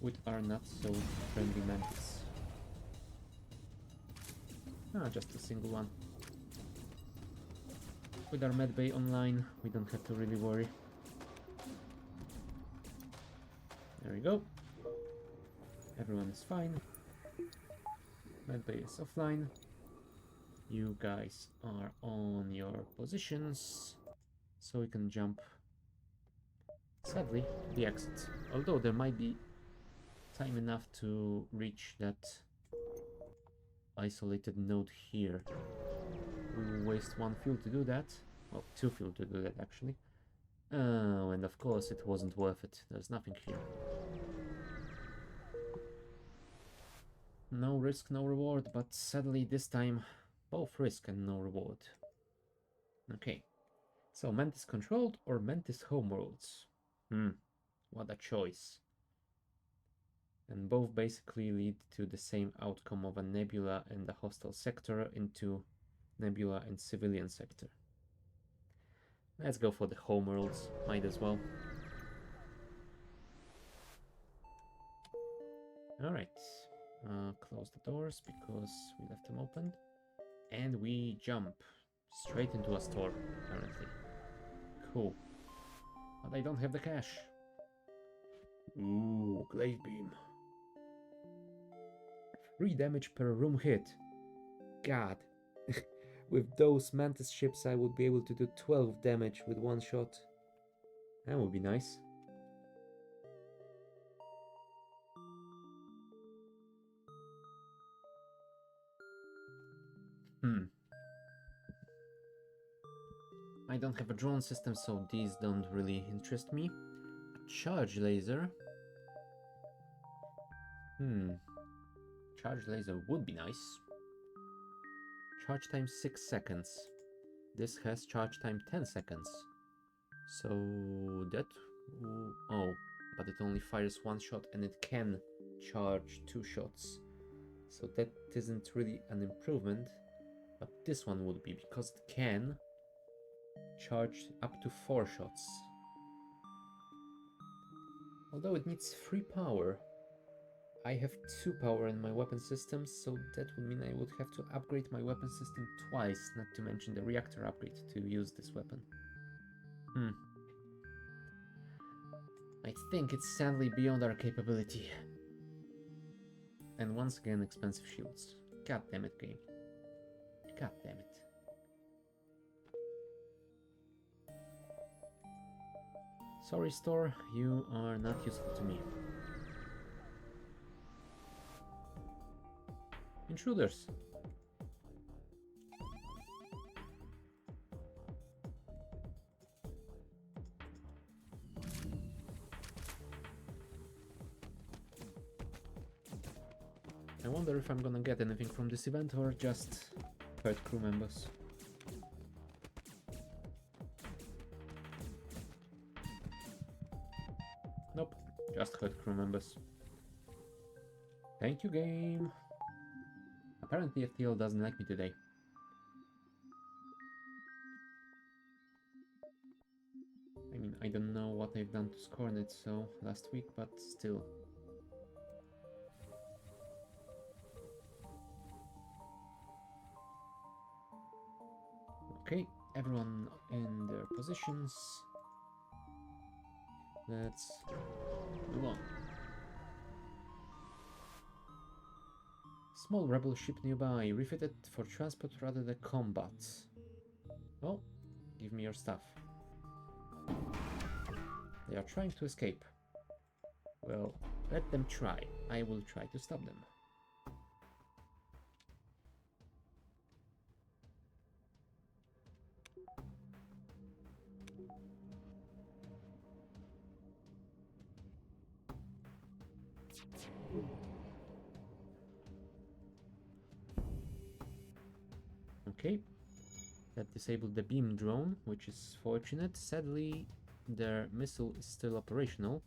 with our not so friendly Mantis. Just a single one. With our medbay online, we don't have to really worry. There we go. Everyone is fine. Medbay is offline. You guys are on your positions, so we can jump, sadly, to the exit. Although there might be time enough to reach that isolated node here. We will waste 1 fuel to do that. Well, 2 fuel to do that, actually. Oh, and of course it wasn't worth it. There's nothing here. No risk, no reward, but sadly this time both risk and no reward. Okay, so Mantis controlled or Mantis homeworlds? What a choice. And both basically lead to the same outcome of a nebula and a hostile sector into nebula and civilian sector. Let's go for the homeworlds, might as well. Alright, close the doors because we left them open. And we jump straight into a store, apparently. Cool. But I don't have the cash. Ooh, glaive beam. 3 damage per room hit. God. With those Mantis ships I would be able to do 12 damage with 1 shot. That would be nice. I don't have a drone system, so these don't really interest me. A charge laser. Charge laser would be nice. Charge time 6 seconds. This has charge time 10 seconds. So that... oh, but it only fires one shot and it can charge 2 shots. So that isn't really an improvement. But this one would be, because it can charge up to 4 shots. Although it needs 3 power. I have 2 power in my weapon system, so that would mean I would have to upgrade my weapon system twice, not to mention the reactor upgrade to use this weapon. I think it's sadly beyond our capability. And once again, expensive shields. God damn it, game. God damn it. Sorry, store, you are not useful to me. Intruders. I wonder if I'm gonna get anything from this event or just hurt crew members. Nope, just hurt crew members. Thank you, game. Apparently FTL doesn't like me today. I mean, I don't know what I've done to scorn it so last week, but still. Okay, everyone in their positions. Let's move on. Small rebel ship nearby, refitted for transport rather than combat. Well, give me your stuff. They are trying to escape. Well, let them try. I will try to stop them. Okay, that disabled the beam drone, which is fortunate. Sadly, their missile is still operational,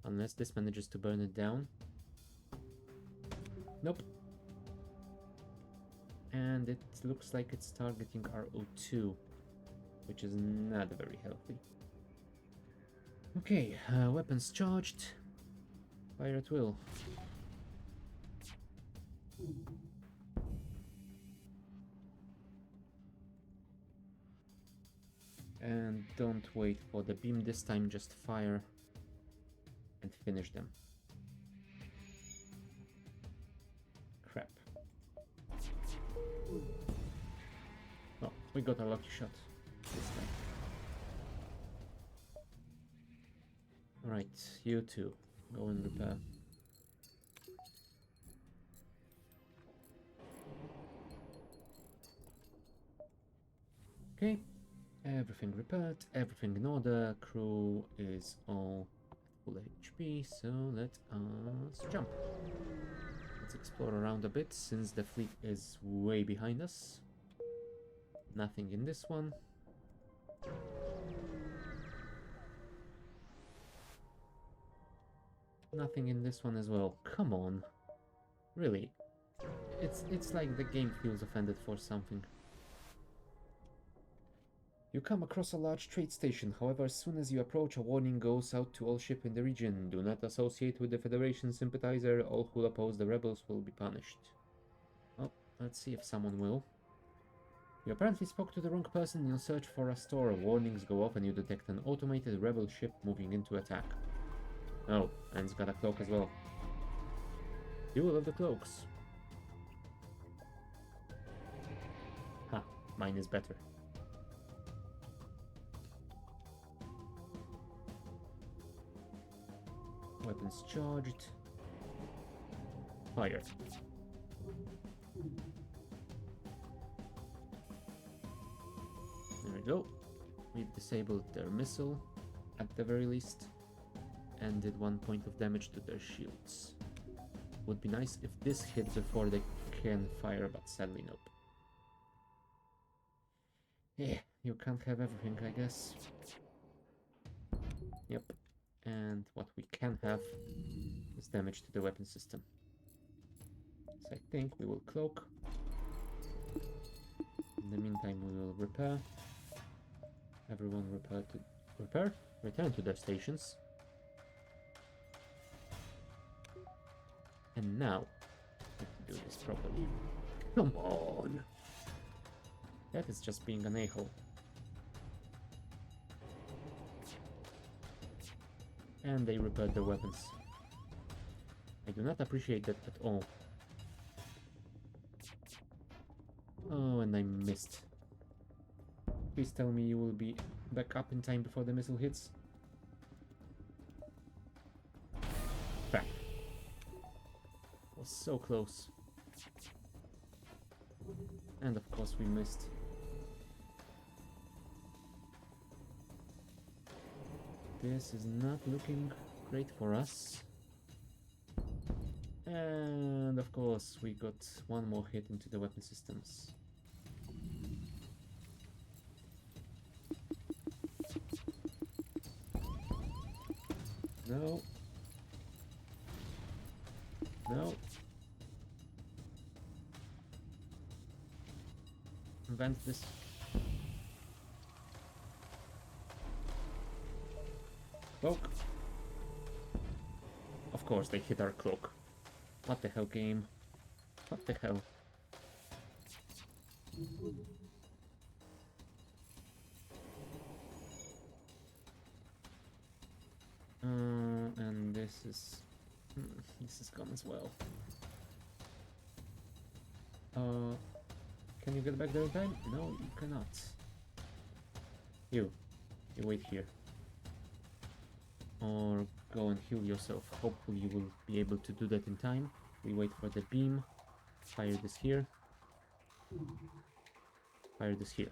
unless this manages to burn it down. Nope. And it looks like it's targeting our O2, which is not very healthy. Okay, weapons charged. Fire at will. And don't wait for the beam this time, just fire and finish them. Crap. Oh, we got a lucky shot this time. Alright, you two, go and repair. Okay. Everything repaired, everything in order, crew is all full HP, so let us jump. Let's explore around a bit, since the fleet is way behind us. Nothing in this one. Nothing in this one as well. Come on. Really. It's like the game feels offended for something. You come across a large trade station, however, as soon as you approach, a warning goes out to all ships in the region. Do not associate with the Federation sympathizer. All who oppose the rebels will be punished. Well, let's see if someone will. You apparently spoke to the wrong person in your search for a store. Warnings go off and you detect an automated rebel ship moving into attack. Oh, and it's got a cloak as well. Duel of the cloaks. Ha, mine is better. Weapons charged. Fire. go. We disabled their missile, at the very least, and did 1 point of damage to their shields. Would be nice if this hit before they can fire, but sadly nope. Yeah, you can't have everything, I guess. Yep. And what we can have is damage to the weapon system. So I think we will cloak. In the meantime, we will repair. Everyone return to their stations. And now, we can do this properly. Come on! That is just being an a-hole. And they repaired their weapons. I do not appreciate that at all. Oh, and I missed. Please tell me you will be back up in time before the missile hits. Crap. Was so close. And of course we missed. This is not looking great for us. And of course we got one more hit into the weapon systems. No. No. Invent this. Cloak. Of course they hit our cloak. What the hell, game? What the hell? And this is gone as well. Can you get back there in time? No, you cannot. You wait here. Or go and heal yourself. Hopefully you will be able to do that in time. We wait for the beam. Fire this here. Fire this here.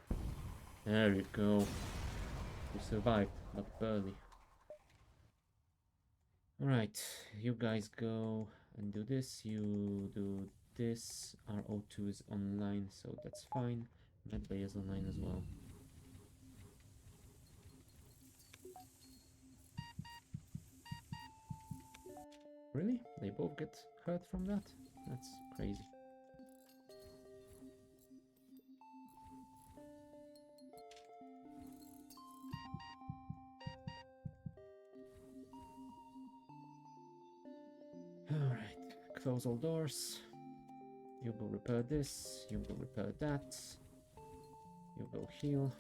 There you go. You survived, but barely. Alright, you guys go and do this. You do this. Our O2 is online, so that's fine. Medbay is online as well. Really? They both get hurt from that? That's crazy. Alright, close all doors. You go repair this, you go repair that. You go heal.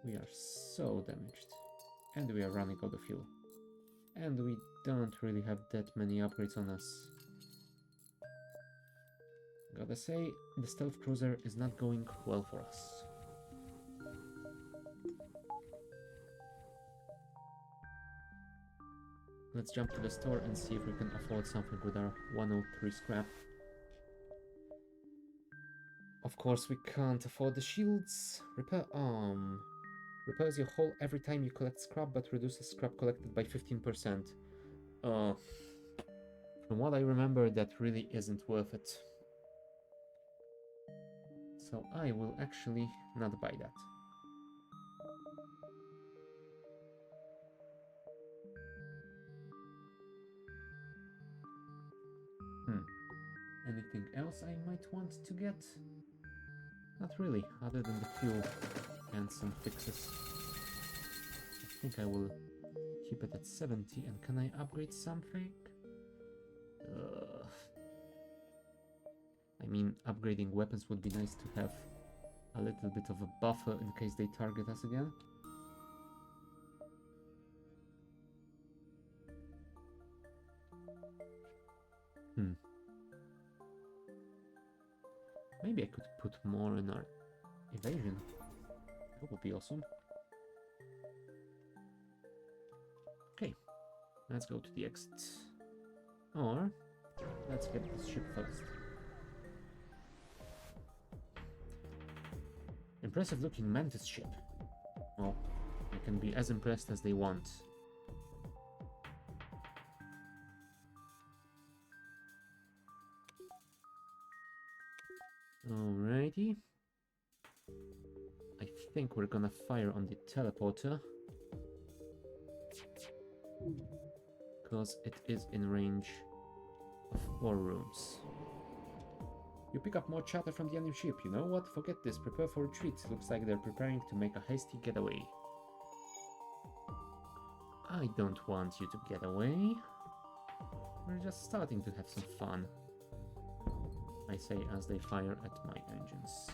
We are so damaged. And we are running out of fuel. And we don't really have that many upgrades on us. Gotta say, the stealth cruiser is not going well for us. Let's jump to the store and see if we can afford something with our 103 scrap. Of course we can't afford the shields. Repair arm. Repairs your hull every time you collect scrap, but reduces scrap collected by 15%. From what I remember, that really isn't worth it. So I will actually not buy that. Anything else I might want to get? Not really, other than the fuel and some fixes. I think I will keep it at 70, and can I upgrade something? I mean, upgrading weapons would be nice to have a little bit of a buffer in case they target us again. Maybe I could put more in our evasion. That would be awesome. Okay, let's go to the exit. Or, let's get this ship first. Impressive looking mantis ship. Well, they can be as impressed as they want. Alrighty. I think we're gonna fire on the teleporter. Because it is in range of 4 rooms. You pick up more chatter from the enemy ship. You know what? Forget this. Prepare for retreat. Looks like they're preparing to make a hasty getaway. I don't want you to get away. We're just starting to have some fun. I say as they fire at my engines.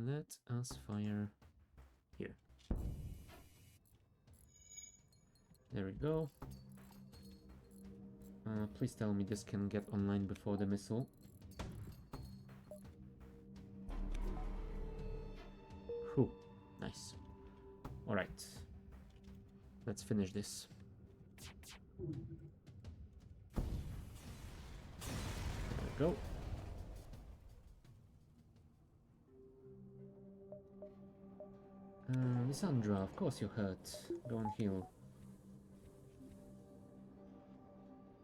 Let us fire here. There we go. Please tell me this can get online before the missile. Whew, nice. Alright. Let's finish this. There we go. Lissandra, of course you're hurt. Go and heal.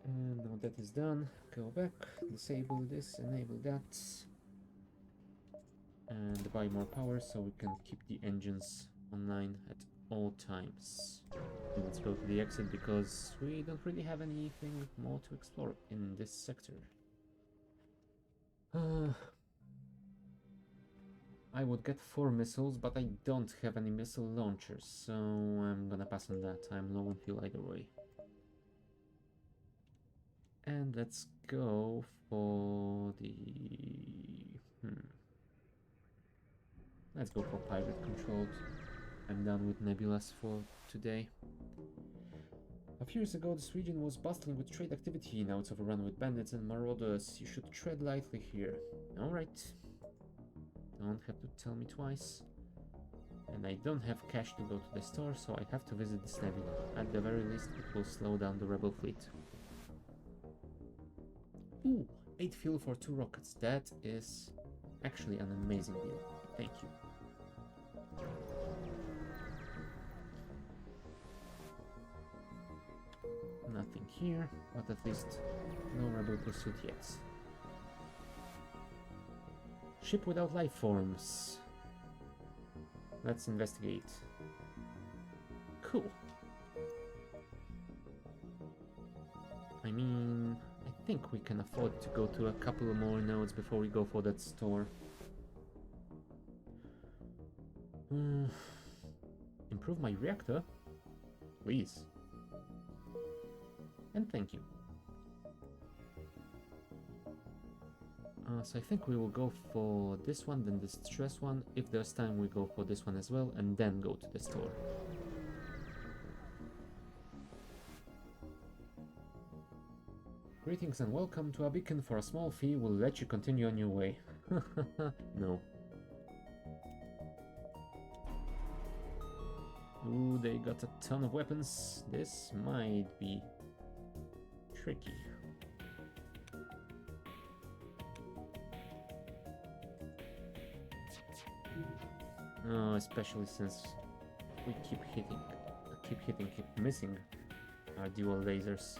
And now that is done, go back, disable this, enable that. And buy more power so we can keep the engines online at all times. And let's go to the exit because we don't really have anything more to explore in this sector. I would get 4 missiles, but I don't have any missile launchers, so I'm gonna pass on that. I'm low on fuel either way. And let's go for the... Let's go for pirate controlled. I'm done with nebulas for today. A few years ago, this region was bustling with trade activity. Now it's overrun with bandits and marauders. You should tread lightly here. Alright. Don't have to tell me twice. And I don't have cash to go to the store, so I have to visit this nebula. At the very least, it will slow down the rebel fleet. Ooh, 8 fuel for 2 rockets. That is actually an amazing deal. Thank you. Nothing here, but at least no rebel pursuit yet. Ship without life forms. Let's investigate. Cool. I mean, I think we can afford to go to a couple more nodes before we go for that store. Improve my reactor? Please. And thank you. So I think we will go for this one, then the stress one. If there's time, we go for this one as well, and then go to the store. Greetings and welcome to a beacon. For a small fee, we'll let you continue on your way. No. Ooh, they got a ton of weapons. This might be tricky. Oh, especially since we keep missing our dual lasers.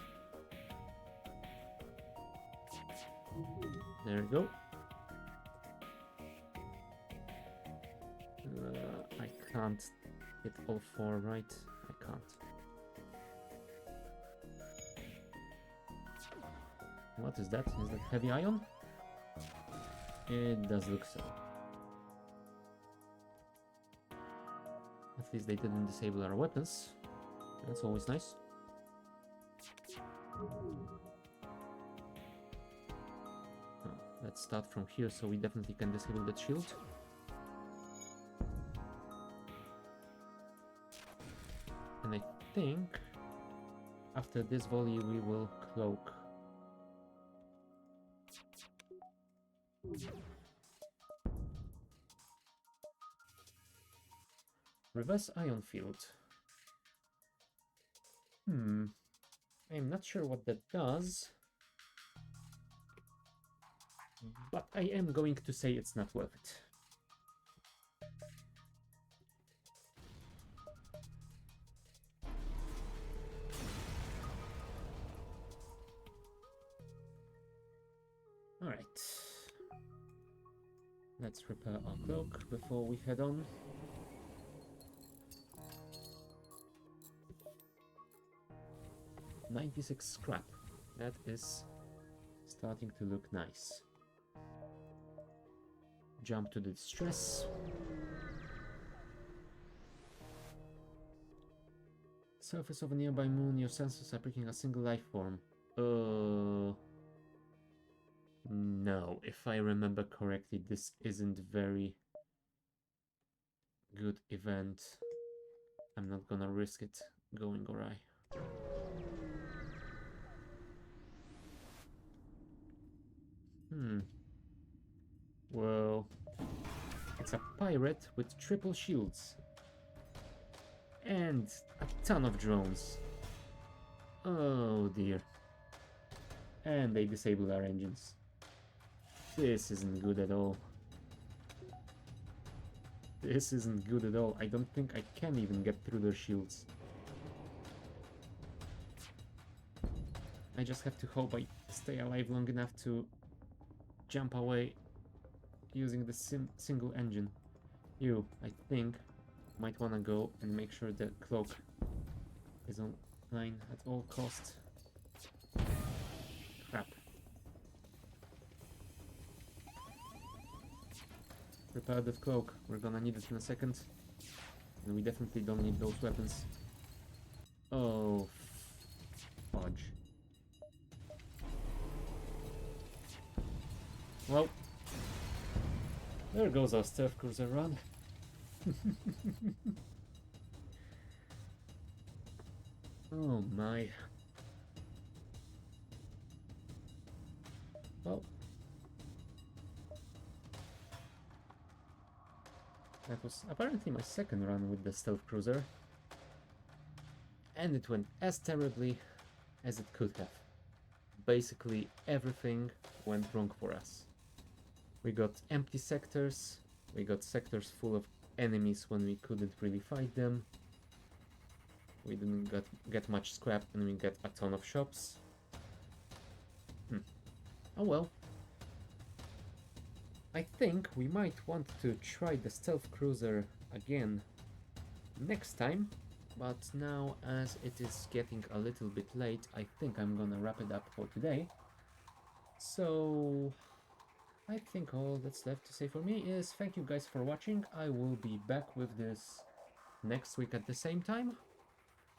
There we go. I can't hit all 4, right? I can't. What is that? Is that heavy ion? It does look so. At least they didn't disable our weapons. That's always nice. Let's start from here so we definitely can disable that shield. And I think after this volley we will cloak. Reverse ion field. I'm not sure what that does. but I am going to say it's not worth it. Alright. Let's repair our cloak before we head on. $96 scrap. That is starting to look nice. Jump to the distress. Surface of a nearby moon, your sensors are picking a single life form. No, if I remember correctly, this isn't very good event. I'm not gonna risk it going awry. Well, it's a pirate with triple shields. And a ton of drones. Oh dear. And they disabled our engines. This isn't good at all. This isn't good at all. I don't think I can even get through their shields. I just have to hope I stay alive long enough to jump away using the single engine. You, I think, might want to go and make sure the cloak is online at all costs. Crap. Repair that cloak. We're gonna need it in a second. And we definitely don't need those weapons. Oh, fudge. Well, there goes our stealth cruiser run. Oh my. Well, that was apparently my second run with the stealth cruiser, and it went as terribly as it could have. Basically everything went wrong for us. We got empty sectors, we got sectors full of enemies when we couldn't really fight them, we didn't get much scrap, and we got a ton of shops. Oh well. I think we might want to try the stealth cruiser again next time, but now as it is getting a little bit late, I think I'm gonna wrap it up for today. So I think all that's left to say for me is thank you guys for watching. I will be back with this next week at the same time,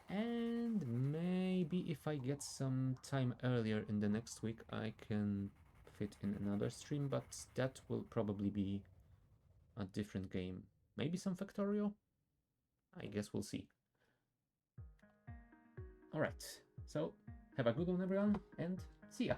and maybe if I get some time earlier in the next week I can fit in another stream, but that will probably be a different game. Maybe some Factorio? I guess we'll see. Alright, so have a good one everyone, and see ya!